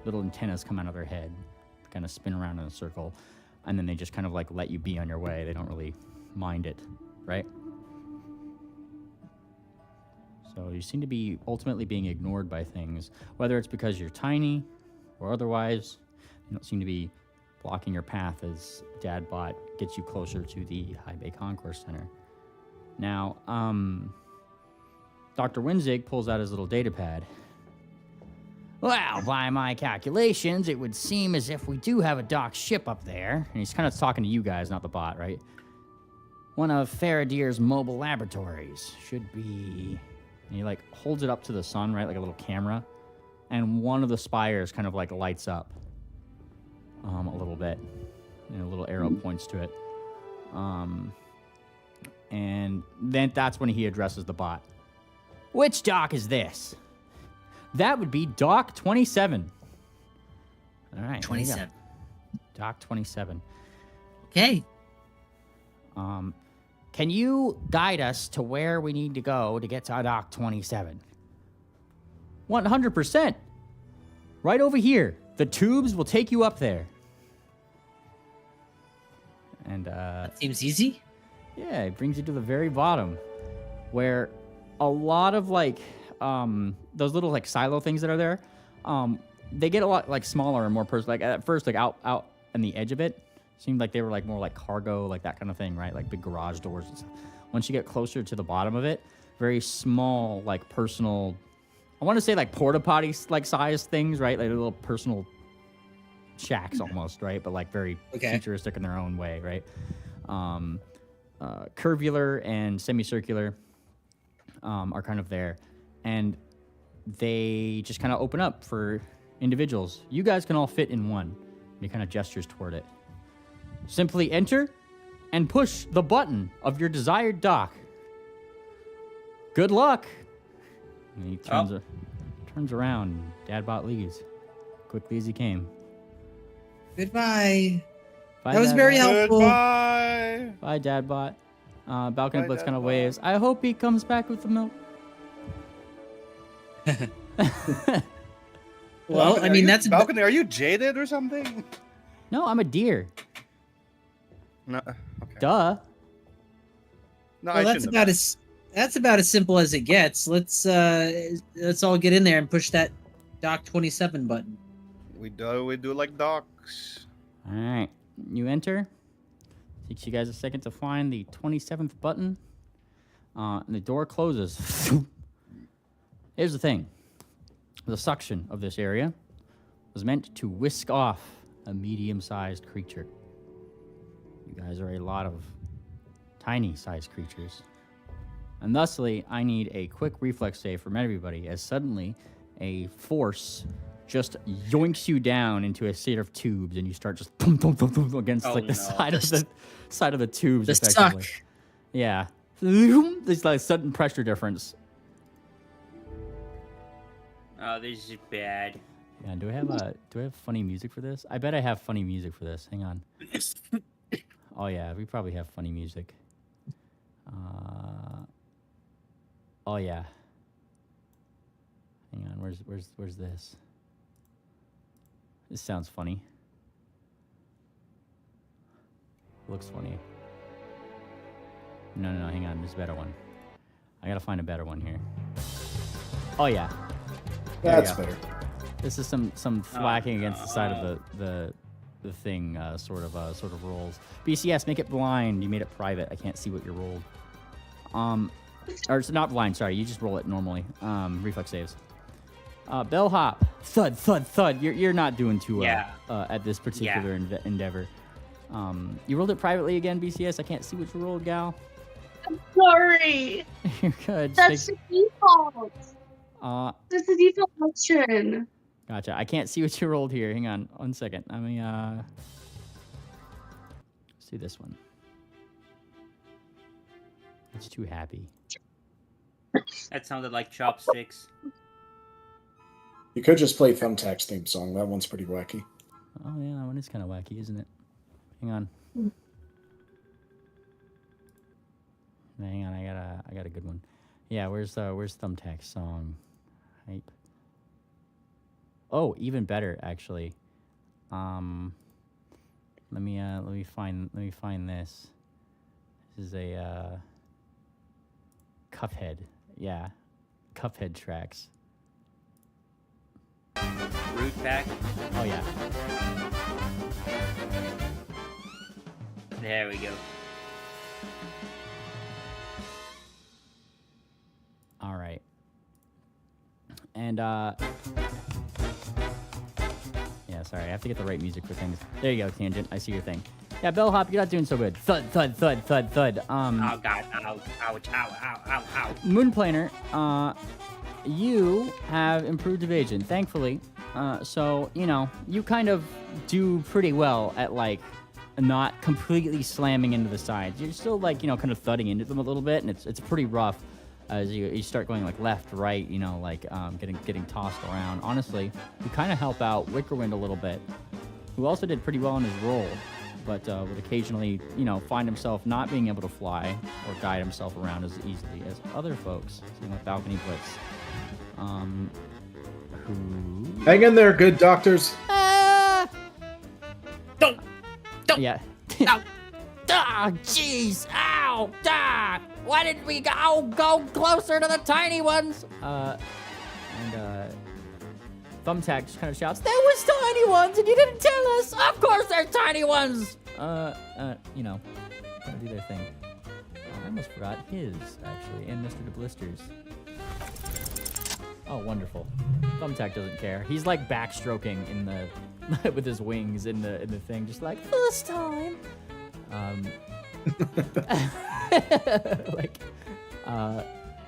Little antennas come out of their head, kind of spin around in a circle, and then they just kind of like let you be on your way. They don't really mind it, right? So you seem to be ultimately being ignored by things, whether it's because you're tiny or otherwise. You don't seem to be blocking your path as Dadbot gets you closer to the High Bay Concourse Center. Now, Dr. Winzig pulls out his little data pad. Well, by my calculations, it would seem as if we do have a docked ship up there. And he's kind of talking to you guys, not the bot, right? One of Faradier's mobile laboratories should be... And he like holds it up to the sun, right? Like a little camera. And one of the spires kind of like lights up a little bit. And a little arrow points to it. And then that's when he addresses the bot. Which dock is this? That would be Dock 27. All right. 27. Dock 27. Okay. Can you guide us to where we need to go to get to Dock 27? 100%. Right over here. The tubes will take you up there. And, That seems easy. yeah, it brings you to the very bottom, where a lot of, like, those little, like, silo things that are there, they get a lot, like, smaller and more personal. Like, at first, like, out on the edge of it, seemed like they were, like, more like cargo, like that kind of thing, right? Like big garage doors and stuff. Once you get closer to the bottom of it, very small, like, personal, I want to say, like, porta potty, like, size things, right? Like, little personal shacks almost, right? But, like, very futuristic in their own way, right? Curvular and semicircular are kind of there. And they just kind of open up for individuals. You guys can all fit in one. And he kind of gestures toward it. Simply enter and push the button of your desired dock. Good luck. And he turns around. And Dadbot leaves quickly as he came. Goodbye. Bye, That was very Dadbot. helpful. Goodbye. Bye, Dadbot. Balcony Bye, Blitz kind of Dadbot. waves. I hope he comes back with the milk. Well, Balcony, I mean, that's Balcony. Are you jaded or something? No, I'm a deer. No. Okay. Duh. No, well, I that's shouldn't about as simple as it gets. Let's all get in there and push that Dock 27 button. have. We do like docs. All right. You enter. Takes you guys a second to find the 27th button. And the door closes. Here's the thing. The suction of this area was meant to whisk off a medium-sized creature. You guys are a lot of tiny-sized creatures. And thusly, I need a quick reflex save from everybody, as suddenly a force just yoinks you down into a set of tubes, and you start just thump, thump, thump, thump against Oh, like the no. side of the tubes. The effectively. suck. Yeah, There's like sudden pressure difference. Oh, this is bad. Yeah, do I have funny music for this? I bet I have funny music for this. Hang on. Oh yeah, we probably have funny music. Oh yeah. Hang on, where's this? This sounds funny. Looks funny. No, hang on, there's a better one. I gotta find a better one here. Oh yeah. That's better. This is some thwacking against the side of the thing, sort of rolls. BCS, make it blind. You made it private. I can't see what you rolled. Or it's not blind. Sorry, you just roll it normally. Reflex saves. Bellhop, thud. You're not doing too well at this particular endeavor. You rolled it privately again, BCS. I can't see what you rolled, gal. I'm sorry. You're good. That's the default. That's the default option. Gotcha. I can't see what you rolled here. Hang on 1 second. Let me see this one. It's too happy. That sounded like chopsticks. You could just play Thumbtack's theme song. That one's pretty wacky. Oh yeah, that one is kind of wacky, isn't it? Hang on. Hang on, I got a good one. Yeah, where's Thumbtack's song? Hype. Oh, even better actually. Let me find this. This is a Cuphead. Yeah. Cuphead tracks. Root pack. Oh yeah. There we go. All right. And yeah, sorry, I have to get the right music for things. There you go, Tangent. I see your thing. Yeah, Bellhop, you're not doing so good. Thud. Oh god, ow, ouch, ow. Moonplaner, you have improved evasion, thankfully. So, you know, you kind of do pretty well at, like, not completely slamming into the sides. You're still, like, you know, kind of thudding into them a little bit, and it's pretty rough as you start going, like, left, right, you know, like, getting tossed around. Honestly, you kind of help out Wickerwind a little bit, who also did pretty well in his role, but would occasionally, you know, find himself not being able to fly or guide himself around as easily as other folks, same with Balcony Blitz. Who... Hang in there, good doctors. Don't. Yeah. Ow. Ah, jeez. Ow. Ah. Why didn't we go closer to the tiny ones? And Thumbtack just kind of shouts, "There was tiny ones, and you didn't tell us! Of course they're tiny ones!" You know, gotta do their thing. I almost forgot his, actually, and Mr. DeBlister's. Oh, wonderful. Thumbtack doesn't care. He's like backstroking in the with his wings in the thing, just like first time. Like,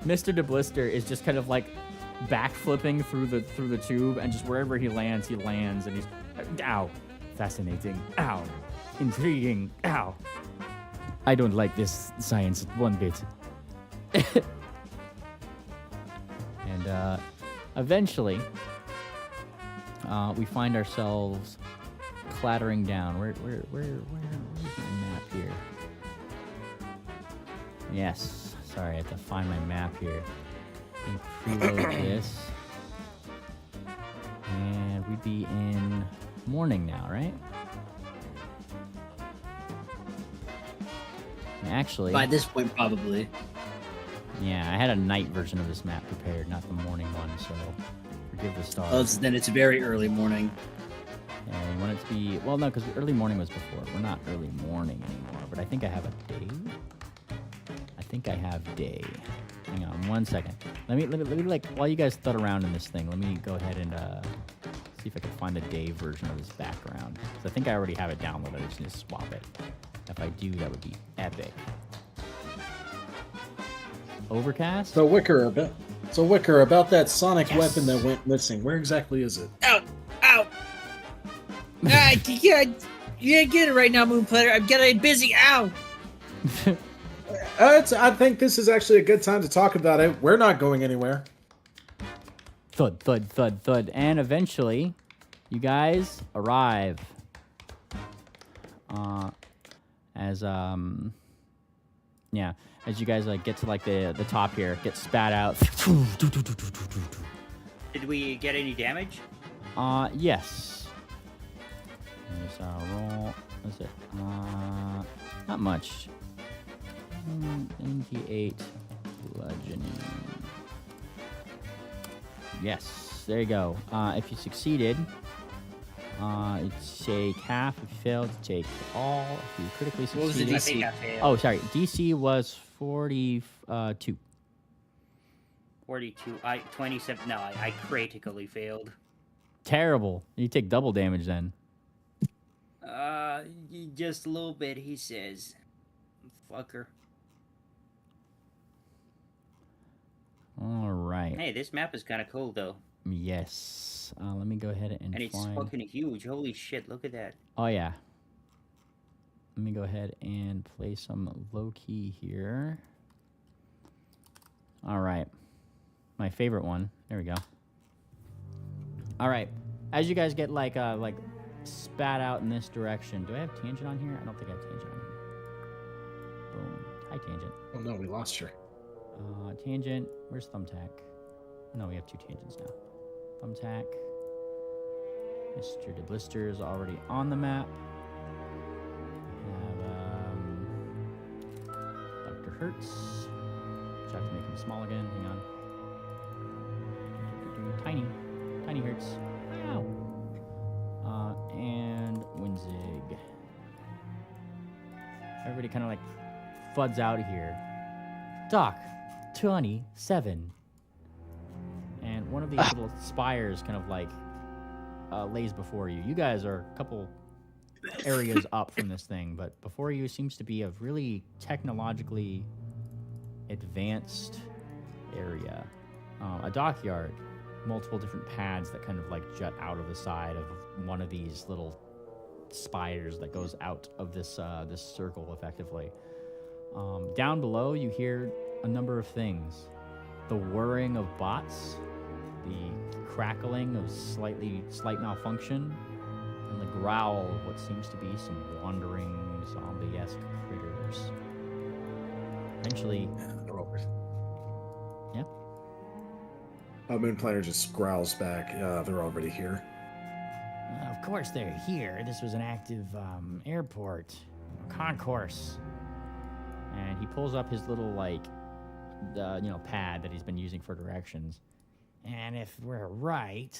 Mr. DeBlister is just kind of like backflipping through the tube, and just wherever he lands, and he's ow, fascinating, ow, intriguing, ow. I don't like this science one bit. And eventually, we find ourselves clattering down. Where's my map here? Yes, sorry, I have to find my map here. And preload this. And we'd be in morning now, right? Actually, By this point, probably. yeah, I had a night version of this map prepared, not the morning one, so forgive the stars. Oh, then it's very early morning. Yeah, we want it to be, well, no, because early morning was before. We're not early morning anymore, but I think I have a day. I think I have day. Hang on 1 second. Let me like, while you guys thud around in this thing, let me go ahead and see if I can find the day version of this background. Because I think I already have it downloaded. I just need to swap it. If I do, that would be epic. Overcast? So Wicker, about that sonic weapon that went missing. Where exactly is it? Ow! I can't get it right now, Moonplaner. I'm getting busy. Ow! I think this is actually a good time to talk about it. We're not going anywhere. Thud, thud, thud, thud. And eventually, you guys arrive. As you guys like get to like the top here, get spat out. Did we get any damage? Yes. There's roll. What is it? Not much. 98 bludgeoning. Yes, there you go. If you succeeded, it's take half. If you failed, take all. If you critically What was the succeeded, I think I failed. oh, sorry. DC was 42. 42. 27. No, I critically failed. Terrible. You take double damage then. Just a little bit, he says. Fucker. All right. Hey, this map is kind of cool, though. Yes. Let me go ahead and And it's find... fucking huge. Holy shit, look at that. Oh, yeah. Let me go ahead and play some low-key here. All right. My favorite one. There we go. All right. As you guys get, like spat out in this direction. Do I have tangent on here? I don't think I have tangent on here. Boom. Hi, tangent. Oh no, we lost her. Tangent. Where's thumbtack? No, we have 2 tangents now. Thumbtack. Mr. DeBlister is already on the map. We have Dr. Hertz. Just have to make him small again. Hang on. Tiny. Tiny Hertz. Ow. And Winzig. Everybody kind of like fuds out of here. Doc, 27. And one of these little spires kind of like lays before you. You guys are a couple areas up from this thing, but before you seems to be a really technologically advanced area. A dockyard, multiple different pads that kind of like jut out of the side of one of these little spires that goes out of this this circle effectively. Down below, you hear a number of things. The whirring of bots, the crackling of slight malfunction, and the growl of what seems to be some wandering zombie-esque critters. Eventually, They're over. yeah. Moon Planner just growls back. They're already here. Of course they're here. This was an active airport concourse. And he pulls up his little pad that he's been using for directions. And if we're right,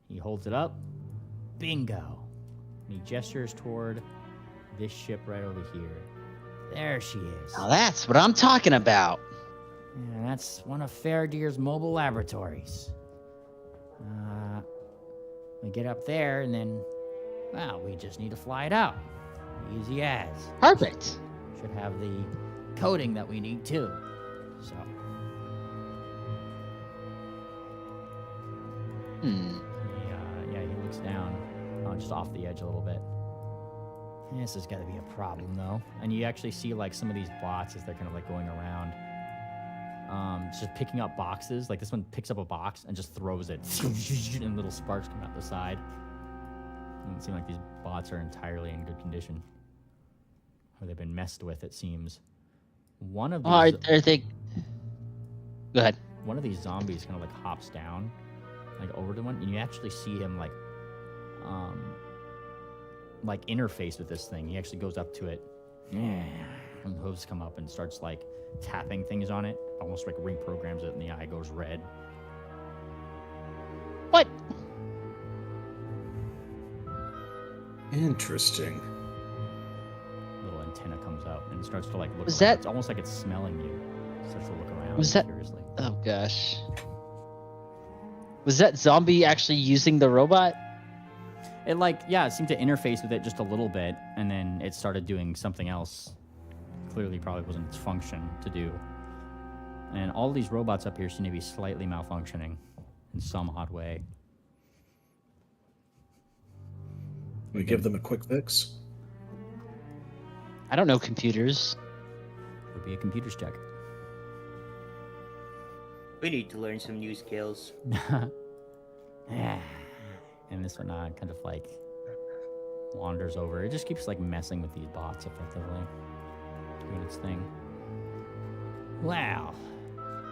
He holds it up. Bingo. And he gestures toward this ship right over here. there she is. Now that's what I'm talking about. Yeah, that's one of Faradir's mobile laboratories. We get up there and then, well, we just need to fly it out. Easy as. Perfect. Should have the coding that we need too. So. He looks down, just off the edge a little bit. This has got to be a problem, though. And you actually see like some of these bots as they're kind of like going around, just picking up boxes. Like this one picks up a box and just throws it, and little sparks come out the side. Doesn't seem like these bots are entirely in good condition, or they've been messed with. It seems. One of these. Are they? Go ahead. One of these zombies kind of like hops down, like over to one, and you actually see him like interface with this thing. He actually goes up to it, and hooves come up and starts like tapping things on it, almost like reprograms it, and the eye goes red. What? Interesting. Little antenna comes up and starts to like look. Was around. that- It's almost like it's smelling you. It starts to look around. Was that- curiously. Oh gosh. Was that zombie actually using the robot? It it seemed to interface with it just a little bit, and then it started doing something else. Clearly, probably wasn't its function to do. And all these robots up here seem to be slightly malfunctioning in some odd way. We give them a quick fix. I don't know computers. Could be a computer's check. We need to learn some new skills. And this one kind of like wanders over. It just keeps like messing with these bots effectively, doing its thing. Wow,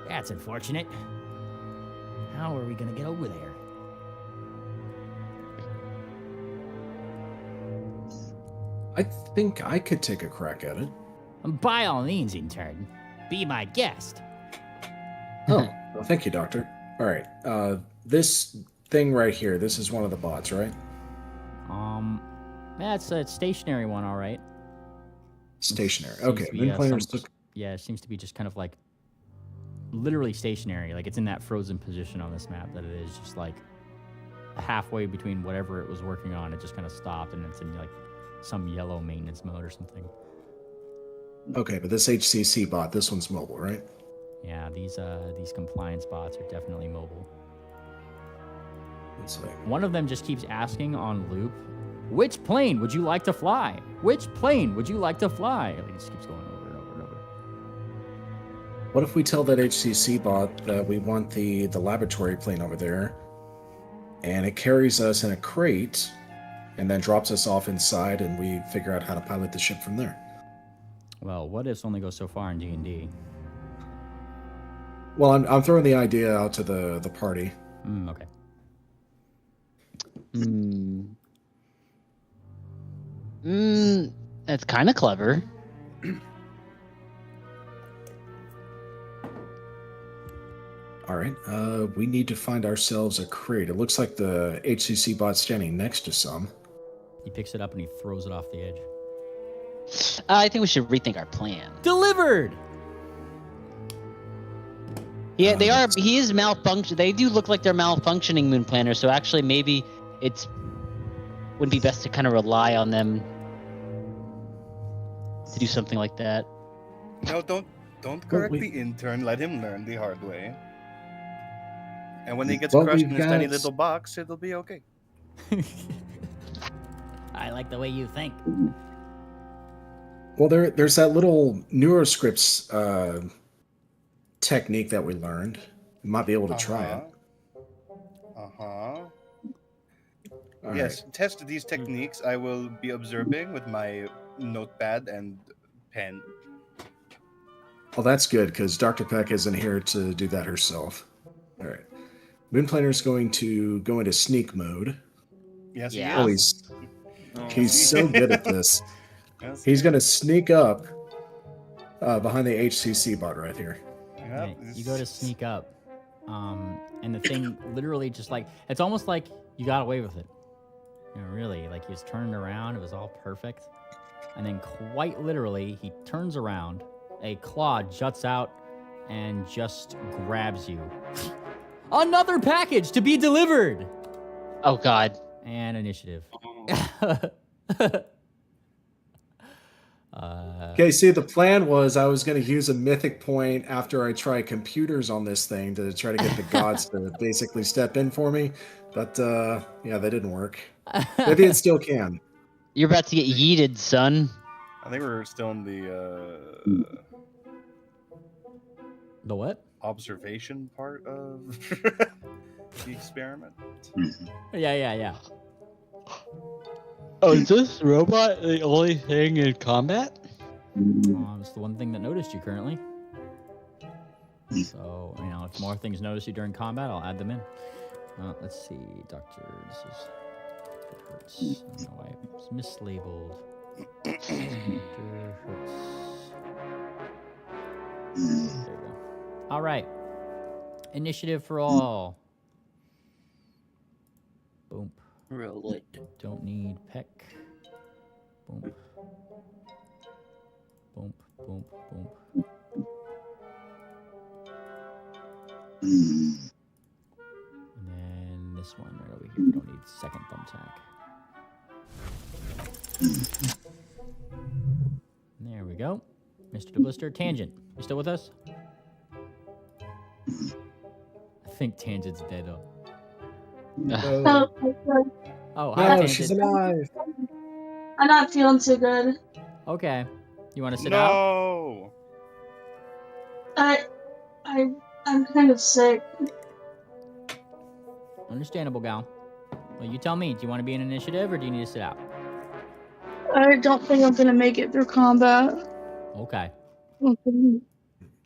that's unfortunate. How are we gonna get over there? I think I could take a crack at it. By all means, intern, be my guest. Oh, well, thank you, Doctor. All right, this thing right here, this is one of the bots, right? Yeah, it's a stationary one, all right. Stationary. Seems Okay, to be, Moon Planers took. Yeah, it seems to be just kind of like literally stationary. Like it's in that frozen position on this map that it is just like halfway between whatever it was working on. It just kind of stopped and it's in like some yellow maintenance mode or something. Okay, but this HCC bot, this one's mobile, right? Yeah, these compliance bots are definitely mobile. Let's see. One of them just keeps asking on loop, which plane would you like to fly? Which plane would you like to fly? Like, it just keeps going over and over and over. What if we tell that HCC bot that we want the laboratory plane over there, and it carries us in a crate, and then drops us off inside, and we figure out how to pilot the ship from there? Well, what ifs only go so far in D&D. Well, I'm throwing the idea out to the party. Okay. That's kind of clever. All right, we need to find ourselves a crate. It looks like the HCC bot's standing next to some. He picks it up and he throws it off the edge. I think we should rethink our plan. Delivered! Yeah, they are. He is malfunction. They do look like they're malfunctioning moon planners. So actually, maybe wouldn't be best to kind of rely on them to do something like that. No, don't correct the intern. Let him learn the hard way. And when he gets crushed in his tiny little box, it'll be okay. I like the way you think. Well, there's that little neuroscripts technique that we learned. We might be able to try it. All Yes, right. test these techniques. I will be observing with my notepad and pen. Well, that's good, because Dr. Peck isn't here to do that herself. All right. Moonplaner's going to go into sneak mode. Yes, Yeah. Oh, he is. he's so good at this. Yes, He's going to sneak up behind the HCC bot right here. Yeah, you go to sneak up, and the thing literally just like, it's almost like you got away with it. You know, really, like he was turned around, it was all perfect. And then quite literally, he turns around, a claw juts out and just grabs you. Another package to be delivered! Oh God. And initiative. Okay, see, the plan was I was going to use a mythic point after I try computers on this thing to try to get the gods to basically step in for me. But, yeah, that didn't work. Maybe it still can. You're about to get yeeted, son. I think we're still in the The what? observation part of the experiment. Yeah. Oh, is this robot the only thing in combat? It's the one thing that noticed you currently. So, you know, if more things notice you during combat, I'll add them in. Let's see, Doctor. This is. It hurts. I don't know why it's mislabeled. Doctor Hurts. There we go. All right. Initiative for all. Boom. Roll it. Don't need peck. Boom. Boom, boom, boom. And then this one right over here. Don't need second thumbtack. There we go. Mr. DeBlister, Tangent. You still with us? I think Tangent's dead up. Oh, hi, No, Tangent. she's alive. I'm not feeling too good. Okay. You want to sit out? No. I, I'm kind of sick. Understandable, gal. Well, you tell me. Do you want to be in initiative or do you need to sit out? I don't think I'm gonna make it through combat. Okay. Okay.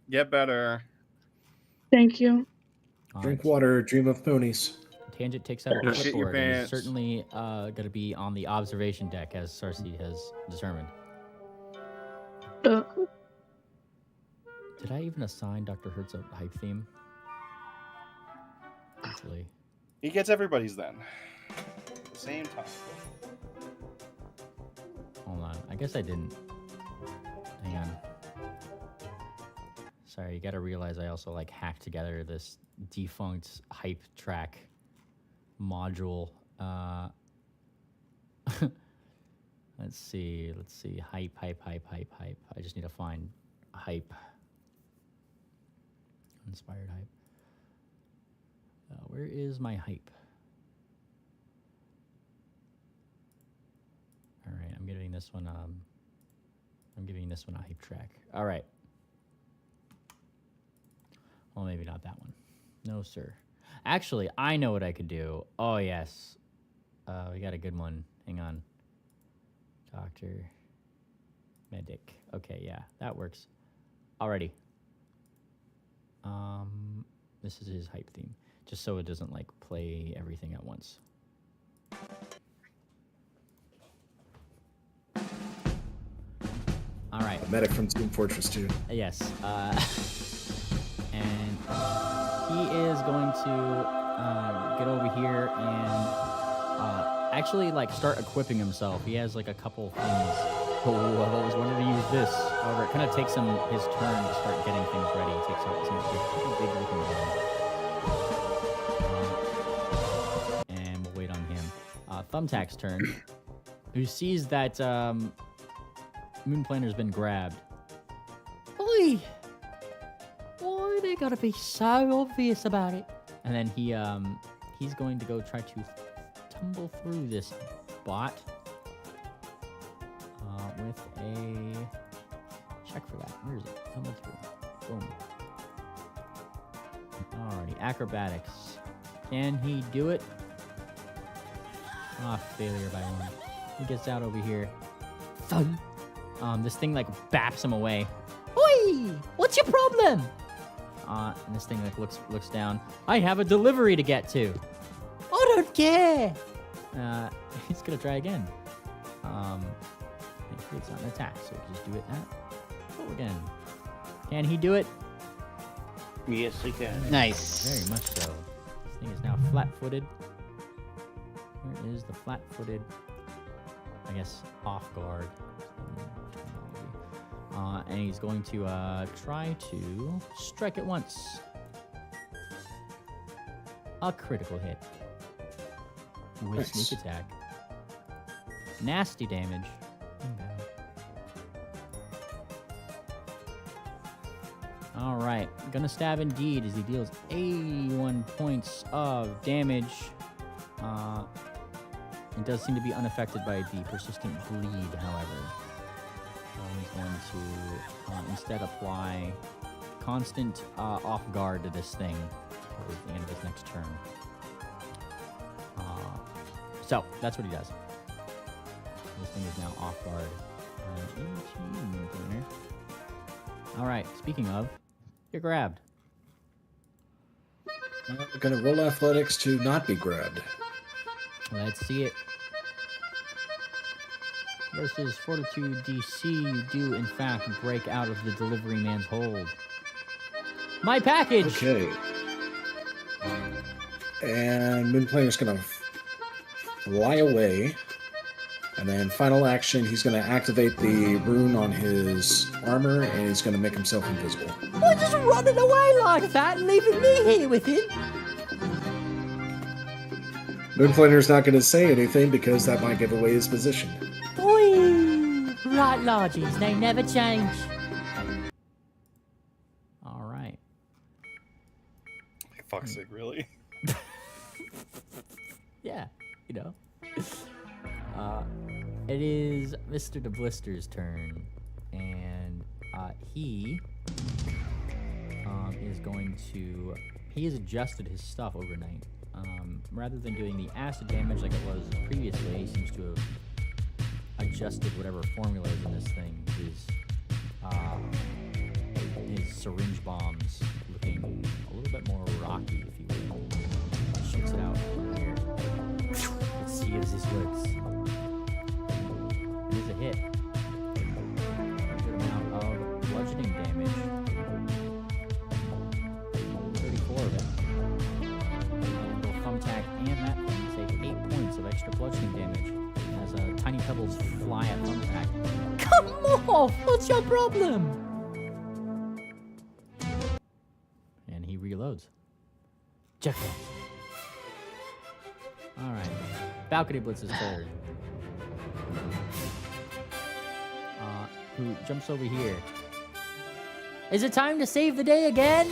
Get better. Thank you. Drink water, dream of ponies. Tangent takes out a Shit your clipboard and is pants. certainly going to be on the observation deck, as Cersei has determined. Uh, Did I even assign Dr. Hertz a hype theme? Hopefully. He gets everybody's then. Same time. Hold on. I guess I didn't. Hang on. Sorry, you gotta realize I also like hacked together this defunct hype track module. Let's see. Hype. I just need to find hype. Inspired hype. Where is my hype? All right, I'm giving this one a hype track. All right. Well, maybe not that one. No, sir. Actually, I know what I could do. Oh, yes. We got a good one. Hang on. Doctor. Medic. Okay, yeah, that works. Alrighty. This is his hype theme. Just so it doesn't, like, play everything at once. All right. A medic from Team Fortress 2. Yes. And he is going to get over here and actually, like, start equipping himself. He has, like, a couple things. Oh, I've always wanted to use this. However, it kind of takes him his turn to start getting things ready. He takes out some pretty big looking gun. And we'll wait on him. Thumbtack's turn, who sees that Moon Planner's been grabbed. Oi! Why they gotta be so obvious about it? And then he's going to go try to tumble through this bot with a check for that. Where is it? Tumble through. Boom. Alrighty, acrobatics. Can he do it? Ah, failure by one. He gets out over here. Thud. This thing like baps him away. Oi! What's your problem? And this thing like looks down. I have a delivery to get to. I don't care. He's gonna try again. It's not an attack, so we can just do it now. Oh, again. Can he do it? Yes, he can. Nice. Very much so. This thing is now flat-footed. Where is the flat-footed? I guess off guard. And he's going to try to strike it once. A critical hit. With Nice. sneak attack. Nasty damage. Alright, gonna stab indeed as he deals 81 points of damage. It does seem to be unaffected by the persistent bleed, however. So he's going to instead apply constant off guard to this thing towards the end of his next turn. So that's what he does. This thing is now off guard. 18, all right, speaking of, you're grabbed. I'm gonna roll athletics to not be grabbed. Let's see it. Versus Fortitude DC, you do in fact break out of the delivery man's hold. My package! Okay. And Moonplaner's gonna fly away. And then final action, he's gonna activate the rune on his armor and he's gonna make himself invisible. Why just running away like that and leaving me here with him? Moonplaner's not gonna say anything because that might give away his position. Boy! Right, Lodgies, they never change. Alright. Fuck's sake, really? Yeah, you know. It is Mr. DeBlister's turn, and he is going to. He has adjusted his stuff overnight. Rather than doing the acid damage like it was previously, he seems to have adjusted whatever formula is in this thing. His syringe bombs looking a little bit more rocky, if you will. Shoots it out from here. Let's see if this works. It is a hit. Good amount of bludgeoning damage. 34 of it. And we'll thumbtack and that thing take 8 points of extra bludgeoning damage as tiny pebbles fly at thumbtack. Come off! What's your problem? And he reloads. Check that. Alright. Balcony Blitz is third. Who jumps over here? Is it time to save the day again?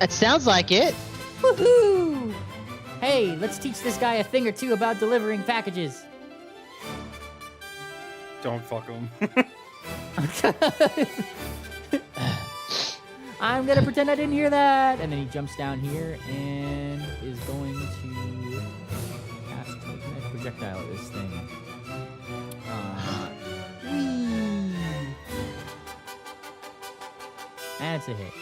That sounds like it. Woohoo! Hey, let's teach this guy a thing or two about delivering packages. Don't fuck him. I'm gonna pretend I didn't hear that. And then he jumps down here and is going to cast a projectile at this thing. Whee! That's a hit.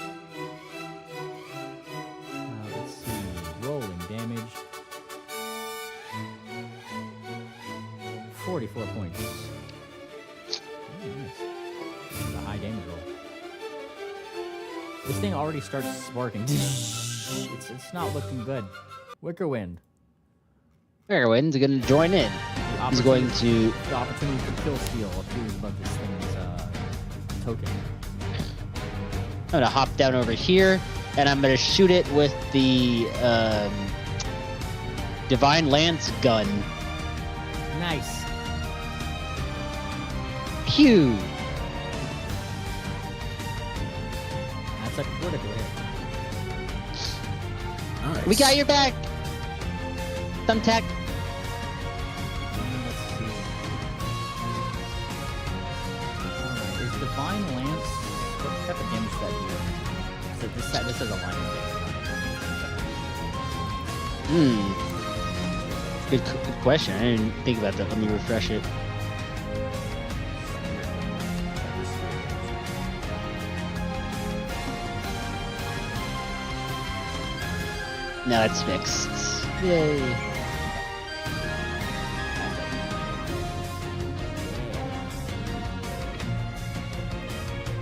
Let's see. Rolling damage. 44 points. Oh, nice. This is a high damage roll. This thing already starts sparking. It's not looking good. Wicker Wind. Fairwind's gonna join in. He's going to. The opportunity for kill steal appears above this thing's token. I'm gonna hop down over here, and I'm gonna shoot it with the Divine Lance gun. Nice. Pew! That's a critical hit. Nice. We got your back. Thumbtack. Let's see. Is Divine Lance what type of damage does that do? So this is a line damage. Good question. I didn't think about that. Let me refresh it. Now it's fixed. Yay.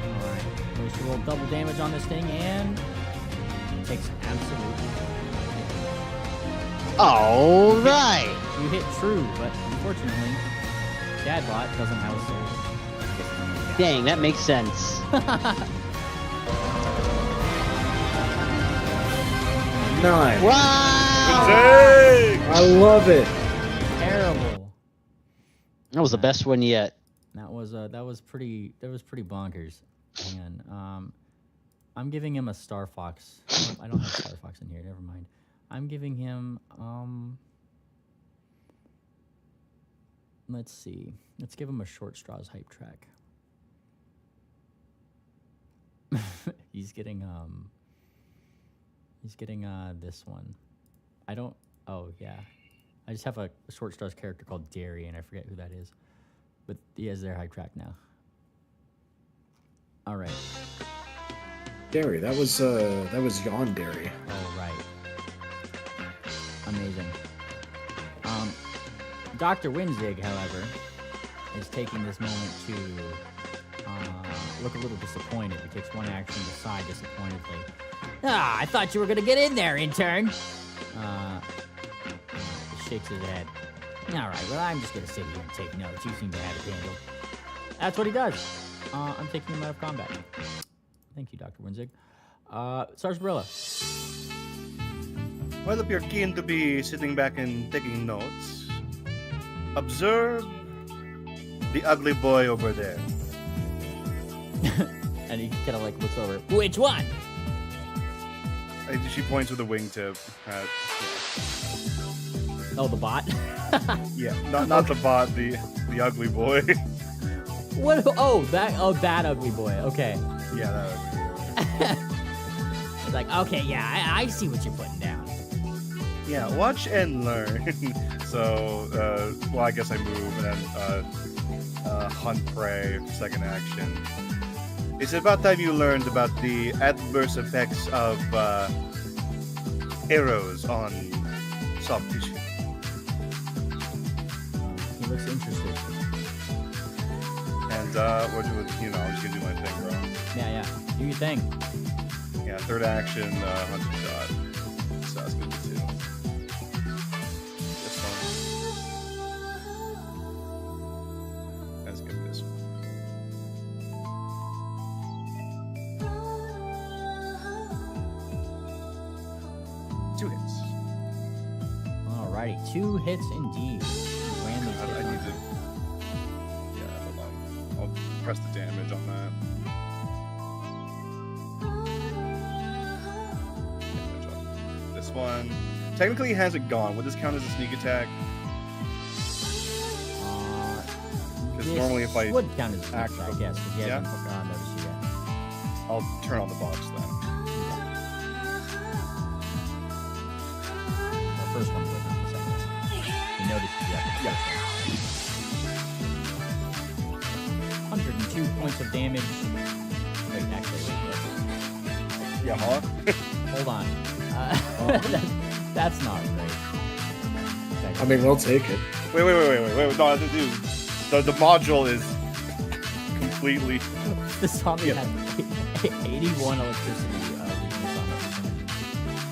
Alright. We should roll double damage on this thing and it takes absolutely. All right. You hit true, but unfortunately, Dadbot doesn't have a soul. Dang, that makes sense. Nice. Wow! I love it. Terrible. That was the best one yet. That was pretty bonkers. Hang on. I'm giving him a Star Fox. I don't have Star Fox in here. Never mind. I'm giving him let's see. Let's give him a Short Straws hype track. He's getting this one. I don't. Oh yeah, I just have a Short Straws character called Derry, and I forget who that is. But he has their hype track now. All right. Derry, that was Yon Derry. Oh right. Amazing. Dr. Winzig, however, is taking this moment to look a little disappointed. He takes one action to sigh disappointedly. Ah, I thought you were gonna get in there, intern. Shakes his head. All right, well, I'm just gonna sit here and take notes. You seem to have it handled. That's what he does. I'm taking him out of combat. Thank you, Dr. Winzig. Sergeant Barilla. Well, if you're keen to be sitting back and taking notes, observe the ugly boy over there. And he kind of like looks over. Which one? She points with a wingtip. Oh, the bot. Yeah, not the bot, the ugly boy. What? Oh, that ugly boy. Okay. Yeah, that ugly boy. It's like, okay, yeah, I see what you're putting down. Yeah, watch and learn. So, well, I guess I move and then hunt prey, second action. It's about time you learned about the adverse effects of arrows on soft tissue. He looks interested. And I'm just gonna do my thing, bro. Yeah. Do your thing. Yeah, third action, hunting shot. So that's gonna be 2. This one. Let's get this one. Two hits. Alrighty, 2 hits indeed. Ran these I hits need on. to. Yeah, hold on. I'll press the damage on that. Damage on this one. Technically, he hasn't gone. Would this count as a sneak attack? Because This normally, if I would count as a act- attack, yes, because he Yeah? hasn't noticed you yet. I'll turn on the box then. The first one would, not the second one. He noticed you after the first one. 102 points of damage. Wait, actually, wait. Yeah, huh? Hold on. That's not great. I mean, we'll take it. Wait. No, dude. The module is completely. The zombie had 81 electricity weakness on it.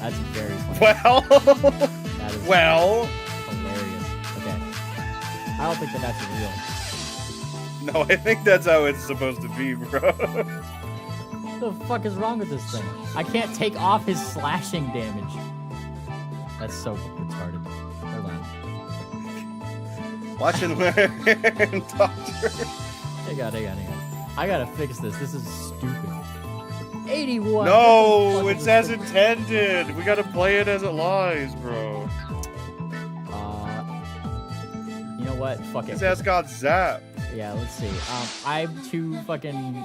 That's very funny. Well. That is Well. hilarious. Okay. I don't think that's real. No, I think that's how it's supposed to be, bro. What the fuck is wrong with this thing? I can't take off his slashing damage. That's so retarded. Hold on. Watch and learn, Doctor. Hang on. I gotta fix this. This is stupid. 81. No, What the fuck it's is as this? intended. We gotta play it as it lies, bro. You know what? Fuck it. His ass got zapped. Yeah, let's see. I'm too fucking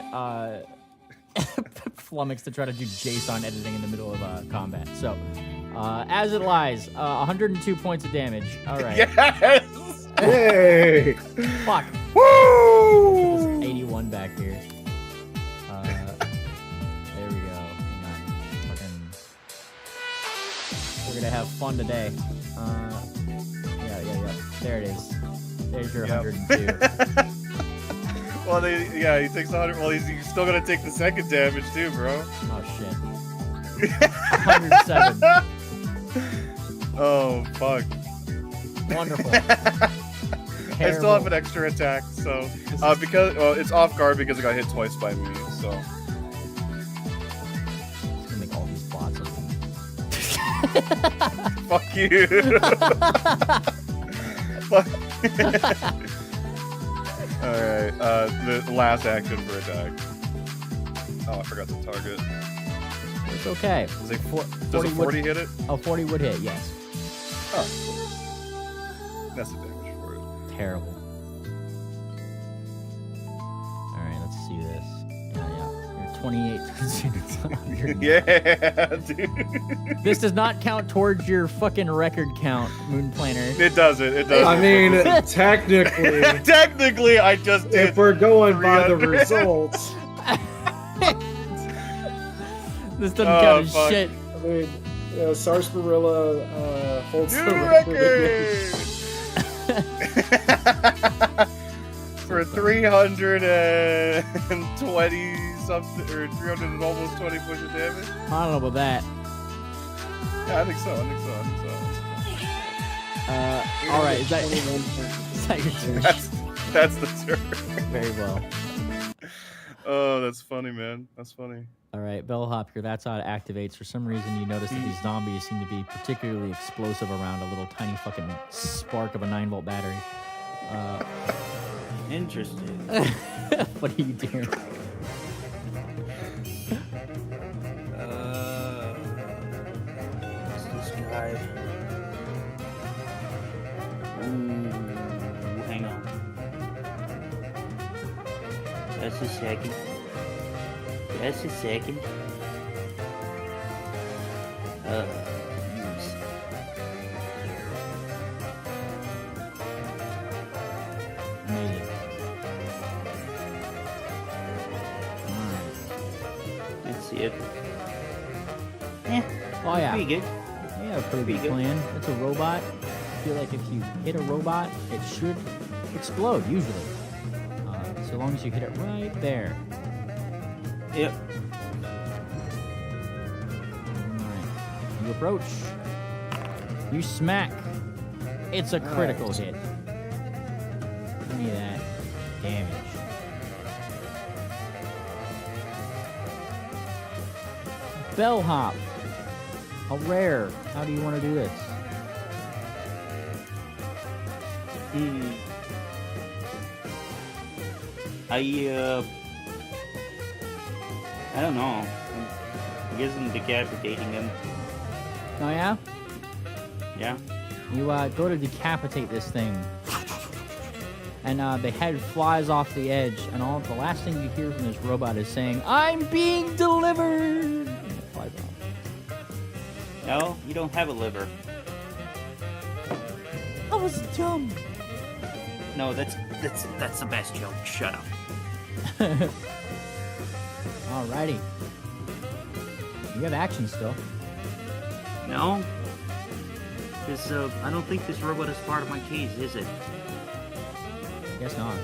flummoxed to try to do JSON editing in the middle of combat. So, as it lies, 102 points of damage. All right. Yes. Yay! Fuck. Woo! This 81 back here. There we go. Hang on. Fucking. We're gonna have fun today. Yeah. There it is. There's your Yep. 102. Well, he takes 100. Well, he's still gonna take the second damage too, bro. Oh shit. 107. Oh fuck. Wonderful. I still have an extra attack, so because it's off guard because it got hit twice by me. So Just gonna make all these bots open. fuck you. Fuck. All right. The last action for attack. Oh, I forgot to target. It's okay. Does a 40 40 would, hit it? oh, 40 would hit, yes. Oh, that's the damage for it. Terrible. Alright, let's see this. Yeah. You're 28 Yeah, dude. This does not count towards your fucking record count, Moon Planner. It doesn't. It doesn't. I mean, technically, technically, I just did. if we're going by the 300. results, This doesn't count as fuck. shit. I mean, Sarsaparilla holds New the record for 320 something or 300 and almost 20 points of damage. I don't know about that. Yeah, I think so. Alright, is that your turn? That's the turn. Very well. Oh, that's funny, man. That's funny. Alright, Bellhop here, that's how it activates. For some reason, you notice that these zombies seem to be particularly explosive around a little tiny fucking spark of a 9-volt battery. Interesting. What are you doing? What's this guy? Ooh, hang on. Just a second. use. Amazing. Let's see it. Oh yeah. Pretty good. Yeah, a pretty good plan. It's a robot. I feel like if you hit a robot, it should explode, usually. So long as you hit it right there. Yep. Alright. You approach. You smack. It's a critical hit. Give me that damage. Bellhop. A rare. How do you want to do this? I don't know. I guess I'm decapitating him. Oh yeah? Yeah. You go to decapitate this thing. And the head flies off the edge, and the last thing you hear from this robot is saying, "I'm being delivered!" And it flies off. No, you don't have a liver. I was dumb. No, that's the best joke. Shut up. Alrighty. You have action still. No. Because I don't think this robot is part of my case, is it? Guess not.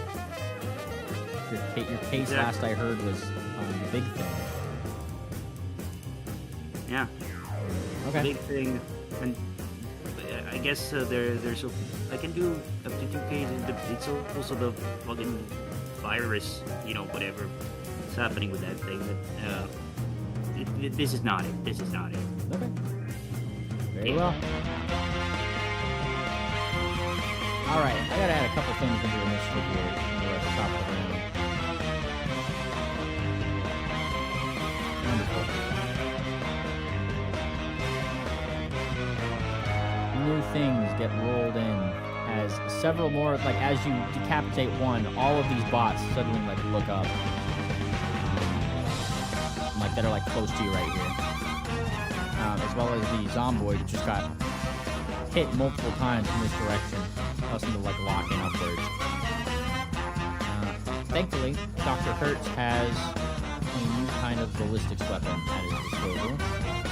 Your case last I heard was the big thing. Yeah. Okay. Big thing, and I guess there's I can do up to 2 cases. It's also the fucking virus, whatever is happening with that thing. But this is not it. This is not it. Okay. Very well. Alright, I gotta add a couple things into initiative here. We're at the top of the round. Wonderful. New things get rolled in as several more, as you decapitate one, all of these bots suddenly look up. That are close to you right here. As well as the zomboid just got hit multiple times in this direction, causing them to lock in upwards. Thankfully, Dr. Hertz has a new kind of ballistics weapon at his disposal.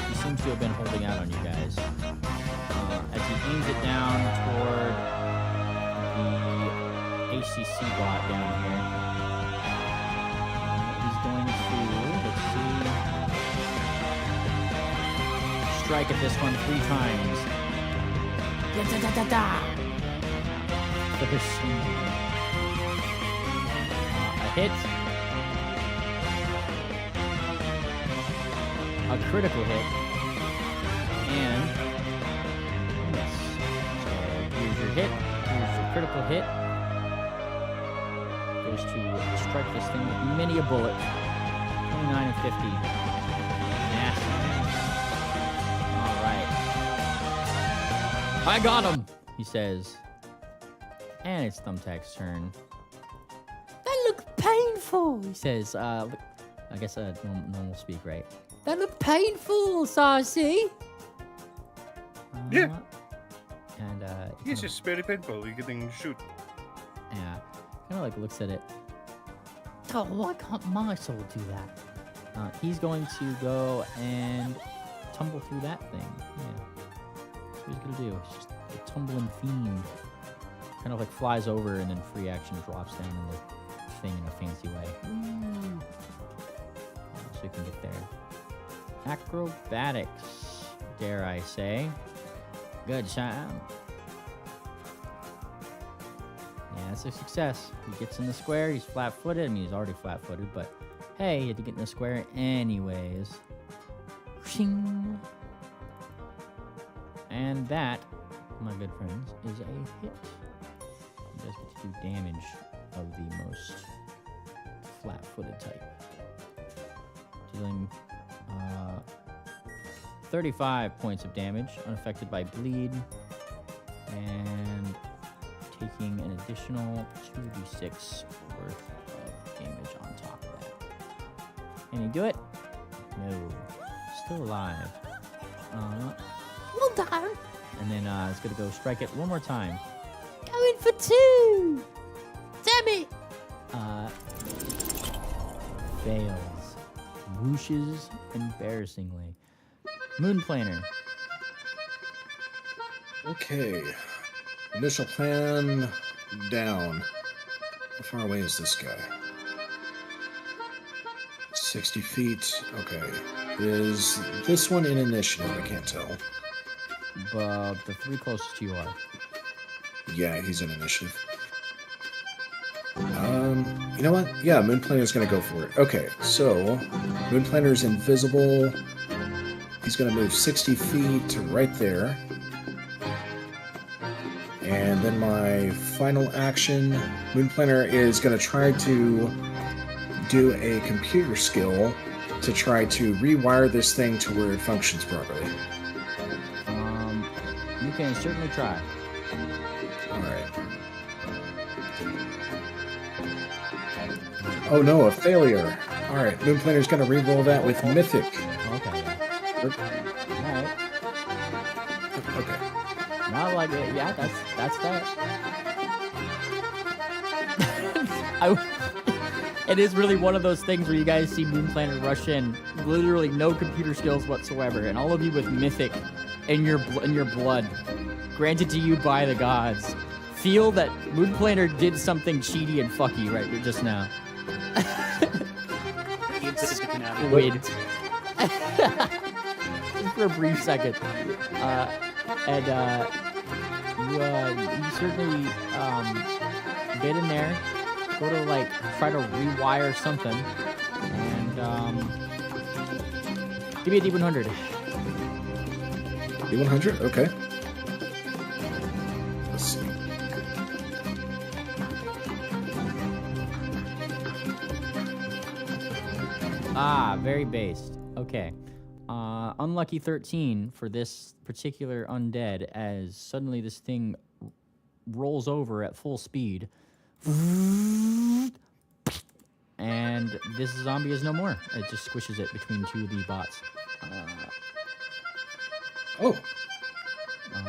He seems to have been holding out on you guys. As he aims it down toward the ACC bot down here, he's going to, let's see, strike at this one 3 times. Da-da-da-da-da! For this a hit. A critical hit. And a miss. So here's your hit. Here's your critical hit. Goes to strike this thing with many a bullet. 29 and 50. Nasty. Alright. I got him! He says. And it's Thumbtack's turn. That looked painful! He says, I guess normal speak, right? That looked painful, Saucy! Yeah. And, It's just very painful. You can shoot. yeah. Kind of looks at it. Oh, why can't my soul do that? He's going to go and tumble through that thing. Yeah. That's what he's gonna do. It's just a tumbling fiend. Kind of flies over and then free action drops down in the thing in a fancy way. Ooh. So you can get there. Acrobatics, dare I say. Good time. Yeah, that's a success. He gets in the square, he's flat-footed. I mean, he's already flat-footed, but hey, he had to get in the square anyways. Shing. And that, my good friends, is a hit. He does get to do damage of the most flat-footed type. Dealing 35 points of damage, unaffected by bleed, and taking an additional 2d6 worth of damage on top of that. Can he do it? No. Still alive. Well done. And then it's gonna go strike it one more time. Going for 2. Damn it. Fails. Whooshes embarrassingly. Moon Planer. Okay. Initial plan down. How far away is this guy? 60 feet. Okay. Is this one in initiative? I can't tell. But the 3 closest to you are. Yeah, he's in initiative. You know what? Yeah, Moon Planer's gonna go for it. Okay, so Moon Planer's invisible. He's gonna move 60 feet to right there. And then my final action, Moon Planer is gonna try to do a computer skill to try to rewire this thing to where it functions properly. You can certainly try. Alright. Oh no, a failure. Alright, Moon Planer's gonna re-roll that with Mythic. Okay. Alright. Okay. Not like it. Yeah, that's fair. It is really one of those things where you guys see Moon Planet rush in, literally no computer skills whatsoever, and all of you with Mythic in your blood, granted to you by the gods, feel that Moon Planer did something cheaty and fucky right just now. Wait. Just for a brief second. You certainly get in there, go to like try to rewire something, and give me a D100. D100? Okay. Let's see. Ah, very based. Okay. Unlucky 13 for this particular undead, as suddenly this thing rolls over at full speed. And this zombie is no more. It just squishes it between 2 of the bots.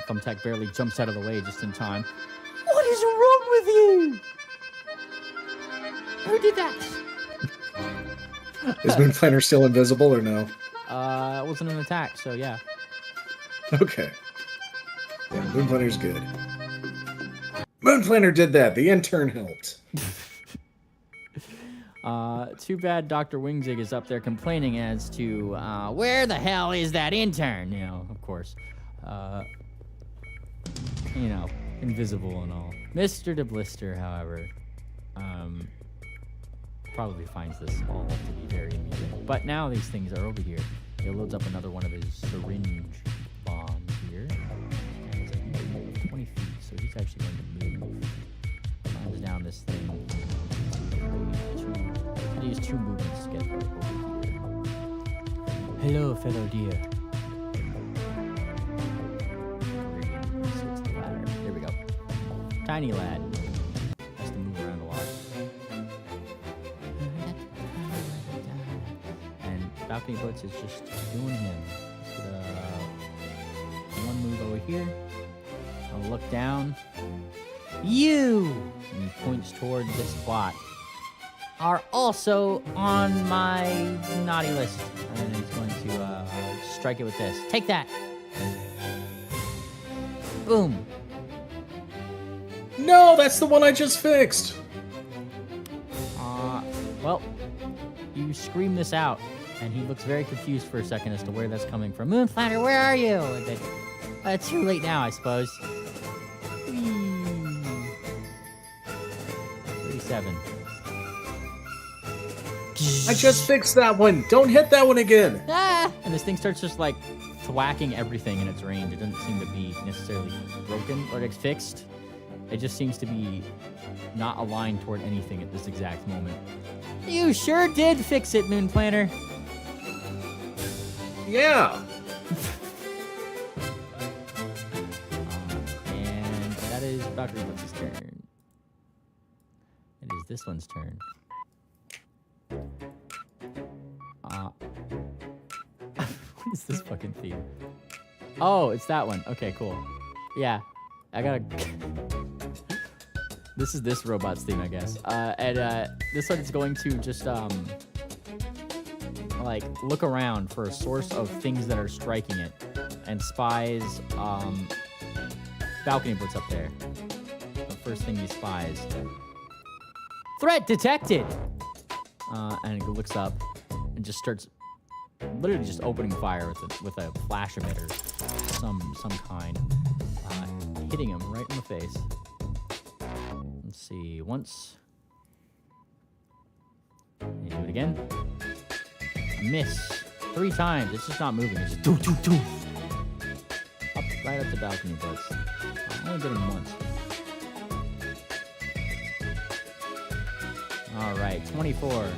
Thumbtack barely jumps out of the way just in time. What is wrong with you? Who did that? Is Moon Planer still invisible or no? It wasn't an attack, so yeah. Okay. Yeah, Moon Planer's good. Moon Planer did that. The intern helped. Too bad Dr. Wingzig is up there complaining as to, where the hell is that intern? You know, of course. You know, invisible and all. Mr. DeBlister, however, probably finds this all to be very amusing. But now these things are over here. He loads up another one of his syringe bombs here. And he's like, move 20 feet, so he's actually going to move. Climbs down this thing. He used 2 movements to get over here. Hello, fellow dear. There we go. Tiny lad. Has to move around a lot. And Balcony Blitz is just doing him. He's gonna 1 move over here. I'll look down. You! And he points toward this bot. Are also on my naughty list. And then he's going to strike it with this. Take that! Boom! No, that's the one I just fixed. Well, you scream this out, and he looks very confused for a second as to where that's coming from. Moon Platter, where are you? And then, it's too late now, I suppose. 37. I just fixed that one. Don't hit that one again. Ah! And this thing starts just like thwacking everything in its range. It doesn't seem to be necessarily broken or it's fixed. It just seems to be not aligned toward anything at this exact moment. You sure did fix it, Moon Planner. Yeah. And that is Dr. Blitz's turn. It is this one's turn. What is this fucking theme? Oh, it's that one. Okay, cool. Yeah, I gotta. This is this robot's theme, I guess. This one is going to just like look around for a source of things that are striking it, and spies balcony blitz up there. The first thing he spies. Threat detected. And he looks up and just starts literally just opening fire with a flash emitter, some kind, hitting him right in the face. Let's see, once. You do it again. Miss 3 times. It's just not moving. It's just doo doo doo. Up right up the balcony blitz. I only did him once. All right, 24.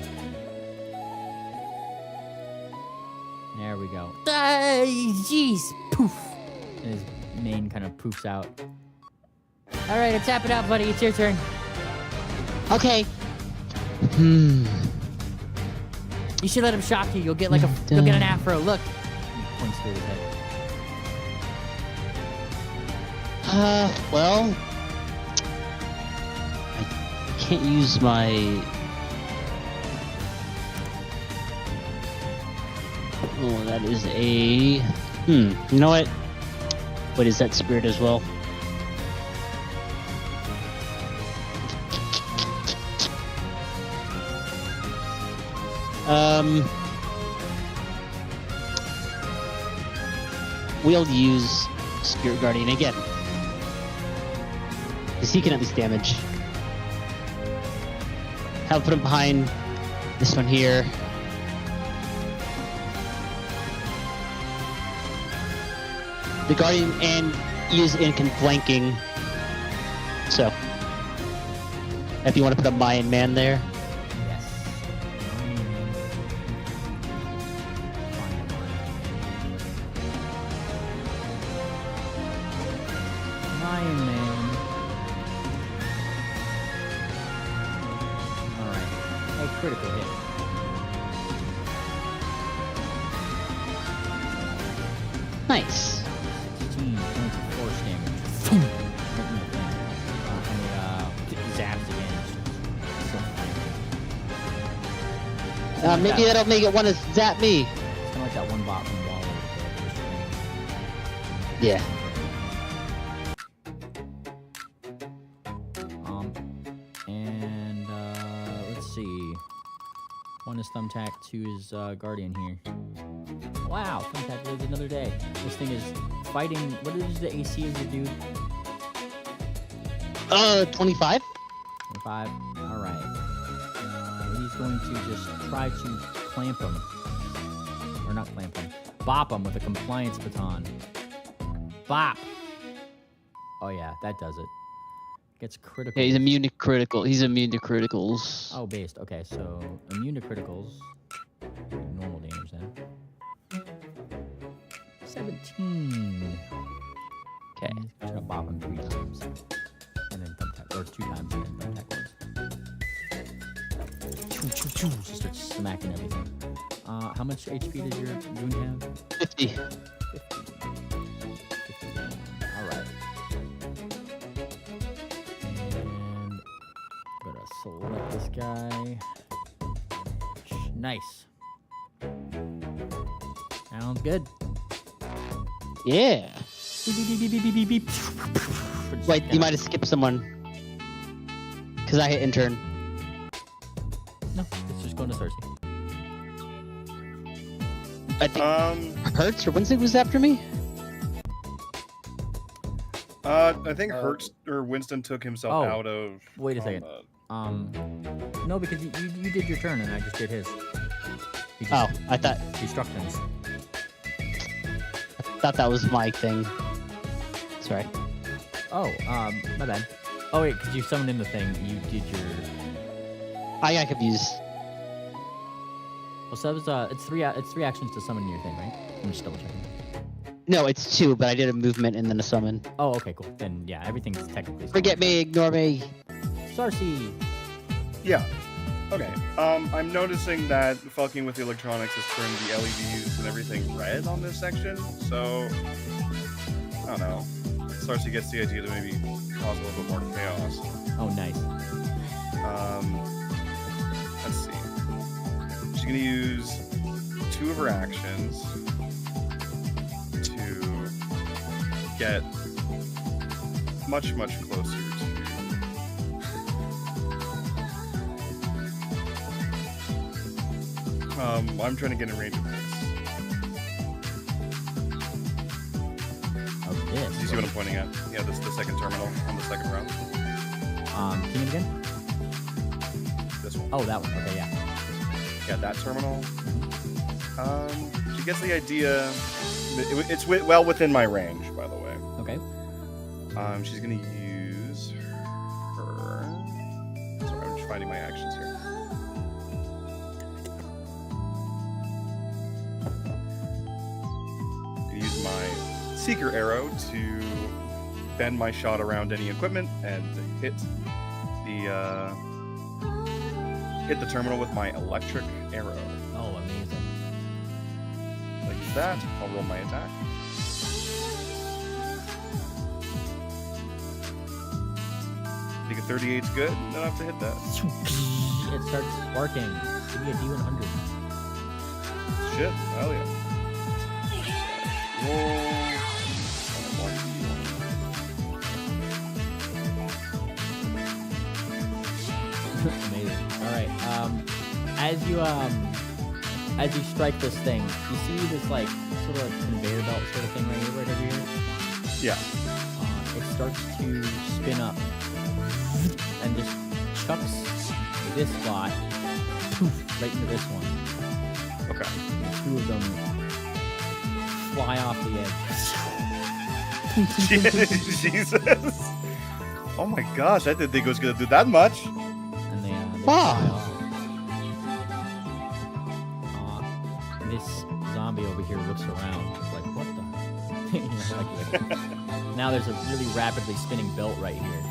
There we go. Jeez, poof. And his mane kind of poofs out. All right, tap it out, buddy. It's your turn. Okay. You should let him shock you. You'll get like you'll get an afro. Look. He points to his head. Well, I can't use my. Oh, that is a. You know what? What is that spirit as well? We'll use Spirit Guardian again. Because he can at least damage. I'll put him behind this one here. The Guardian and use Incan flanking. So, if you want to put a Mayan Man there. Mayan Man. Alright. A critical hit. Nice. 16 points of force damage. Right in the thing. And it zaps again. It's so funny. Maybe that'll make it want to zap me. It's kind of like that one bot from Waller. Yeah. And let's see. 1 is Thumbtack, 2 is Guardian here. Wow, Thumbtack lives another day. This thing is fighting. What is the AC of your dude? 25. 25. All right. He's going to just try to clamp him, or not clamp him, bop him with a compliance baton. Bop. Oh yeah, that does it. Gets critical. Yeah, he's immune to critical. He's immune to criticals. Oh, based. Okay, so immune to criticals. Normal damage then. 17. Okay. He's gonna bop him 3 times. And then Thumbtack, or 2 times, and then Thumbtack once. Choo, choo, choo. Just starts smacking everything. How much HP does your wound have? 50. 50. Alright. And I'm gonna select this guy. Nice. Sounds good. Yeah. Beep, beep, beep, beep, beep, beep, beep. Wait, you might have skipped someone. Because I hit intern. No, it's just going to Cersei. I think Hertz or Winston was after me? I think Hertz or Winston took himself out of. Wait a second. No, because you did your turn and I just did his. Oh, I thought he struck things. I thought that was my thing. Sorry. Oh, my bad. Oh wait, because you summoned in the thing. You did your. I got confused. Well, so that was, it's three actions to summon your thing, right? I'm just double checking. No, it's 2, but I did a movement and then a summon. Oh, okay, cool. Then yeah, everything's technically. Forget me, ignore me. Cersei. Yeah. Okay. I'm noticing that fucking with the electronics has turned the LEDs and everything red on this section. So don't know, Sarsi gets the idea to maybe cause a little bit more chaos. Oh, nice. Let's see. She's gonna use 2 of her actions to get much closer to. I'm trying to get in range of this. Of this. Do you see what I'm pointing at? Yeah, this the second terminal on the second round. Can you again? This one. Oh, that one. Okay, yeah. Yeah, that terminal. She gets the idea. It's well within my range, by the way. Okay. She's gonna use her. Sorry, I'm just finding my actions here. Gonna use my seeker arrow to bend my shot around any equipment and hit the terminal with my electric arrow. Oh, amazing. Like that. I'll roll my attack. I think a 38's good. Don't have to hit that. It starts sparking. Give me a D100. Shit. Hell yeah. Roll. Amazing. All right. As you strike this thing, you see this like sort of like conveyor belt sort of thing right over here. Yeah. It starts to spin up and just chucks this spot right into this one. Okay. The 2 of them fly off the edge. Jesus. Oh my gosh, I didn't think it was gonna do that much. And they fly Wow. off. This zombie over here looks around, like, what the? You know, like, now there's a really rapidly spinning belt right here.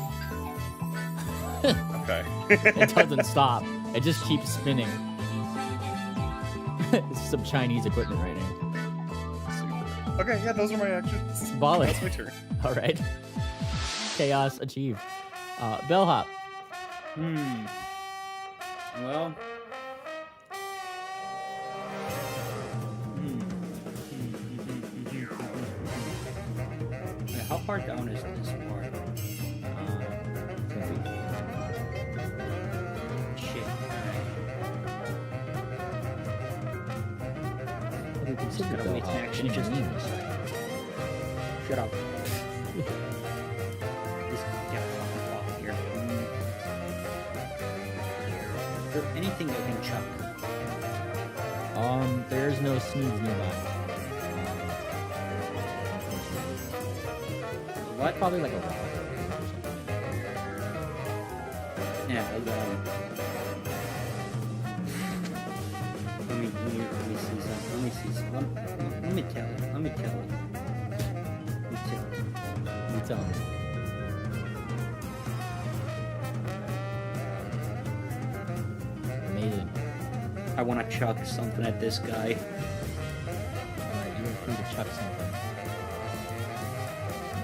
Okay. It doesn't stop. It just keeps spinning. It's some Chinese equipment right now. Super. Okay, yeah, those are my actions. Volley. That's my turn. All right. Chaos achieved. Bellhop. Well. Wait, how far down is this part? Shit. Just gotta wait an action. Just shut up. Just get fucking off here. Is there anything I can chuck? There's no sneeze nearby. What? Probably like a rock. Yeah, let me see something. Let me see something. Let me tell you. You tell me. Amazing. I want to chuck something at this guy. Alright, you're free to chuck something.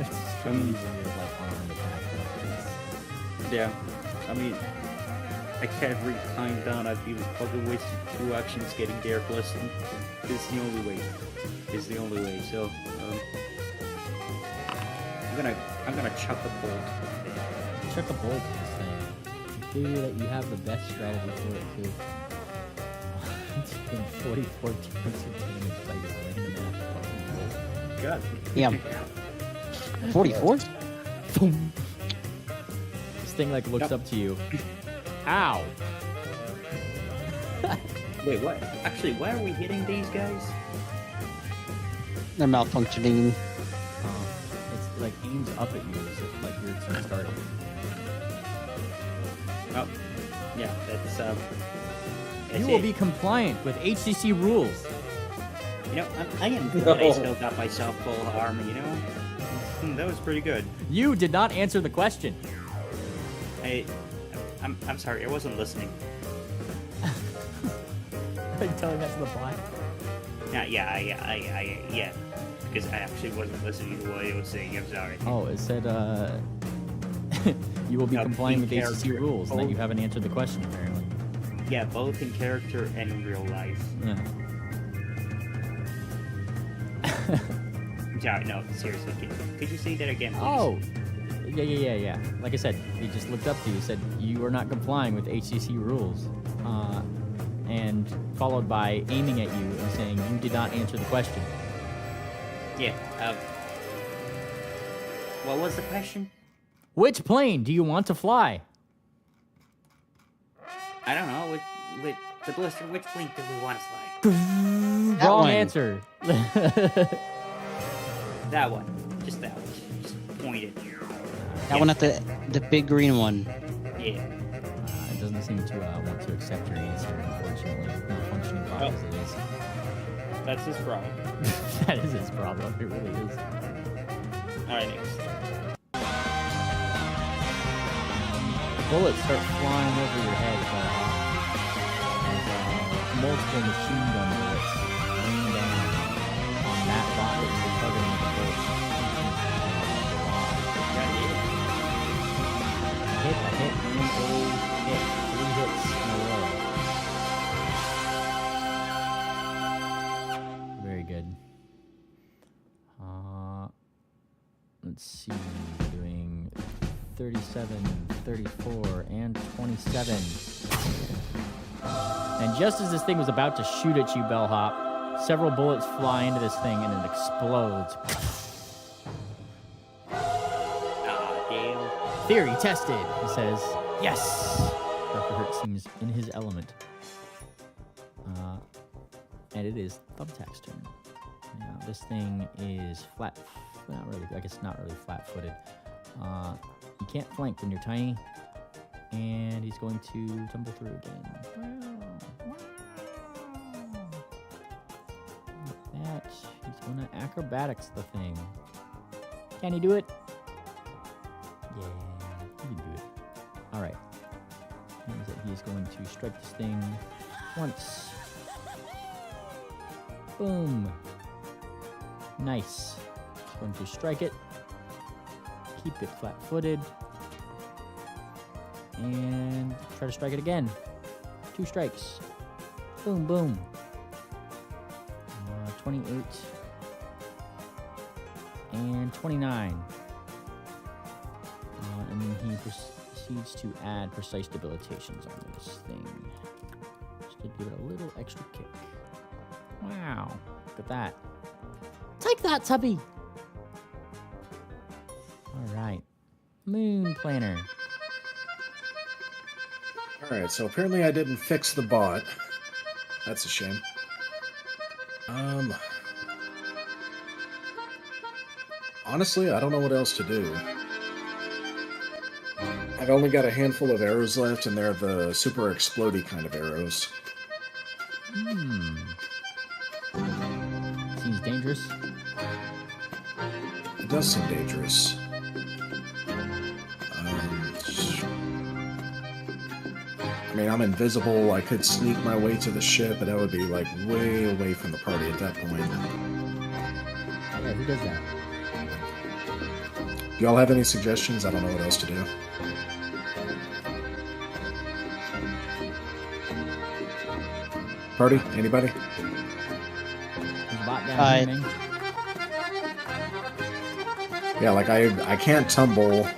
It's pretty easy to like armed attack. Yeah, I mean, I can't read time down. I've been probably wasted 2 actions getting there. Plus, it's the only way. It's the only way. So, I'm gonna chuck a bolt. Chuck a bolt at this thing. I figure that you have the best strategy for it too. Taking 44 damage by your random ass fucking bolt. God. Yeah. 44? This thing like looks up to you. Ow! Wait, what? Actually, why are we hitting these guys? They're malfunctioning. It's like aims up at you as if like you're some starter. Oh, yeah, that's You will be compliant with HCC rules. You know, I am good. I still got myself full armor. You know, that was pretty good. You did not answer the question. I'm sorry, I wasn't listening. Are you telling that to the bot? Yeah. because I actually wasn't listening to what he was saying. I'm sorry. Oh, it said, you will be No, complying in with ACC character. rules, and that you haven't answered the question, apparently. Yeah, both in character and in real life. Yeah. Sorry, no, seriously, could you say that again, please? Oh! Yeah. Like I said, he just looked up to you, said, you are not complying with HCC rules. And followed by aiming at you and saying, you did not answer the question. Yeah, what was the question? Which plane do you want to fly? I don't know, with the blister, which plane do we want to fly? That Wrong one. answer. That one. Just that one. Just point it. That one at the big green one. Yeah. It doesn't seem to want to accept your answer, unfortunately. Not functioning fine as it is. That's his problem. That is his problem. It really is. Alright, next. Bullets start flying over your head, as multiple machine gun bullets rain down on that bot that you're targeting with the bullets. A hit, and a hit. 3 hits in a row. Very good. Let's see, doing 37, 34, and 27. And just as this thing was about to shoot at you, Bellhop, several bullets fly into this thing and it explodes. Damn. Theory tested, he says. Yes! Dr. Hurt seems in his element. And it is Thumbtack's turn. Now, this thing is flat... Not really, I guess not really flat-footed. You can't flank when you're tiny. And he's going to tumble through again. Like that. He's going to acrobatics the thing. Can he do it? Yeah, he can do it. Alright. Means that he's going to strike this thing once. Boom. Nice. He's going to strike it. Keep it flat-footed. And try to strike it again. 2 strikes. Boom, boom. 28. And 29. And then he proceeds to add precise debilitations on this thing. Just to give it a little extra kick. Wow. Look at that. Take that, Tubby! Alright. Moon Planner. Alright, so apparently I didn't fix the bot. That's a shame. Honestly, I don't know what else to do. I've only got a handful of arrows left, and they're the super explodey kind of arrows. Seems dangerous. It does seem dangerous. I mean, I'm invisible. I could sneak my way to the ship, but that would be, like, way away from the party at that point. Yeah, who does that? Do y'all have any suggestions? I don't know what else to do. Party? Anybody? There's a bot down Hi. here, man. Yeah, like, I can't tumble,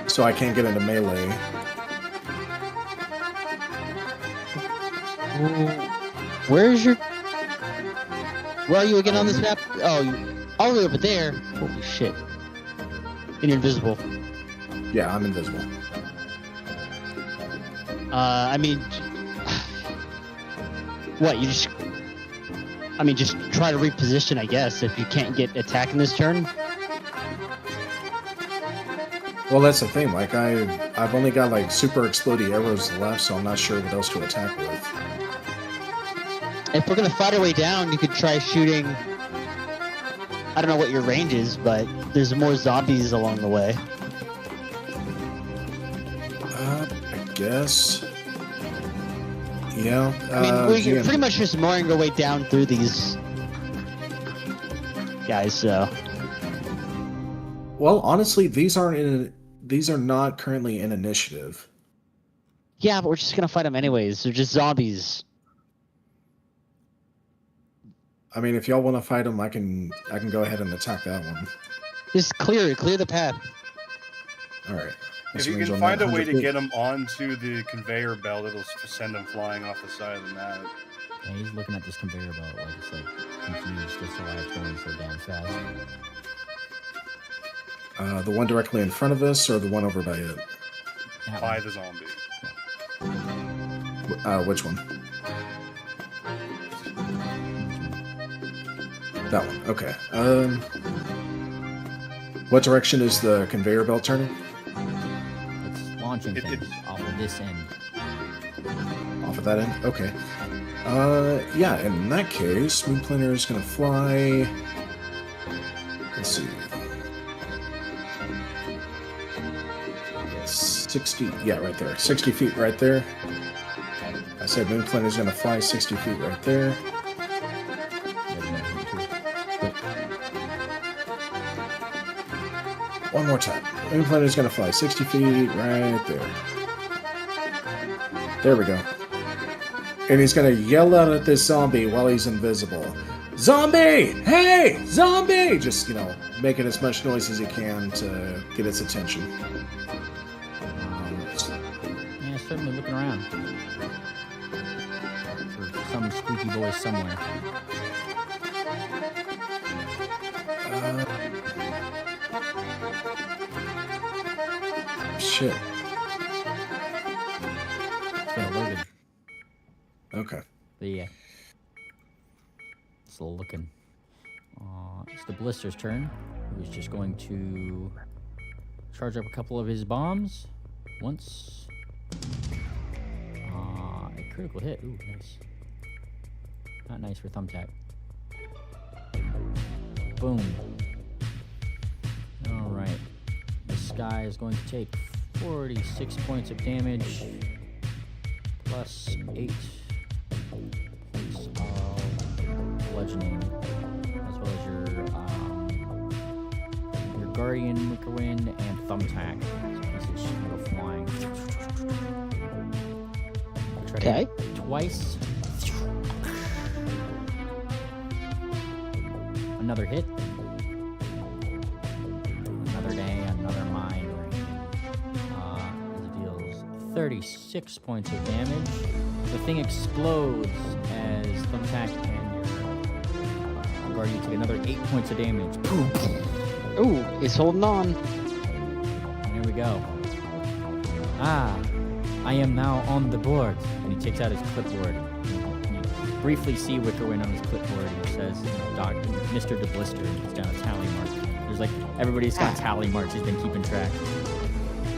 so I can't get into melee. Where's your... Where are you again on this map? Oh, all the way over there. Holy shit. And you're invisible. Yeah, I'm invisible. I mean... What, you just... I mean, just try to reposition, I guess, if you can't get attack in this turn. Well, that's the thing. Like, I've only got, like, super explodey arrows left, so I'm not sure what else to attack with. If we're gonna fight our way down, you could try shooting... I don't know what your range is, but there's more zombies along the way. I guess. Yeah. I mean, we can GM. pretty much just mooring our way down through these. guys. So Well, honestly, these are not currently in initiative. yeah, but we're just gonna fight them anyways. They're just zombies. I mean, if y'all want to fight them, I can go ahead and attack that one. Just clear the path. All right. If you can find a way to get them onto the conveyor belt, it'll send them flying off the side of the map. Yeah, he's looking at this conveyor belt like it's like confused as to why it's going so damn fast. The one directly in front of us, or the one over by it? That By one. the zombie. Which one? That one. Okay. What direction is the conveyor belt turning? It's launching things off of this end. Off of that end? Okay. Yeah, in that case, Moonplaner is going to fly... Let's see. 60... Yeah, right there. 60 feet right there. I said Moonplaner is going to fly 60 feet right there. One more time. Moonplaner is going to fly 60 feet right there. There we go. And he's going to yell out at this zombie while he's invisible. Zombie! Hey! Zombie! Just, making as much noise as he can to get its attention. Yeah, certainly looking around for some squeaky boy somewhere. Shit. It's been alerted. Okay. But yeah. Still looking. It's the Blister's turn. Who's just going to charge up a couple of his bombs. Once. A critical hit. Ooh, nice. Not nice for Thumbtack. Boom. Alright. This guy is going to take 46 points of damage. Plus 8 points of bludgeoning. As well as your Guardian, Wickerwind, and Thumbtack. So this is go flying. Try to Okay. hit twice. Another hit. Another day, another mind. It deals 36 points of damage. The thing explodes as Thumbtack and your Guardian take another 8 points of damage. Boom. Ooh, he's holding on. And here we go. I am now on the board. And he takes out his clipboard. You briefly see Wickerwind on his clipboard. He says, Mr. DeBlister. It's down a tally mark. There's like, everybody's got tally marks. He's been keeping track.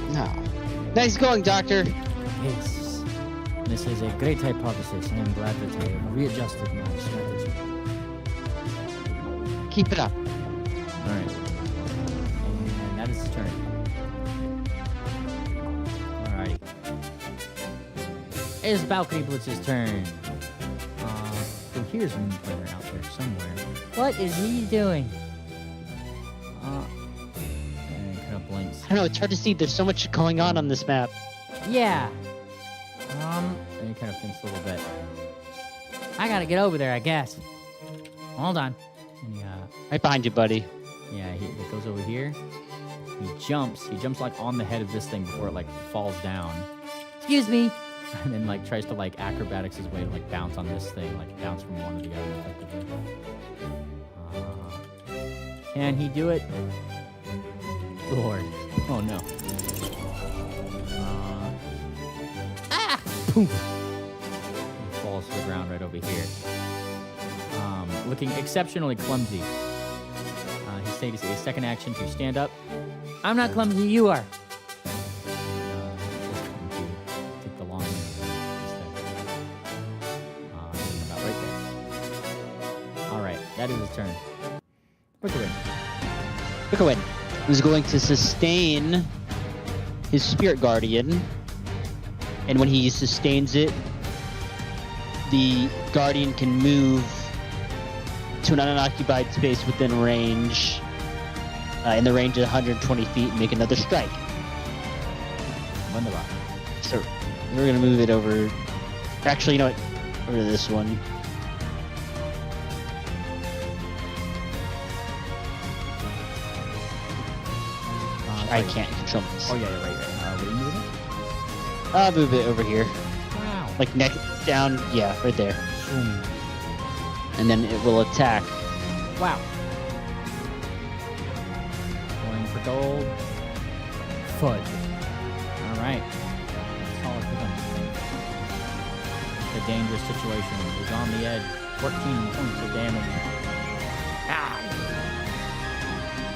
No. Nice going, Doctor. Yes. This is a great hypothesis. I am glad that I have readjusted my strategy. Keep it up. Alright. And that is his turn. Alrighty. It's Balcony Blitz's turn. So here's Moonplaner out there somewhere. What is he doing? And he kind of blinks. I don't know. It's hard to see. There's so much going on this map. Yeah. And he kind of thinks a little bit. I gotta get over there, I guess. Hold on. And he, Right behind you, buddy. yeah, he goes over here. He jumps like on the head of this thing before it like falls down. Excuse me. And then like tries to like acrobatics his way to like bounce on this thing, like bounce from one to the other effectively. Can he do it? Lord. Oh no. Boom. He falls to the ground right over here. Looking exceptionally clumsy. He takes a second action to stand up. I'm not clumsy, you are. Take the long about right there. Alright, that is his turn. Wickerwind is going to sustain his Spirit Guardian. And when he sustains it, the Guardian can move to an unoccupied space within range, in the range of 120 feet, and make another strike. Wunderbar. So we're gonna move it over. Actually, you know what? Over to this one. I can't control this. Oh yeah, you're right. Where are you moving it? I'll move it over here. Wow. Like neck down, yeah, right there. Boom. And then it will attack. Wow. Going for gold. Fudge. All right. Solid for them. The dangerous situation is on the edge. 14 points of damage. Ah.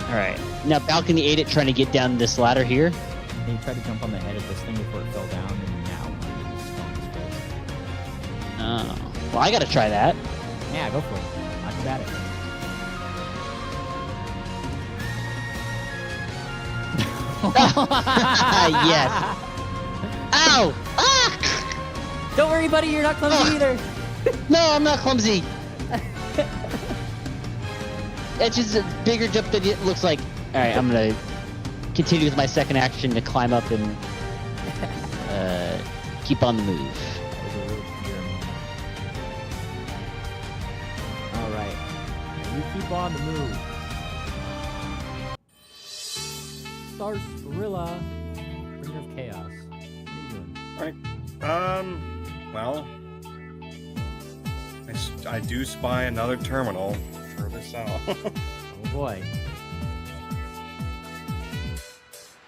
All right. Now balcony ate it, trying to get down this ladder here. He tried to jump on the head of this thing before it fell down, and now he's on his face. Oh. Well, I gotta try that. Yeah, go for it. Acrobatic. Yes. Ow! Ah! Don't worry, buddy. You're not clumsy either. No, I'm not clumsy. It's just a bigger jump than it looks like. All right, I'm gonna continue with my second action to climb up and keep on the move. All right. You keep on the move. Sarsaparilla, bringer of chaos. What are you doing? Alright. Well, I do spy another terminal further south. Oh boy.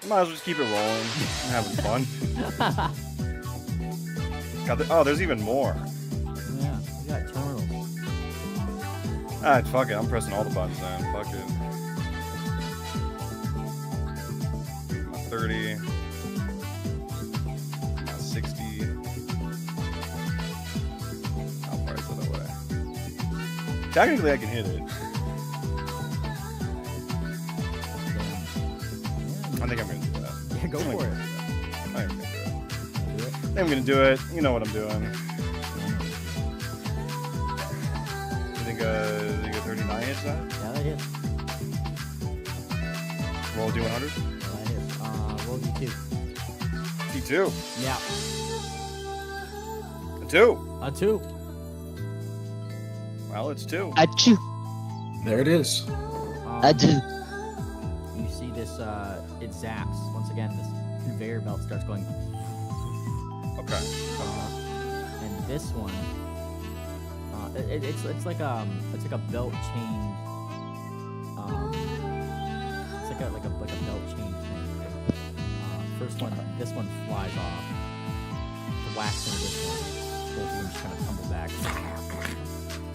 Might as well just keep it rolling. I'm having fun. Oh, there's even more. Yeah, we got terminals. Alright, fuck it. I'm pressing all the buttons then. Fuck it. 30. 60. How far is it away? Technically, I can hit it. I think I'm gonna do that. Yeah, go for it. I'm gonna do it. You know what I'm doing. You think 39 hits that? Yeah, that hits. Roll D100? Yeah, that hits. Roll D2. D2. Yeah. A 2. A 2. Well, it's 2. Achoo! There it is. Achoo! You see this, it zaps. Once again, this conveyor belt starts going. Okay. And this one, it's like a belt chain. It's like a belt chain thing. First one, this one flies off. The wax into this one. Both of them just kind of tumble back.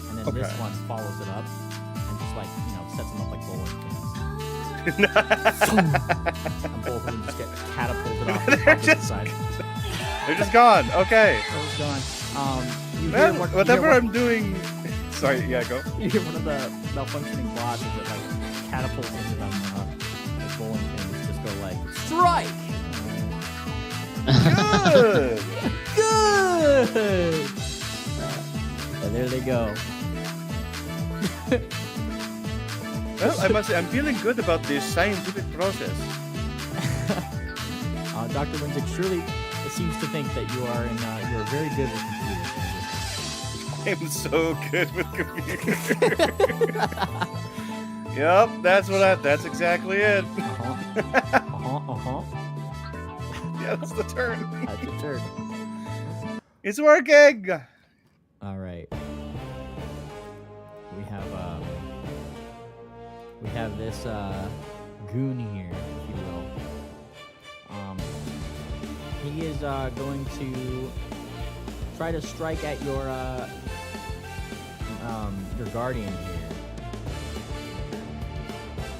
And then this one follows it up and just sets them up like bowling pins. And both of them just get catapulted off the top of the side. They're just gone. Okay. It's gone. You hear Man, what- whatever you hear I'm doing. Sorry. Yeah, go. You hear one of the malfunctioning bots that catapults into them like bowling pins. Just go like strike. Good. Good. And there they go. Well, I must say, I'm feeling good about this scientific process. Dr. Winzig, surely it seems to think that you are very good with computers. I'm so good with computers. Yep, that's exactly it. Yeah, that's the turn. That's your turn. It's working. All right. We have this goon here, if you will. He is going to try to strike at your guardian here.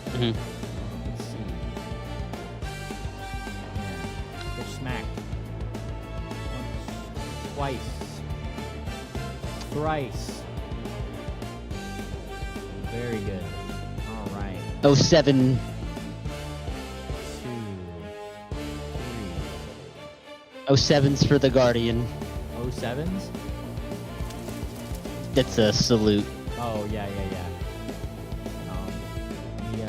Mm-hmm. Let's see. Yeah. Get smacked. Once, twice, thrice. Very good. All right. 07. 2, 3. 07's for the Guardian. 07s? That's a salute. Oh, yeah. The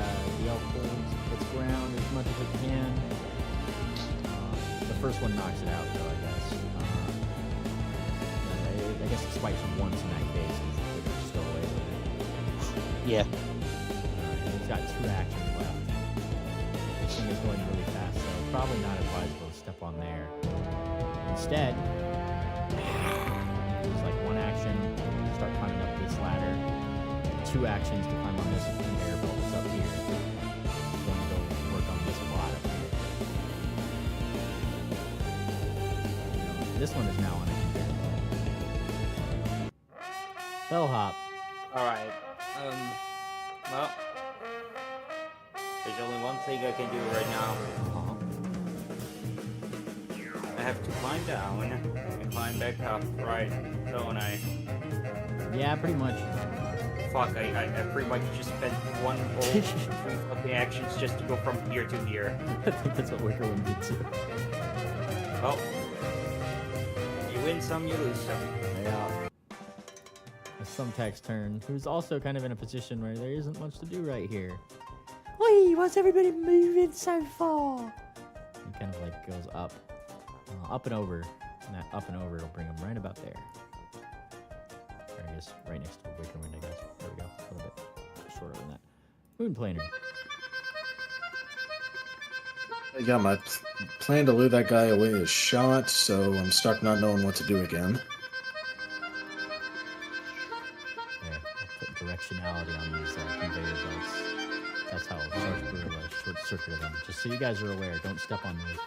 elk holds its ground as much as it can. The first one knocks it out, though, I guess. I guess it swipes once in that case, because they're still away with it. Yeah. And he's got 2 actions left. This thing is going really fast, so probably not advisable to step on there. Instead, there's like 1 action to start climbing up this ladder, 2 actions to climb on this conveyor belt that's up here. He's going to go work on this plot up here. This one is now on a conveyor belt. Bellhop. Alright. Well, there's only one thing I can do right now. I have to climb down and climb back up, right? Don't I? Yeah, pretty much. Fuck, I pretty much just spent one whole of the actions just to go from here to here. I think that's what Wickerwind did too. Well, you win some, you lose some. Yeah. It's Thumbtack's turn, who's also kind of in a position where there isn't much to do right here. Wait, what's everybody moving so far? He kind of like goes up and over, and that up and over will bring him right about there. Or I guess right next to Wickerwind, I guess. There we go, a little bit shorter than that. Moonplaner. I got my plan to lure that guy away is shot, so I'm stuck not knowing what to do again. There, I'll put directionality on these conveyor belts. That's how short-circuited them. Just so you guys are aware, don't step on those.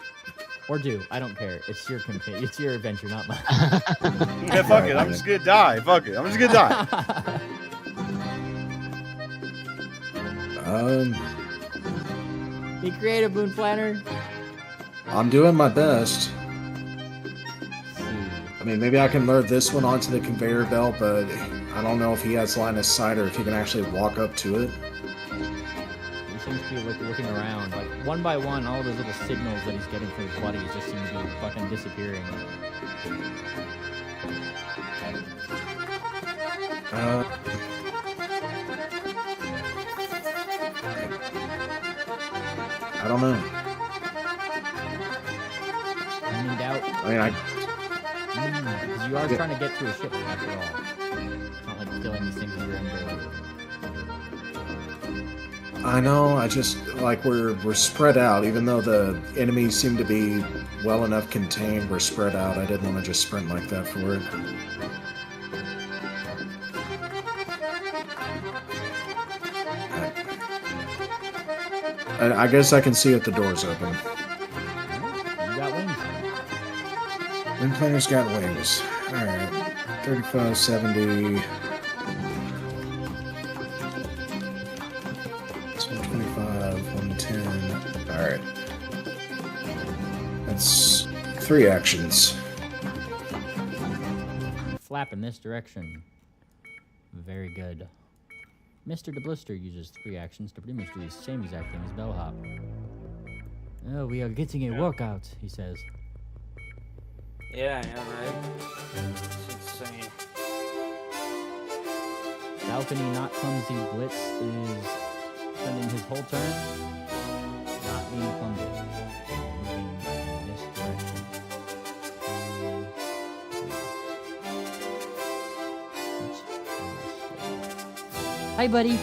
Or do. I don't care. It's your it's your adventure, not mine. Yeah, fuck it. I'm just gonna die. Fuck it. I'm just gonna die. Be creative, Moonplaner. I'm doing my best. I mean, maybe I can lure this one onto the conveyor belt, but I don't know if he has line of sight or if he can actually walk up to it. He seems to be looking around. Like, one by one, all those little signals that he's getting from his buddies just seem to be fucking disappearing. I don't know. I'm in doubt. I mean, Because you are trying to get to a ship after all. It's not like killing these things with your indoor. I know. I just like we're spread out. Even though the enemies seem to be well enough contained, we're spread out. I didn't want to just sprint like that for it. I guess I can see if the door's open. You got wings. Moonplaner's got wings. Alright. 35, 70. 125, 110. Alright. That's 3 actions. Flap in this direction. Very good. Mr. DeBlister uses 3 actions to pretty much do the same exact thing as Bellhop. Oh, we are getting a workout, he says. Yeah, I know, right? It's insane. Balcony Not Clumsy Blitz is spending his whole turn not being clumsy. Moving in this direction. Hi, buddy.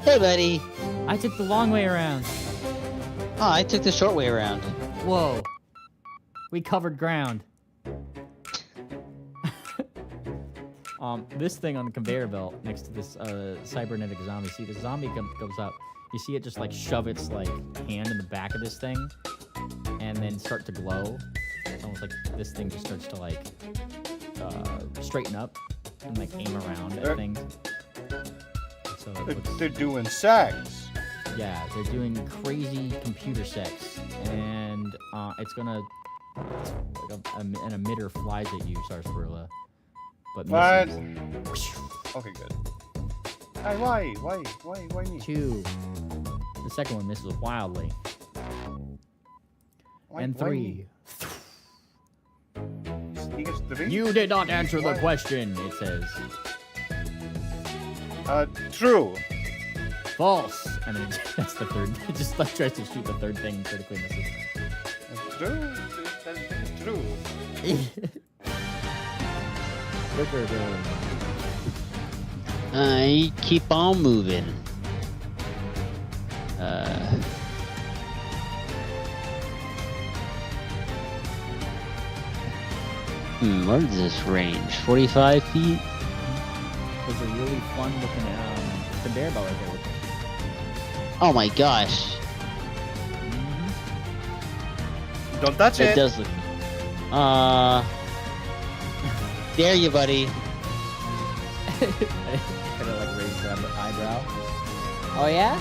Hey, buddy. I took the long way around. Oh, I took the short way around. Whoa. We covered ground. This thing on the conveyor belt next to this cybernetic zombie. See, the zombie goes up. You see it just like shove its like hand in the back of this thing, and then start to glow. It's almost like this thing just starts to like straighten up and like aim around at things. So it looks, They're doing sex. yeah, they're doing crazy computer sex, and it's gonna like an emitter flies at you, Sarsaparilla. But What? misses. Okay, good. Hey, why me? 2. The second one misses wildly. And 3. He gets 3? You did not answer the question, it says. True. False. And then that's the third. It just like tries to shoot the third thing and critically misses. True. That is true. Quicker, bro. I keep on moving. What is this range? 45 feet? There's a really fun looking conveyor belt right there. Oh my gosh. Don't touch It it. does look. Dare you, buddy. Kind of like raise the eyebrow. Oh yeah?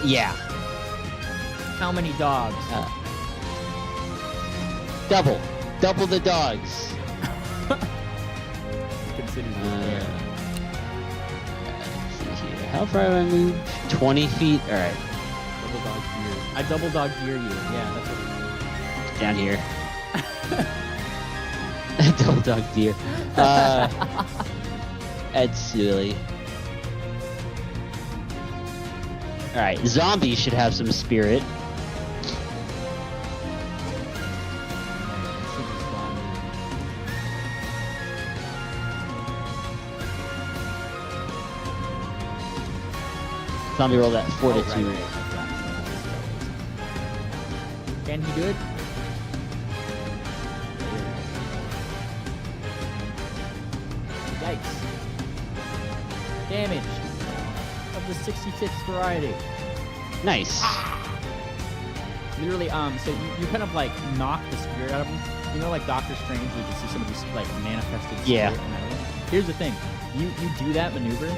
Yeah. How many dogs? Double. Double the dogs. Consider this Let's see here. How far have I moved? 20 feet? Alright. double dog gear. I double dog gear you. Yeah, that's what Down here. Double dog deer. That's silly. Alright, zombies should have some spirit. Zombie roll that fortitude. Can he do it? Yikes. Damage of the 66th variety. Nice. Literally, so you kind of like knock the spirit out of him. You know, like Doctor Strange, you can see somebody's like manifested spirit. Yeah. Here's the thing, you do that maneuver,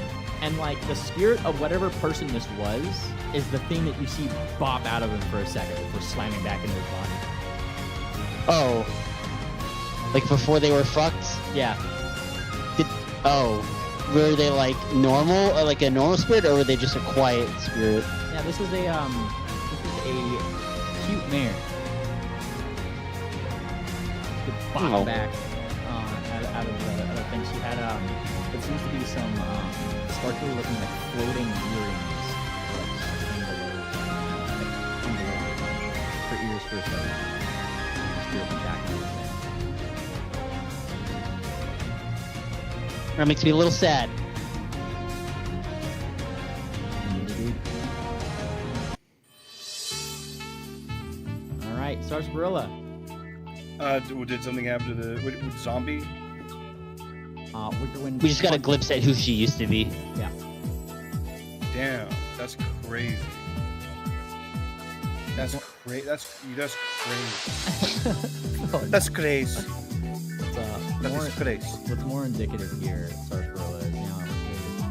and like the spirit of whatever person this was is the thing that you see bop out of him for a second before slamming back into his body. Oh. Like before they were fucked? Yeah. Oh. Were they like normal, or like a normal spirit, or were they just a quiet spirit? Yeah, this is a cute mare. The bop Oh. back out of the thing. She had it seems to be some sparkly looking like floating earrings, like hang below her ears for a second. Spirit went back into the thing. That makes me a little sad. All right, Sarsaparilla. Did something happen to the with zombie? Wickerwind. We just got a glimpse at who she used to be. Yeah. Damn, that's crazy. That's crazy. That's crazy. That's crazy. That is crazy. What's more indicative here, Sarsaparilla, is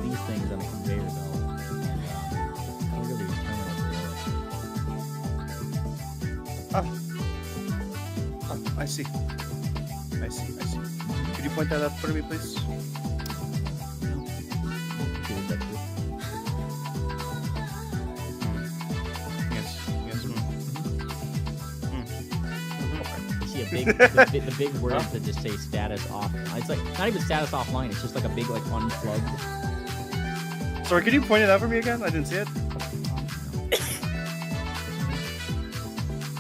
these things on the conveyor belt, and clearly terminal. Oh, I see. Could you point that out for me, please? Yes. You see a big, the big words that just say status off. It's like not even status offline. It's just like a big like unplugged. Sorry, could you point it out for me again? I didn't see it.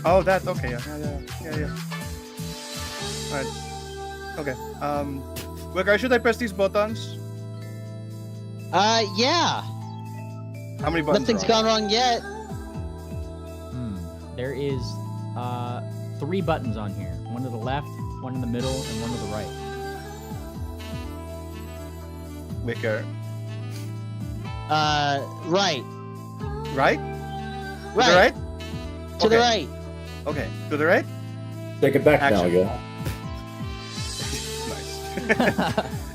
Oh, that. Okay, yeah. All right. Okay. Look, should I press these buttons? Yeah. How many buttons? Nothing's are gone wrong yet. There is 3 buttons on here. One to the left, one in the middle, and one to the right. Wicker. Right. Right? To the Right. right? To the Okay. right. Okay. To the right? Take it back Action. now, yo.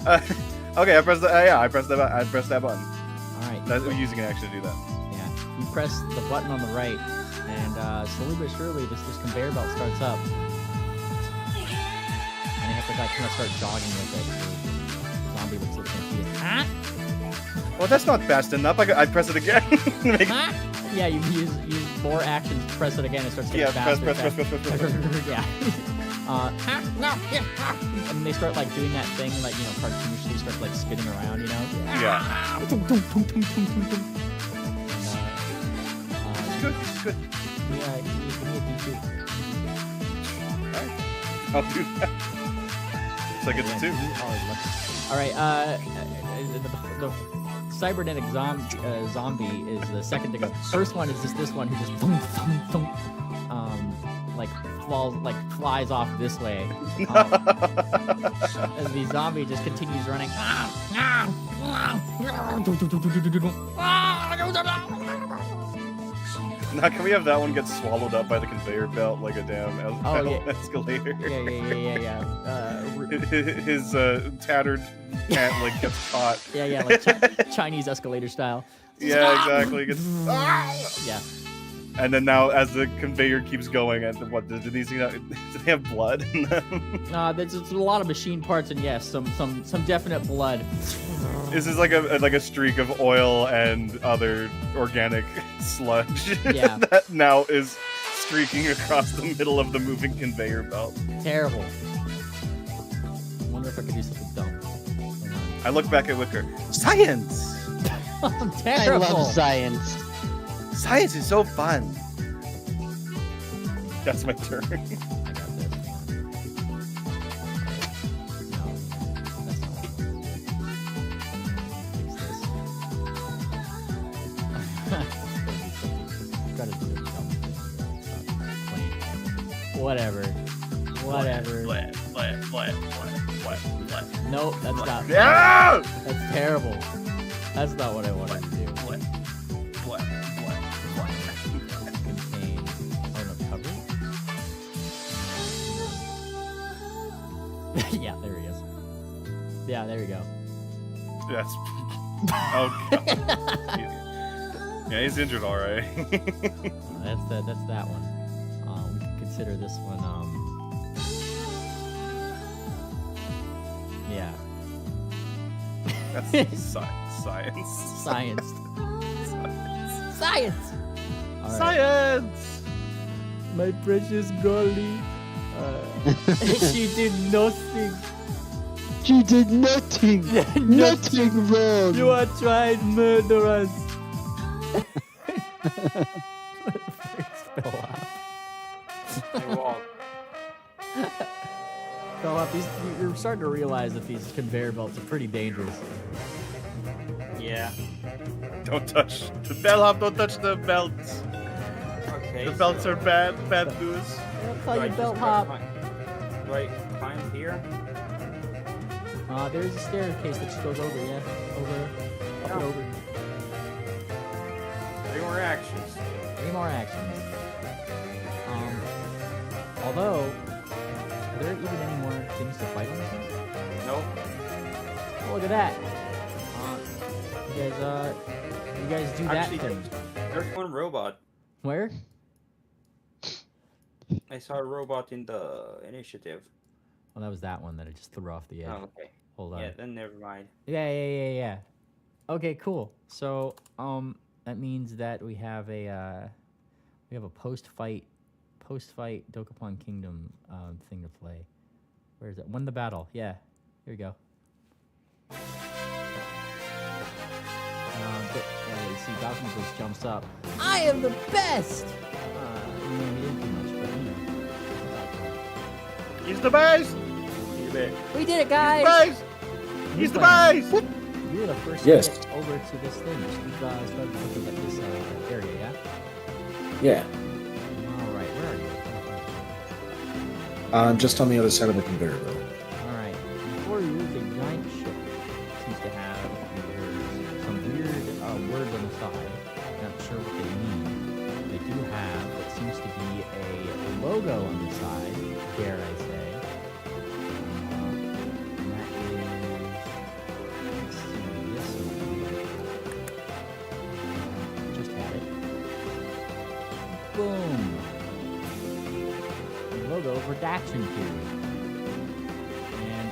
Nice. Okay, I pressed that button. All right. That's using an action to do that. Yeah. You press the button on the right, and slowly but surely, this conveyor belt starts up, and you have to like kind of start jogging with it. The zombie looks like it's huh? Well, that's not fast enough. I press it again. Huh? Yeah, you use more actions to press it again. It starts getting Yeah, faster. press. Yeah. And they start like doing that thing, like, you know, cartoonishly start like spinning around, you know? Yeah. Good. Good. Yeah, give me a D2. Alright. I'll do that. So I get the 2. Alright, the cybernetic zombie is the second thing. First one is just this one who just flies off this way. And the zombie just continues running. Now can we have that one get swallowed up by the conveyor belt like a damn escalator? Yeah. His tattered pant leg gets caught. Yeah, like Chinese escalator style. Yeah, exactly. Yeah. And then now, as the conveyor keeps going, and what do they have blood in them? There's a lot of machine parts, and yes, some definite blood. This is like a streak of oil and other organic sludge Yeah. that now is streaking across the middle of the moving conveyor belt. Terrible. I wonder if I could do something dumb. I look back at Wicker. Science! Terrible. I love science. Science is so fun. That's my turn. I got this. No, that's not what Fix this. Gotta do it. Whatever. What? Nope, that's not. Yeah! That's terrible. That's not what I wanted to do. What? Contain. Oh no, cover? Yeah, there he is. Yeah, there we go. That's. Oh god. Yeah, he's injured, all right. That's that one. We can consider this one. Yeah. That's science. Science. All right. Science. My precious girlie. She did nothing. She did nothing. Nothing wrong. You are trying murderers. Fell off. You're starting to realize that these conveyor belts are pretty dangerous. Yeah. Don't touch the bellhop. Don't touch the belts. Okay. The belts are bad news. I'll call you belt hop. Do I climb here? There's a staircase that just goes over, yeah. Up and over. 3 more actions. 3 more actions. Although, are there even any more things to fight on this one? Nope. Oh, look at that. You guys do Actually, that thing. There's one robot. Where? I saw a robot in the initiative. Well, that was that one that I just threw off the edge. Oh, okay. Hold on. Yeah, then never mind. Yeah. Okay, cool. So, that means that we have a post-fight Dokapon Kingdom thing to play. Where is it? Won the battle. Yeah. Here we go. You see, Bowser just jumps up. I am the best. He didn't do much, but you know. He's the best. We did it, guys. He's the best. You were the first Yes. to get over to this thing. So we've started looking at this area, yeah? Yeah. All right, where are you? Just on the other side of the conveyor belt. All right. Before you is a giant ship. Seems to have some weird words on the side. Not sure what they mean. They do have what seems to be a logo on the side, dare I say. And that is, let's see, this one. Just had it. Boom. The logo of redaction period. And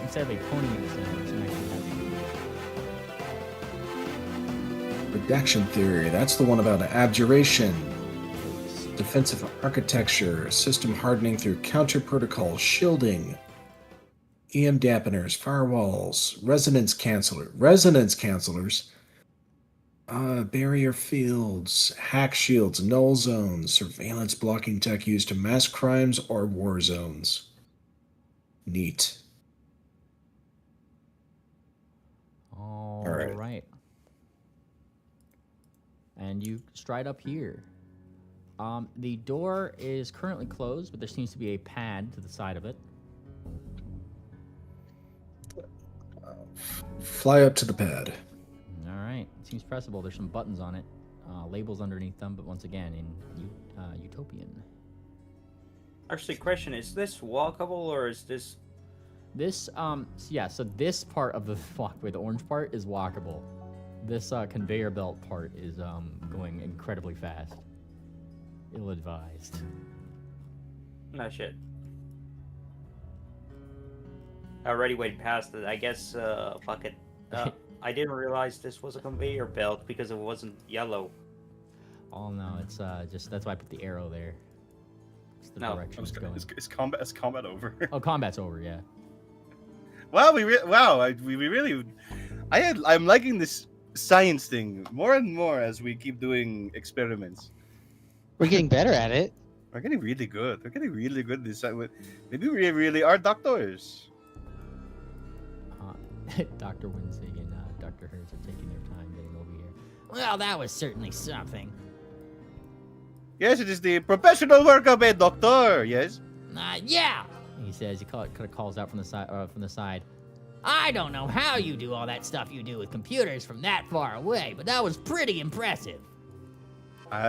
instead of a pony in the center, it's an actual heavy. Redaction theory. That's the one about abjuration. defensive architecture, system hardening through counter protocol, shielding, EM dampeners, firewalls, resonance cancelers, barrier fields, hack shields, null zones, surveillance blocking tech used to mass crimes or war zones. Neat. All right. right. And you stride up here. The door is currently closed, but there seems to be a pad to the side of it. Fly up to the pad. All right. It seems pressable. There's some buttons on it, labels underneath them, but once again, in Utopian. Actually, question, is this walkable or is this... This, yeah, so this part of the walkway, the orange part, is walkable. This conveyor belt part is going incredibly fast. Ill-advised. No shit. I already went past it. I guess, fuck it. I didn't realize this was a conveyor belt because it wasn't yellow. Oh no, it's just that's why I put the arrow there. It's the direction it's going. Is combat over? Oh, combat's over, yeah. Wow, I'm liking this science thing more and more as we keep doing experiments. We're getting better at it. We're getting really good. We're getting really good this time. Maybe we really are doctors. Dr. Winsig and Dr. Hertz are taking their time getting over here. Well, that was certainly something. Yes, it is the professional work of a doctor. Yes. Yeah. He says he kind of calls out from the side. I don't know how you do all that stuff you do with computers from that far away, but that was pretty impressive.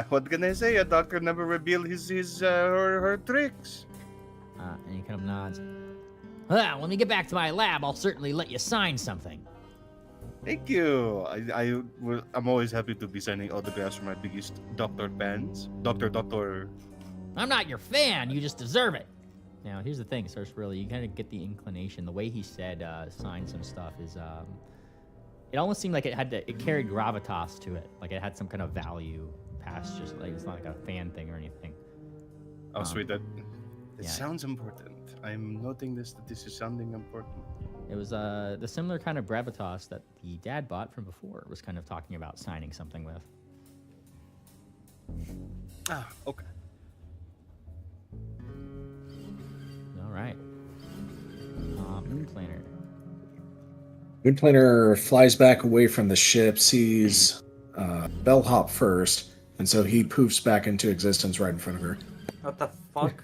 What can I say? A doctor never revealed her tricks. And he kind of nods. Well, when we get back to my lab, I'll certainly let you sign something. Thank you. I'm always happy to be signing autographs from my biggest doctor fans. Doctor. I'm not your fan, you just deserve it. Now, here's the thing, Sarsaparilla, you kind of get the inclination. The way he said sign some stuff is, it almost seemed like it carried gravitas to it. Like it had some kind of value past just, like, it's not like a fan thing or anything. Oh, sweet. That yeah. sounds important. I'm noting that this is sounding important. It was the similar kind of gravitas that the dad bought from before was kind of talking about signing something with. Okay. All right. Moonplaner. Moonplaner flies back away from the ship, sees Bellhop first, and so he poofs back into existence right in front of her. What the fuck?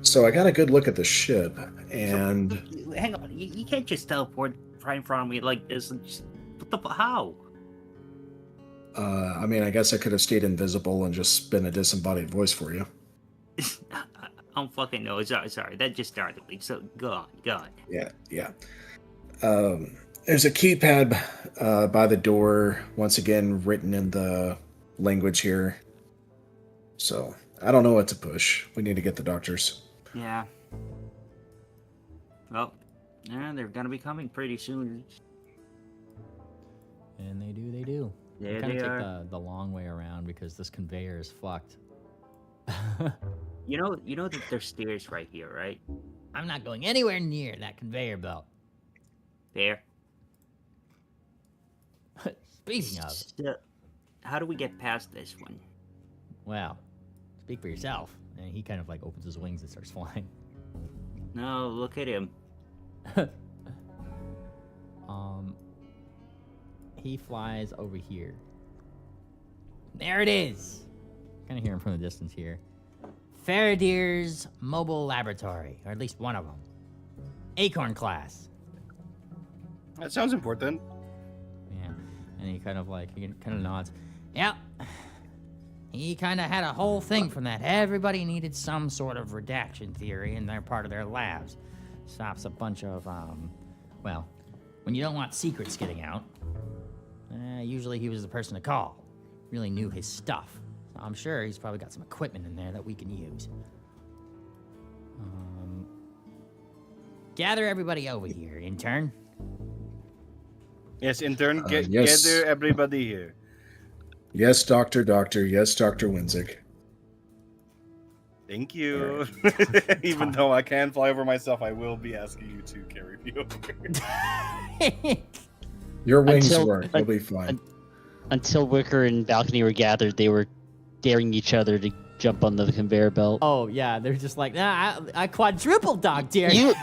So I got a good look at the ship, and... So, hang on, you can't just teleport right in front of me like this. And just, how? I mean, I guess I could have stayed invisible and just been a disembodied voice for you. I don't fucking know. Sorry, that just started me. So, go on. Yeah. There's a keypad by the door, once again written in the language here. So, I don't know what to push. We need to get the doctors. Yeah. Well, yeah, they're gonna be coming pretty soon. And they do. Yeah, They kind they of are. take the long way around because this conveyor is fucked. You know that there's stairs right here, right? I'm not going anywhere near that conveyor belt. There. Speaking of, So, how do we get past this one? Well, speak for yourself. And he kind of like opens his wings and starts flying. No, look at him. He flies over here. there it is. Kind of hear him from the distance here. Faraday's mobile laboratory, or at least one of them. Acorn class. That sounds important. Yeah. And he kind of nods. Yep. He kind of had a whole thing from that. Everybody needed some sort of redaction theory in their part of their labs. Stops a bunch of, well, when you don't want secrets getting out, usually he was the person to call. Really knew his stuff. So I'm sure he's probably got some equipment in there that we can use. Gather everybody over here, intern. Yes, intern, yes. gather everybody here. Yes, Doctor. Yes, Dr. Winzig. Thank you. Even though I can fly over myself, I will be asking you to carry me over. Your wings Until- work. You'll be fine. Until Wicker and Balcony were gathered, they were daring each other to jump on the conveyor belt. Oh yeah, they're just like, nah, I quadruple dog dare You,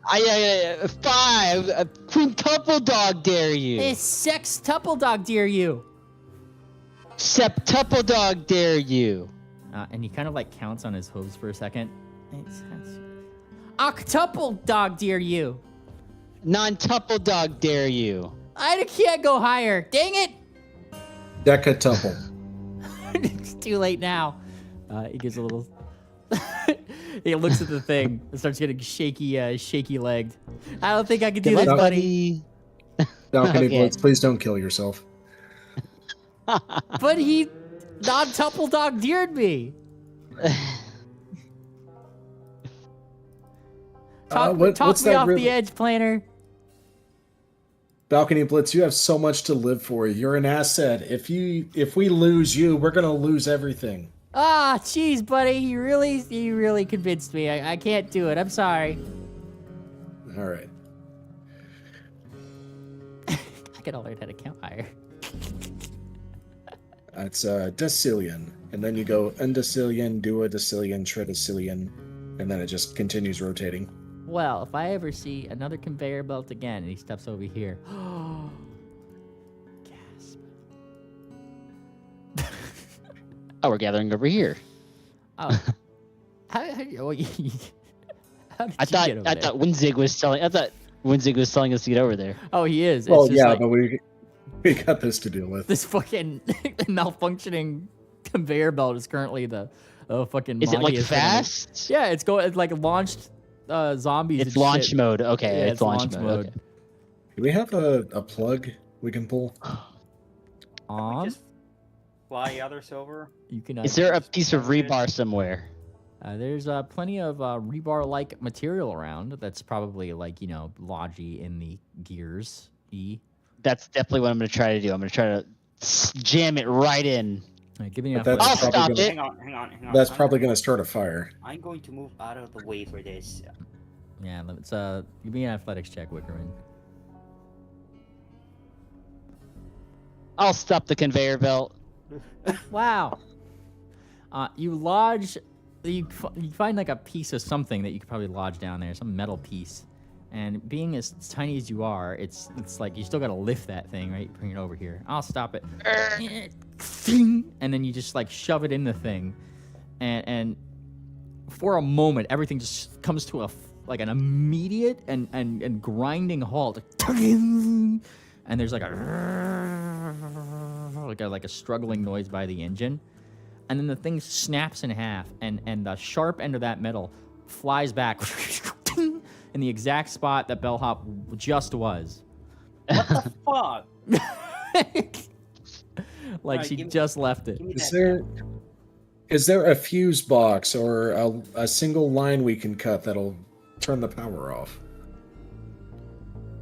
I quintuple dog dare you. Hey, sextuple dog dare you. Septuple dog dare you. And he kind of like counts on his hooves for a second. Octuple dog dare you. Non-tuple dog dare you. I can't go higher. Dang it. Decatuple. It's too late now. He gives a little. He looks at the thing and starts getting shaky legged. I don't think I can do Good this, luck, buddy. Balcony Okay. Blitz, please don't kill yourself. But he non-tuple dog dared me. Talk what's me that off really- the edge, Planner. Balcony Blitz, you have so much to live for. You're an asset. If we lose you, we're gonna lose everything. Ah, jeez, buddy. You really convinced me. I can't do it. I'm sorry. All right. I gotta learn how to count higher. It's decillion, and then you go undecillion, duodecillion, tridecillion, and then it just continues rotating. Well, if I ever see another conveyor belt again and he steps over here. Gasp. Oh, we're gathering over here. Oh. How did you get over I there? thought Winzig was telling. I thought Winzig was telling us to get over there. Oh, he is. It's Well, just yeah, like but we got this to deal with. this fucking malfunctioning conveyor belt is currently the fucking. Is it like moggiest thing. fast? Yeah, it's like launched zombies. It's and launch shit. mode. Okay, Yeah, it's launch mode. Okay. Do we have a plug we can pull? Just fly others over. You can. Is there a piece of rebar somewhere? There's plenty of rebar-like material around. That's probably like lodgy in the gears. That's definitely what I'm going to try to do. I'm going to try to jam it right in. Give me But an that's I'll athletics. probably stop gonna- it. Hang on. That's probably going to start a fire. I'm going to move out of the way for this. Yeah, let's give me an athletics check, Wickerman. I'll stop the conveyor belt. Wow. You lodge. You find like a piece of something that you could probably lodge down there, some metal piece. And being as tiny as you are, it's like you still gotta lift that thing, right? Bring it over here. I'll stop it. And then you just like shove it in the thing, and for a moment, everything just comes to an immediate and grinding halt. And there's like a struggling noise by the engine, and then the thing snaps in half, and the sharp end of that metal flies back in the exact spot that Bellhop just was. What the fuck? Like Alright, she give me- just left it. Give me that. Is there a fuse box or a single line we can cut that'll turn the power off?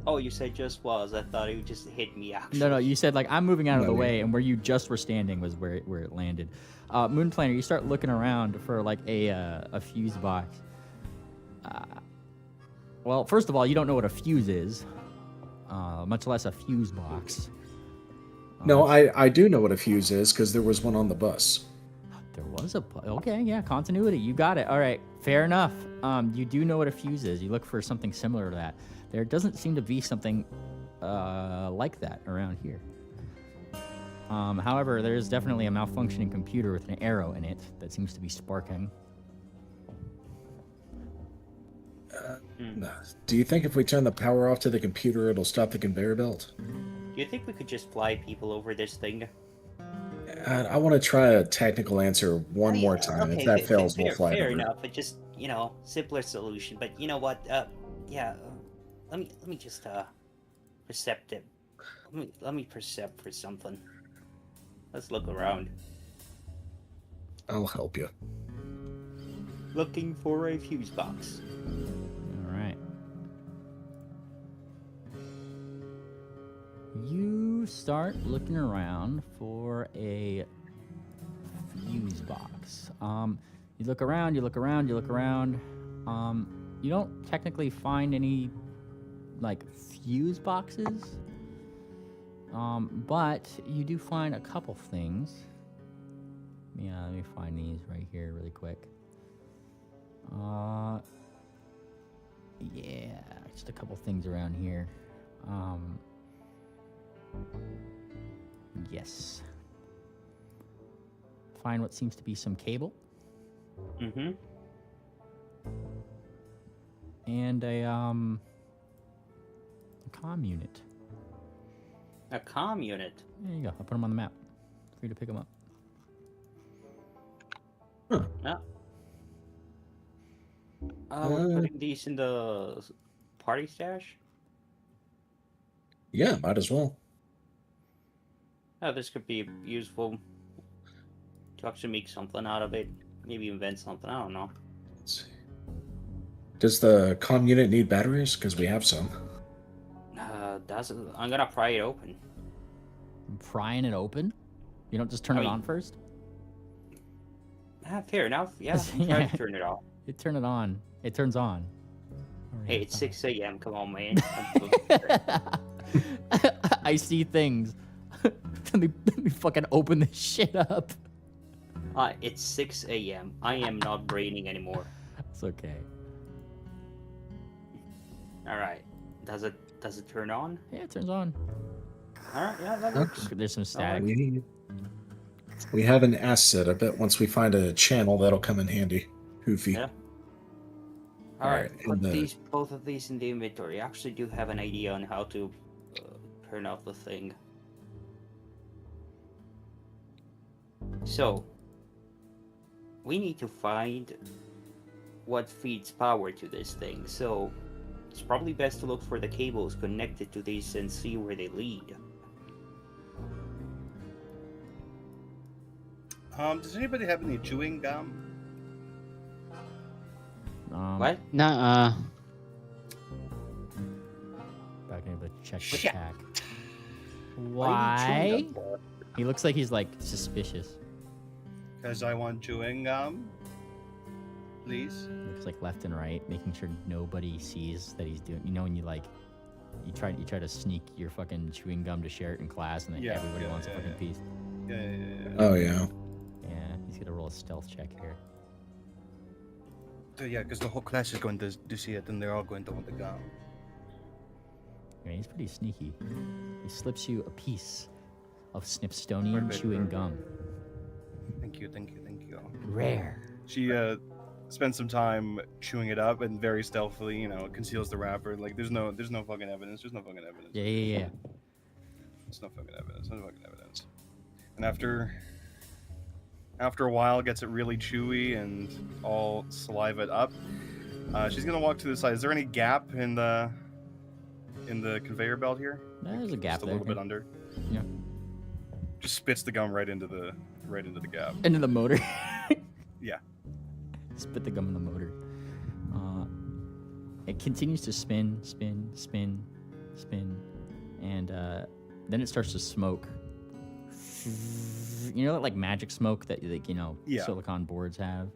Oh, you said just was. I thought it would just hit me actually. No, you said like I'm moving out of the No, way, and where you just were standing was where it landed. Moon Planner, you start looking around for like a fuse box. Well, first of all, you don't know what a fuse is, much less a fuse box. No, I do know what a fuse is because there was one on the bus. There was okay, yeah, continuity. You got it. All right, fair enough. You do know what a fuse is. You look for something similar to that. There doesn't seem to be something like that around here. However, there is definitely a malfunctioning computer with an arrow in it that seems to be sparking. Do you think if we turn the power off to the computer, it'll stop the conveyor belt? Do you think we could just fly people over this thing? I want to try a technical answer one more time. If that fails, we'll fly it Fair over. enough, but just simpler solution. But you know what? Let me just percept it. Let me percept for something. Let's look around. I'll help you. Looking for a fuse box. All right. You start looking around for a fuse box. You look around, you look around, you look around. You don't technically find any, like, fuse boxes. But you do find a couple things. Yeah, let me find these right here really quick. Yeah, just a couple things around here. Yes. Find what seems to be some cable. Mm-hmm. And a comm unit. A comm unit. There you go. I'll put them on the map for you to pick them up. Yeah. We're putting these in the party stash. Yeah, might as well. Oh, this could be useful to actually make something out of it. Maybe invent something. I don't know. Let's see. Does the comm unit need batteries? Because we have some. Doesn't. I'm gonna pry it open. Prying it open? You don't just turn it on first? Fair enough. Yeah. Yeah. Try to turn it off. You turn it on. It turns on. Hey, it's 6 a.m. Come on, man. I see things. let me fucking open this shit up. It's 6 a.m. I am not braining anymore. It's okay. All right. Does it turn on? Yeah, it turns on. All right. Yeah, that works. There's some static. We have an asset. I bet once we find a channel, that'll come in handy. Hoofy. Yeah. All right. and Put both of these in the inventory. I actually do have an idea on how to turn off the thing. So, we need to find what feeds power to this thing. So, it's probably best to look for the cables connected to these and see where they lead. Does anybody have any chewing gum? What? Nuh-uh. Back able to check the Shit. pack. What are you Why? chewing gum for? He looks like he's like suspicious. Because I want chewing gum. Please. Looks like left and right, making sure nobody sees that he's doing. You know when you like, you try to sneak your fucking chewing gum to share it in class, and then Yeah, everybody yeah, wants a yeah, fucking yeah. piece. Yeah. Oh, yeah. Yeah, he's gonna roll a stealth check here. So, yeah, because the whole class is going to see it, and they're all going to want the gum. Yeah, he's pretty sneaky. He slips you a piece of Snipstonian Perfect, chewing perfect. gum. Thank you. Rare. She spends some time chewing it up and very stealthily, conceals the wrapper. Like there's no fucking evidence. There's no fucking evidence. Yeah. There's no fucking evidence. No fucking evidence. And after a while, gets it really chewy and all saliva up. She's gonna walk to the side. Is there any gap in the conveyor belt here? There's a gap Just a there. little bit under. Yeah. Just spits the gum right into the gap. Into the motor. Yeah. Spit the gum in the motor. It continues to spin, and then it starts to smoke. You know that like magic smoke that Yeah. silicon boards have?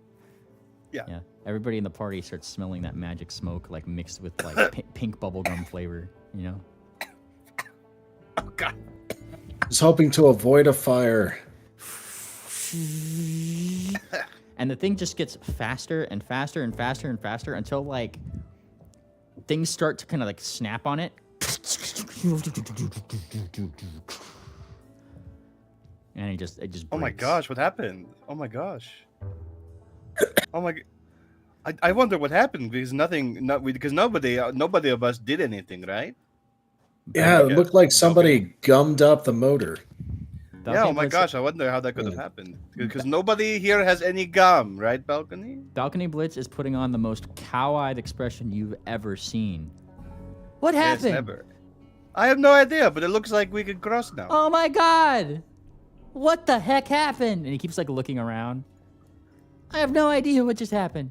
Yeah. Everybody in the party starts smelling that magic smoke, like mixed with like pink bubblegum flavor, Oh god. I was hoping to avoid a fire. And the thing just gets faster and faster and faster and faster until like things start to kind of like snap on it. And it just Oh my breaks. gosh, what happened? Oh my gosh. Oh my. I wonder what happened because because nobody of us did anything, right? Yeah, it Yeah. looked like somebody gummed up the motor. Yeah. Oh my gosh, I wonder how that could have happened because nobody here has any gum, right, Balcony? Balcony Blitz is putting on the most cow-eyed expression you've ever seen. What Yes, happened? never. I have no idea, but it looks like we can cross now. Oh my god! What the heck happened? And he keeps like looking around. I have no idea what just happened.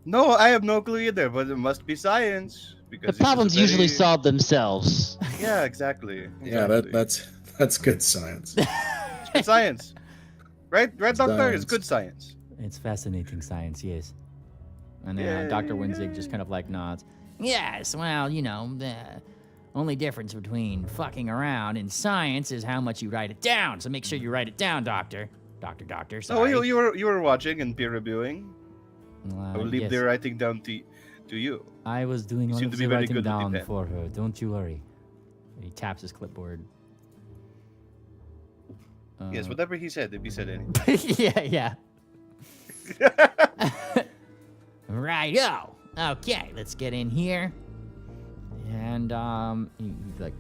No, I have no clue either, but it must be science The because problems usually solve themselves. Yeah, exactly. Yeah, that's good science. It's good science. Right, doctor? It's Science. good science. It's fascinating science, yes. And then Dr. Winzig just kind of like nods. Yes, well, you know, the only difference between fucking around and science is how much you write it down. So make sure you write it down, Doctor. Doctor, sorry. Oh, you were watching and peer reviewing? I will leave yes. the writing down to you. I was doing You all seem of to the be very writing good with the down pen. for her. Don't you worry. He taps his clipboard. Yes, whatever he said, if he said anything. yeah. Righto. Okay, let's get in here. And he like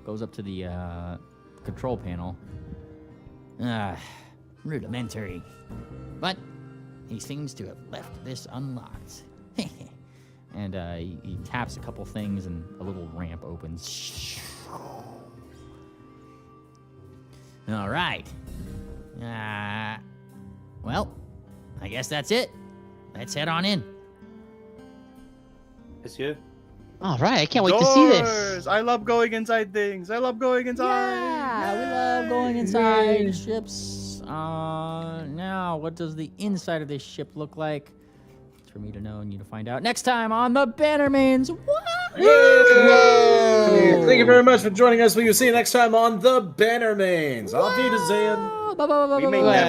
goes up to the control panel. Rudimentary. But he seems to have left this unlocked. And he taps a couple things and a little ramp opens. All right. Well, I guess that's it. Let's head on in. Monsieur? All right, I can't wait to see this. Doors! I love going inside things. I love going inside. Yeah, we love going inside ships. Now, what does the inside of this ship look like? It's for me to know and you to find out next time on the Bannermanes. Whoa! Thank you very much for joining us. We will see you next time on the Bannermanes. Auf Wiedersehen. Bye. We may never